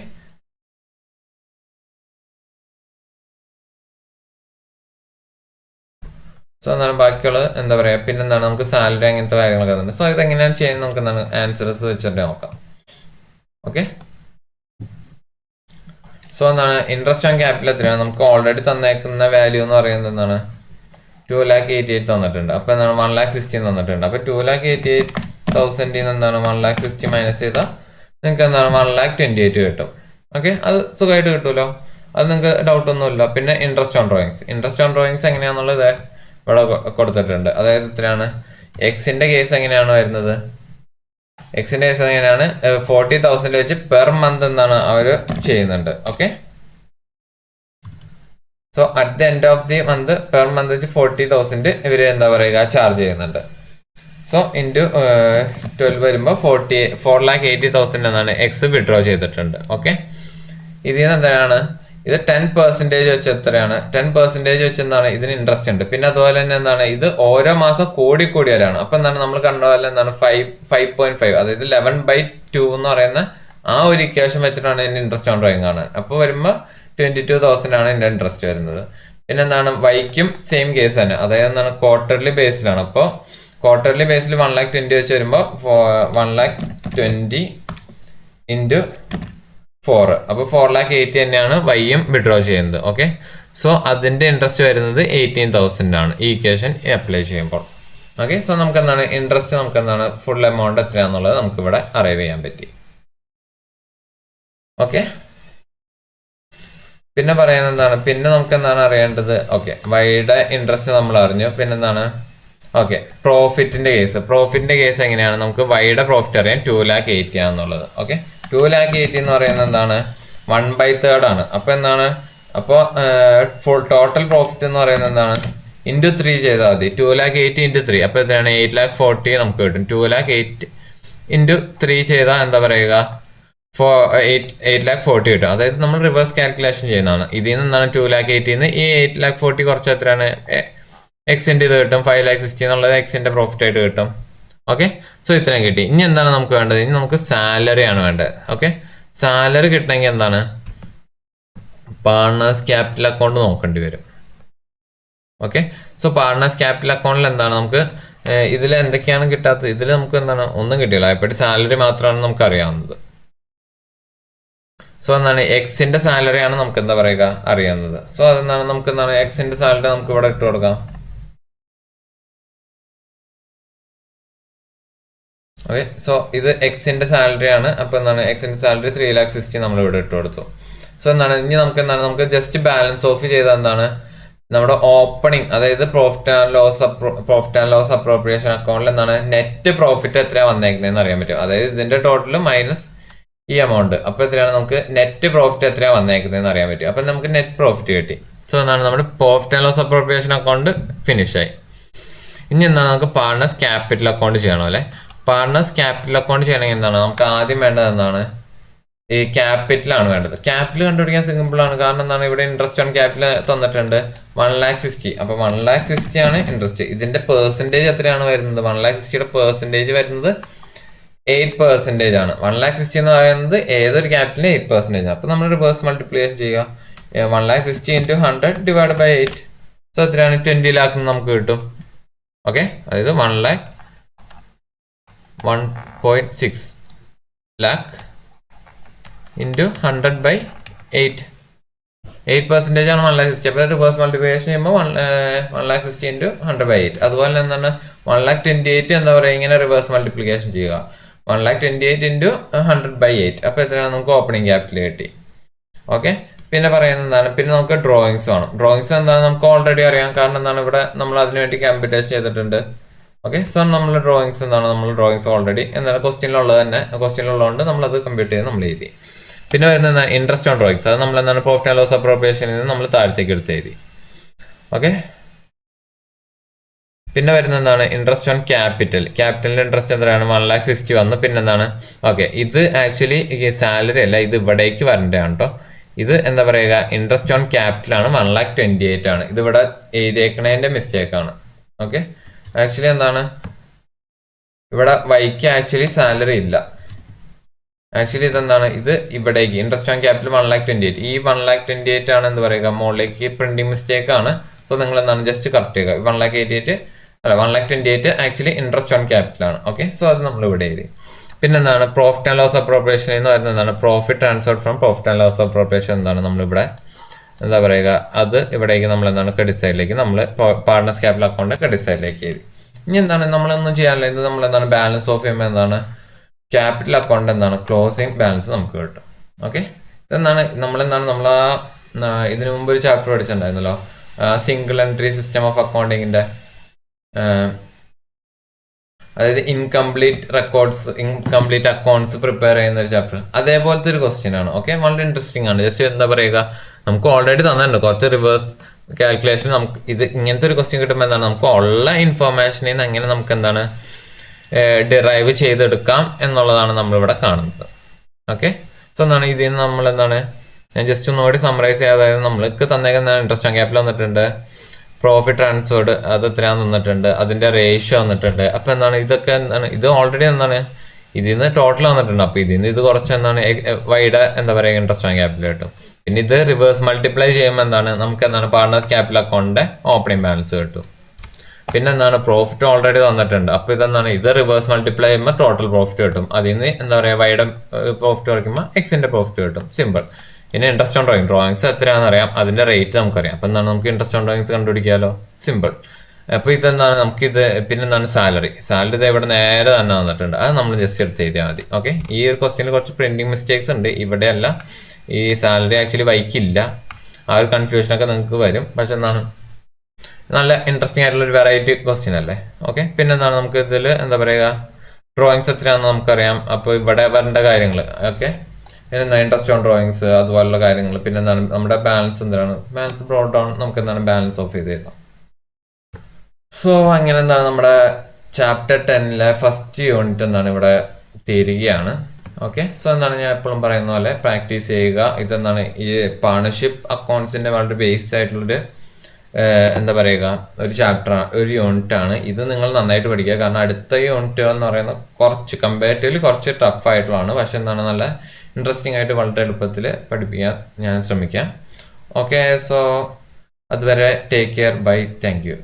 സോ എന്താണ് ബാക്കിയുള്ളത് എന്താ പറയുക. പിന്നെന്താണ് നമുക്ക് സാലറി അങ്ങനത്തെ കാര്യങ്ങളൊക്കെ ഉണ്ട്. സോ ഇതെങ്ങനെയാണ് ചെയ്യുന്നത് നമുക്ക് എന്താണ് ആൻസേഴ്സ് വെച്ചിട്ട് നോക്കാം. ഓക്കെ, സോ എന്താണ് ഇൻട്രസ്റ്റ് ഓൺ ക്യാപിറ്റൽ എത്രയാണ്? നമുക്ക് ഓൾറെഡി തന്നേക്കുന്ന വാല്യൂ എന്ന് പറയുന്നത് എന്താണ് 2,88,000 തന്നിട്ടുണ്ട്. അപ്പൊ എന്താണ് 1,60,000 തന്നിട്ടുണ്ട്. അപ്പൊ 2,88,000 എന്താണ് 1,60,000 മൈനസ് ചെയ്താൽ നിങ്ങൾക്ക് എന്താണ് 1,28,000 കിട്ടും. ഓക്കെ, അത് സുഖമായിട്ട് കിട്ടുമല്ലോ, അത് നിങ്ങൾക്ക് ഡൗട്ട് ഒന്നുമില്ല. പിന്നെ ഇൻട്രസ്റ്റ് ഓൺ ഡ്രോയിങ്സ് എങ്ങനെയാണെന്നുള്ളത് ഇവിടെ കൊടുത്തിട്ടുണ്ട്. അതായത് എത്രയാണ് എക്സിന്റെ കേസ് എങ്ങനെയാണ് വരുന്നത്? എക്സിന്റെ കേസ് എങ്ങനെയാണ് 40,000 വെച്ച് പെർ മന്ത് എന്താണ് അവർ ചെയ്യുന്നുണ്ട്. Okay, so at the end of the month per month വെച്ച് 40,000 ഇവർ എന്താ പറയുക ചാർജ് ചെയ്യുന്നുണ്ട്. സോ ഇൻറ്റു 12 വരുമ്പോൾ 4,80,000 എന്നാണ് എക്സ് വിഡ്രോ ചെയ്തിട്ടുണ്ട്. ഓക്കെ, ഇതിൽ നിന്ന് എന്താണ് ഇത് 10% വെച്ച് എത്രയാണ്? 10% വെച്ച് എന്താണ് ഇതിന് ഇൻട്രസ്റ്റ് ഉണ്ട്. പിന്നെ അതുപോലെ തന്നെ എന്താണ് ഇത് ഓരോ മാസം കൂടി വരാണ്. അപ്പൊ എന്താണ് നമ്മൾ കണ്ട പോലെ എന്താണ് 5.5 അതായത് 11/2 എന്ന് പറയുന്ന ആ ഒരു ഇക്വേഷൻ വെച്ചിട്ടാണ് ഇതിന്റെ ഇൻട്രസ്റ്റ് ഓൺ ഡ്രോയിങ് കാണാൻ. അപ്പോൾ വരുമ്പോൾ 22,000 ആണ് ഇതിന്റെ ഇൻട്രസ്റ്റ് വരുന്നത്. പിന്നെ എന്താണ് വൈക്കും സെയിം കേസ് തന്നെ, അതായത് എന്താണ് ക്വാർട്ടർലി ബേസിലാണ്. അപ്പോൾ ക്വാർട്ടർലി ബേസിൽ 1,20,000 വെച്ച് വരുമ്പോൾ 1,20,000 into 4, അപ്പോൾ 4,80,000 തന്നെയാണ് വൈയും വിഡ്രോ ചെയ്യുന്നത്. ഓക്കെ, സോ അതിൻ്റെ ഇൻട്രസ്റ്റ് വരുന്നത് 18,000 ആണ് ഈ ഇക്വേഷൻ അപ്ലൈ ചെയ്യുമ്പോൾ. ഓക്കെ, സോ നമുക്ക് എന്താണ് ഇൻട്രസ്റ്റ് നമുക്ക് എന്താണ് ഫുൾ എമൗണ്ട് എത്രയാണെന്നുള്ളത് നമുക്കിവിടെ അറൈവ് ചെയ്യാൻ പറ്റി. ഓക്കെ, പിന്നെ പറയുന്നത് എന്താണ്, പിന്നെ നമുക്ക് എന്താണ് അറിയേണ്ടത്, ഓക്കെ വൈയുടെ ഇൻട്രസ്റ്റ് നമ്മൾ അറിഞ്ഞു. പിന്നെന്താണ്, ഓക്കെ പ്രോഫിറ്റിന്റെ കേസ് എങ്ങനെയാണ്, നമുക്ക് വൈയുടെ പ്രോഫിറ്റ് അറിയാം 2,80,000 ആണെന്നുള്ളത്. ഓക്കെ, 2,80,000 എന്ന് പറയുന്നത് എന്താണ് 1/3 ആണ്. അപ്പോൾ എന്താണ്, അപ്പോൾ ഫുൾ ടോട്ടൽ പ്രോഫിറ്റ് എന്ന് പറയുന്നത് എന്താണ് ഇൻറ്റു 3 ചെയ്താൽ മതി. 2,80,000 ഇൻറ്റു 3 അപ്പോൾ എത്രയാണ് 8,40,000 നമുക്ക് കിട്ടും. 2,08,000 ഇൻറ്റു 3 ചെയ്താൽ എന്താ പറയുക 8,40,000 കിട്ടും. അതായത് നമ്മൾ റിവേഴ്സ് കാൽക്കുലേഷൻ ചെയ്യുന്നതാണ്. ഇതിൽ നിന്നാണ് 2,80,000 ഈ 8,40,000 കുറച്ച് എത്രയാണ് എക്സിൻ്റെ ഇത് കിട്ടും. 5,60,000 എന്നുള്ളത് എക്സിൻ്റെ പ്രോഫിറ്റ് ആയിട്ട് കിട്ടും. ഓക്കെ, സോ ഇത്രയും കിട്ടി. ഇനി എന്താണ് നമുക്ക് വേണ്ടത്, ഇനി നമുക്ക് സാലറി ആണ് വേണ്ടത്. ഓക്കെ, സാലറി കിട്ടണമെങ്കിൽ എന്താണ് പാർട്ണേഴ്സ് ക്യാപിറ്റൽ അക്കൗണ്ട് നോക്കേണ്ടി വരും. ഓക്കെ, സോ പാർട്ണേഴ്സ് ക്യാപിറ്റൽ അക്കൗണ്ടിൽ എന്താണ് നമുക്ക് ഇതിൽ എന്തൊക്കെയാണ് കിട്ടാത്തത്, ഇതിൽ നമുക്ക് എന്താണ് ഒന്നും കിട്ടിയില്ല. എപ്പോഴും സാലറി മാത്രമാണ് നമുക്ക് അറിയാവുന്നത്. സോ എന്താണ് എക്സിന്റെ സാലറിയാണ് നമുക്ക് എന്താ പറയുക അറിയാവുന്നത്. സോ അതെന്താണ് നമുക്ക് എന്താണ് എക്സിന്റെ സാലറി നമുക്ക് ഇവിടെ ഇട്ട് കൊടുക്കാം. ഓക്കെ, സോ ഇത് എക്സിന്റെ സാലറി ആണ്. അപ്പൊ എന്താണ് എക്സിന്റെ സാലറി 3,60,000 നമ്മൾ ഇവിടെ ഇട്ട് കൊടുത്തു. സോ എന്താണ് ഇനി നമുക്ക് എന്താണ് നമുക്ക് ജസ്റ്റ് ബാലൻസ് ഓഫ് ചെയ്ത എന്താണ് നമ്മുടെ ഓപ്പണിംഗ്, അതായത് പ്രോഫിറ്റ് ആൻഡ് ലോസ് അപ്രോപ്രിയേഷൻ അക്കൗണ്ടിൽ എന്താണ് നെറ്റ് പ്രോഫിറ്റ് എത്രയാണ് വന്നേക്കുന്നതെന്ന് അറിയാൻ പറ്റും. അതായത് ഇതിന്റെ ടോട്ടൽ മൈനസ് ഈ എമൗണ്ട്. അപ്പോൾ എത്രയാണ് നമുക്ക് നെറ്റ് പ്രോഫിറ്റ് എത്രയാണ് വന്നേക്കുന്നതെന്ന് അറിയാൻ പറ്റും. അപ്പം നമുക്ക് നെറ്റ് പ്രോഫിറ്റ് കിട്ടി. സോ എന്താണ് നമ്മുടെ profit and loss appropriation account finish ആയി. ഇനി എന്താണ് നമുക്ക് പാർട്ണേഴ്സ് ക്യാപിറ്റൽ അക്കൗണ്ട് ചെയ്യണം അല്ലേ. പാർട്ണേഴ്സ് ക്യാപിറ്റൽ അക്കൗണ്ട് ചെയ്യണമെങ്കിൽ എന്താണ് നമുക്ക് ആദ്യം വേണ്ടത് എന്താണ് ഈ ക്യാപിറ്റലാണ് വേണ്ടത്. ക്യാപിറ്റൽ കണ്ടുപിടിക്കാൻ സിമ്പിൾ ആണ്. കാരണം എന്താണ് ഇവിടെ ഇൻട്രസ്റ്റ് ഓൺ ക്യാപിറ്റൽ തന്നിട്ടുണ്ട് 1,60,000. അപ്പോൾ 1,60,000 ആണ് ഇൻട്രസ്റ്റ്. ഇതിന്റെ പെർസെൻറ്റേജ് എത്രയാണ് വരുന്നത്, 1,60,000യുടെ പെർസെൻറ്റേജ് വരുന്നത് 8% ആണ്. 1,60,000 എന്ന് പറയുന്നത് ഏതൊരു ക്യാപിറ്റലിന് 8% ആണ്. അപ്പോൾ നമ്മൾ റിവേഴ്സ് മൾട്ടിപ്ലിക്കേഷൻ ചെയ്യുക. 1,60,000 ഇൻറ്റു 100 ഡിവൈഡ് ബൈ 8. സോ എത്രയാണ് 20 lakh നമുക്ക് കിട്ടും. ഓക്കെ, അതായത് 1.6 lakh ഇൻറ്റു 100 ബൈ 8. 8% ആണ് 1,60,000. അപ്പോൾ റിവേഴ്സ് മൾട്ടിപ്ലിക്കേഷൻ ചെയ്യുമ്പോൾ 1,60,000 ഇൻറ്റു 100 ബൈ 8. അതുപോലെ എന്താണ് 1,28,000 എന്താ പറയുക ഇങ്ങനെ റിവേഴ്സ് മൾട്ടിപ്ലിക്കേഷൻ ചെയ്യുക. 1,28,000 ഇൻറ്റു 100 ബൈ 8. അപ്പോൾ എത്രയാണ് നമുക്ക് ഓപ്പണിംഗ് ക്യാപിറ്റൽ കിട്ടി. ഓക്കെ, പിന്നെ പറയുന്നത് എന്താണ്, പിന്നെ നമുക്ക് ഡ്രോയിങ്സ് വേണം. ഡ്രോയിങ്സ് എന്താണ് നമുക്ക് ഓൾറെഡി അറിയാം. കാരണം എന്താണ് ഇവിടെ നമ്മൾ അതിനുവേണ്ടി കമ്പ്യൂട്ടേഷൻ ചെയ്തിട്ടുണ്ട്. ഓക്കെ, സോ നമ്മൾ ഡ്രോയിങ്സ് എന്താണ് നമ്മൾ ഡ്രോയിങ്സ് ഓൾറെഡി എന്താണ് ക്വസ്റ്റ്യനിലുള്ളതുകൊണ്ട് നമ്മളത് കമ്പ്യൂട്ട് ചെയ്ത് നമ്മൾ എഴുതി. പിന്നെ വരുന്നത് ഇൻട്രസ്റ്റ് ഓൺ ഡ്രോയിങ്സ്. അത് നമ്മൾ എന്താണ് പ്രോഫിറ്റ് ആൻഡ് ലോസ് അപ്രോപ്രിയേഷനിൽ നിന്ന് നമ്മൾ താഴത്തേക്ക് എടുത്ത് എഴുതി. ഓക്കെ, പിന്നെ വരുന്ന എന്താണ് ഇൻട്രസ്റ്റ് ഓൺ ക്യാപിറ്റലിന്റെ ഇൻട്രസ്റ്റ് എത്രയാണ് 1,60,000 വന്നു. പിന്നെ എന്താണ് ഓക്കെ ഇത് ആക്ച്വലി സാലറി അല്ല, ഇത് ഇവിടേക്ക് വരേണ്ടതാണ് കേട്ടോ. ഇത് എന്താ പറയുക ഇൻട്രസ്റ്റ് ഓൺ ക്യാപിറ്റൽ ആണ് 1,28,000 ആണ്. ഇത് ഇവിടെ എഴുതിയേക്കണതിന്റെ മിസ്റ്റേക്ക് ആണ്. ഓക്കെ, ആക്ച്വലി എന്താണ് ഇവിടെ വൈക്ക് ആക്ച്വലി സാലറി ഇല്ല. ആക്ച്വലി ഇതെന്താണ് ഇത് ഇവിടേക്ക് ഇൻട്രസ്റ്റ് ഓൺ ക്യാപിറ്റൽ 1,28,000 ഈ 1,28,000 ആണ് എന്ത് പറയുക മുകളിലേക്ക് പ്രിന്റിംഗ് മിസ്റ്റേക്ക് ആണ്. സോ നിങ്ങൾ എന്താണ് ജസ്റ്റ് കറക്റ്റ് ചെയ്യുക. 1,28,000 ആക്ച്വലി ഇൻട്രസ്റ്റ് ഓൺ ക്യാപിറ്റൽ ആണ്. ഓക്കെ, സോ അത് നമ്മൾ ഇവിടെ എഴുതി. പിന്നെ എന്താണ് പ്രോഫിറ്റ് ആൻഡ് ലോസ് അപ്രോപ്രിയേഷൻ എന്ന് പറയുന്നത് എന്താണ് profit transfer from profit and loss appropriation എന്താണ് നമ്മളിവിടെ എന്താ പറയുക അത് ഇവിടേക്ക് നമ്മൾ എന്താണ് ക്രെഡിറ്റ് സൈഡിലേക്ക് നമ്മൾ പാർട്ണേഴ്സ് ക്യാപിറ്റൽ അക്കൗണ്ട് ക്രെഡിറ്റ് സൈഡിലേക്ക് എഴുതി. ഇനി എന്താണ് നമ്മളൊന്നും ചെയ്യാനില്ല. ഇത് നമ്മൾ എന്താണ് ബാലൻസ് ഓഫ് ചെയ്യുമ്പോൾ എന്താണ് ക്യാപിറ്റൽ അക്കൗണ്ട് എന്താണ് ക്ലോസിംഗ് ബാലൻസ് നമുക്ക് കിട്ടും. ഓക്കെ, ഇതെന്താണ് നമ്മൾ ഇതിനു മുമ്പ് ഒരു ചാപ്റ്റർ പഠിച്ചിട്ടുണ്ടായിരുന്നല്ലോ സിംഗിൾ എൻട്രി സിസ്റ്റം ഓഫ് അക്കൗണ്ടിങ്ങിന്റെ, അതായത് ഇൻകംപ്ലീറ്റ് അക്കൗണ്ട്സ് പ്രിപ്പയർ ചെയ്യുന്ന ഒരു ചാപ്റ്റർ. അതേപോലത്തെ ഒരു ക്വസ്റ്റ്യൻ ആണ്. ഓക്കെ, വളരെ ഇൻട്രസ്റ്റിംഗ് ആണ്. ജസ്റ്റ് എന്താ പറയുക നമുക്ക് ഓൾറെഡി തന്നിട്ടുണ്ട് കുറച്ച് റിവേഴ്സ് കാൽക്കുലേഷൻ. നമുക്ക് ഇത് ഇങ്ങനത്തെ ഒരു ക്വസ്റ്റ്യൻ കിട്ടുമ്പോൾ എന്താണ് നമുക്ക് ഉള്ള ഇൻഫോർമേഷനിൽ നിന്ന് എങ്ങനെ നമുക്ക് എന്താണ് ഡിറൈവ് ചെയ്തെടുക്കാം എന്നുള്ളതാണ് നമ്മളിവിടെ കാണുന്നത്. ഓക്കെ, സോ എന്താണ് ഇതിൽ നിന്ന് നമ്മൾ എന്താണ് ഞാൻ ജസ്റ്റ് ഒന്നുകൂടി സമ്മറൈസ് ചെയ്യാം. അതായത് നമ്മൾക്ക് തന്നേക്കുന്ന ഇൻട്രസ്റ്റ് ഓൺ ക്യാപിറ്റൽ വന്നിട്ടുണ്ട്, പ്രോഫിറ്റ് ട്രാൻസ്ഫേർഡ് അത് എത്രയാന്ന് തന്നിട്ടുണ്ട്, അതിന്റെ റേഷ്യോ വന്നിട്ടുണ്ട്. അപ്പൊ എന്താണ് ഇതൊക്കെ എന്താണ് ഇത് ഓൾറെഡി എന്താണ് ഇതിൽ നിന്ന് ടോട്ടൽ വന്നിട്ടുണ്ട്. അപ്പൊ ഇതിൽ നിന്ന് ഇത് കുറച്ച് എന്താണ് വൈഡ് എന്താ പറയുക ഇൻട്രസ്റ്റ് ഓൺ ക്യാപിറ്റൽ കിട്ടും. പിന്നെ ഇത് റിവേഴ്സ് മൾട്ടിപ്ലൈ ചെയ്യുമ്പോൾ എന്താണ് നമുക്ക് എന്താണ് പാർട്ണേഴ്സ് ക്യാപിറ്റൽ അക്കൗണ്ടിന്റെ ഓപ്പണിംഗ് ബാലൻസ് കിട്ടും. പിന്നെ എന്താണ് പ്രോഫിറ്റ് ഓൾറെഡി തന്നിട്ടുണ്ട്. അപ്പൊ ഇതെന്താണ് ഇത് റിവേഴ്സ് മൾട്ടിപ്ലൈ ചെയ്യുമ്പോൾ ടോട്ടൽ പ്രോഫിറ്റ് കിട്ടും. അതിൽ നിന്ന് എന്താ പറയുക വൈഡ് പ്രോഫിറ്റ് കുറയ്ക്കുമ്പോൾ എക്സിന്റെ പ്രോഫിറ്റ് കിട്ടും. സിമ്പിൾ. പിന്നെ ഇൻട്രസ്റ്റ് ഓൺ ഡ്രോയിങ്സ് എത്രയാണെന്ന് അറിയാം, അതിന്റെ റേറ്റ് നമുക്കറിയാം. അപ്പം എന്താണ് നമുക്ക് ഇൻട്രസ്റ്റ് ഓൺ ഡ്രോയിങ്സ് കണ്ടുപിടിക്കാമല്ലോ, സിമ്പിൾ. അപ്പോൾ ഇതെന്താണ് നമുക്കിത്, പിന്നെ എന്താണ് സാലറി ഇത് ഇവിടെ നേരെ തന്നെ വന്നിട്ടുണ്ട്. അത് നമ്മൾ ജസ്റ്റ് എടുത്ത് എഴുതിയാൽ മതി. ഓക്കെ, ഈ ഒരു ക്വസ്റ്റ്യനിൽ കുറച്ച് പ്രിന്റിങ് മിസ്റ്റേക്സ് ഉണ്ട്. ഇവിടെയല്ല, ഈ സാലറി ആക്ച്വലി വൈക്കില്ല. ആ ഒരു കൺഫ്യൂഷനൊക്കെ നിങ്ങൾക്ക് വരും. പക്ഷെ എന്താണ് നല്ല ഇൻട്രസ്റ്റിംഗ് ആയിട്ടുള്ള ഒരു വെറൈറ്റി ക്വസ്റ്റ്യൻ അല്ലേ. ഓക്കെ, പിന്നെ എന്താണ് നമുക്ക് ഇതിൽ എന്താ പറയുക, ഡ്രോയിങ്സ് എത്രയാണെന്ന് നമുക്കറിയാം. അപ്പോൾ ഇവിടെ വരേണ്ട കാര്യങ്ങൾ ഓക്കെ, പിന്നെ ഇൻട്രസ്റ്റ് ഓൺ ഡ്രോയിങ്സ് അതുപോലുള്ള കാര്യങ്ങൾ. പിന്നെ എന്താണ് നമ്മുടെ ബാലൻസ്, എന്താണ് ബാലൻസ് ബ്രോഡ് ഡൗൺ, നമുക്ക് എന്താണ് ബാലൻസ് ഓഫ് ചെയ്ത് തരാം. സോ അങ്ങനെ എന്താണ് നമ്മുടെ ചാപ്റ്റർ 10 ഫസ്റ്റ് യൂണിറ്റ് എന്താണ് ഇവിടെ തീരുകയാണ്. ഓക്കെ, സോ എന്താണ് ഞാൻ എപ്പോഴും പറയുന്ന പോലെ പ്രാക്ടീസ് ചെയ്യുക. ഇതെന്താണ് ഈ പാർട്ണർഷിപ്പ് അക്കൗണ്ട്സിന്റെ വളരെ ബേസ്ഡ് ആയിട്ടുള്ളൊരു എന്താ പറയുക ഒരു ചാപ്റ്റർ, ഒരു യൂണിറ്റ് ആണ് ഇത്. നിങ്ങൾ നന്നായിട്ട് പഠിക്കുക. കാരണം അടുത്ത യൂണിറ്റുകൾ എന്ന് പറയുന്നത് കുറച്ച് കമ്പാരിറ്റീവ്ലി കുറച്ച് ടഫ് ആയിട്ടുള്ളതാണ്. പക്ഷെ എന്താണ് നല്ല ഇൻട്രസ്റ്റിംഗ് ആയിട്ട് വളരെ എളുപ്പത്തിൽ പഠിപ്പിക്കാൻ ഞാൻ ശ്രമിക്കാം. ഓക്കെ, സോ അതുവരെ take care, bye, thank U.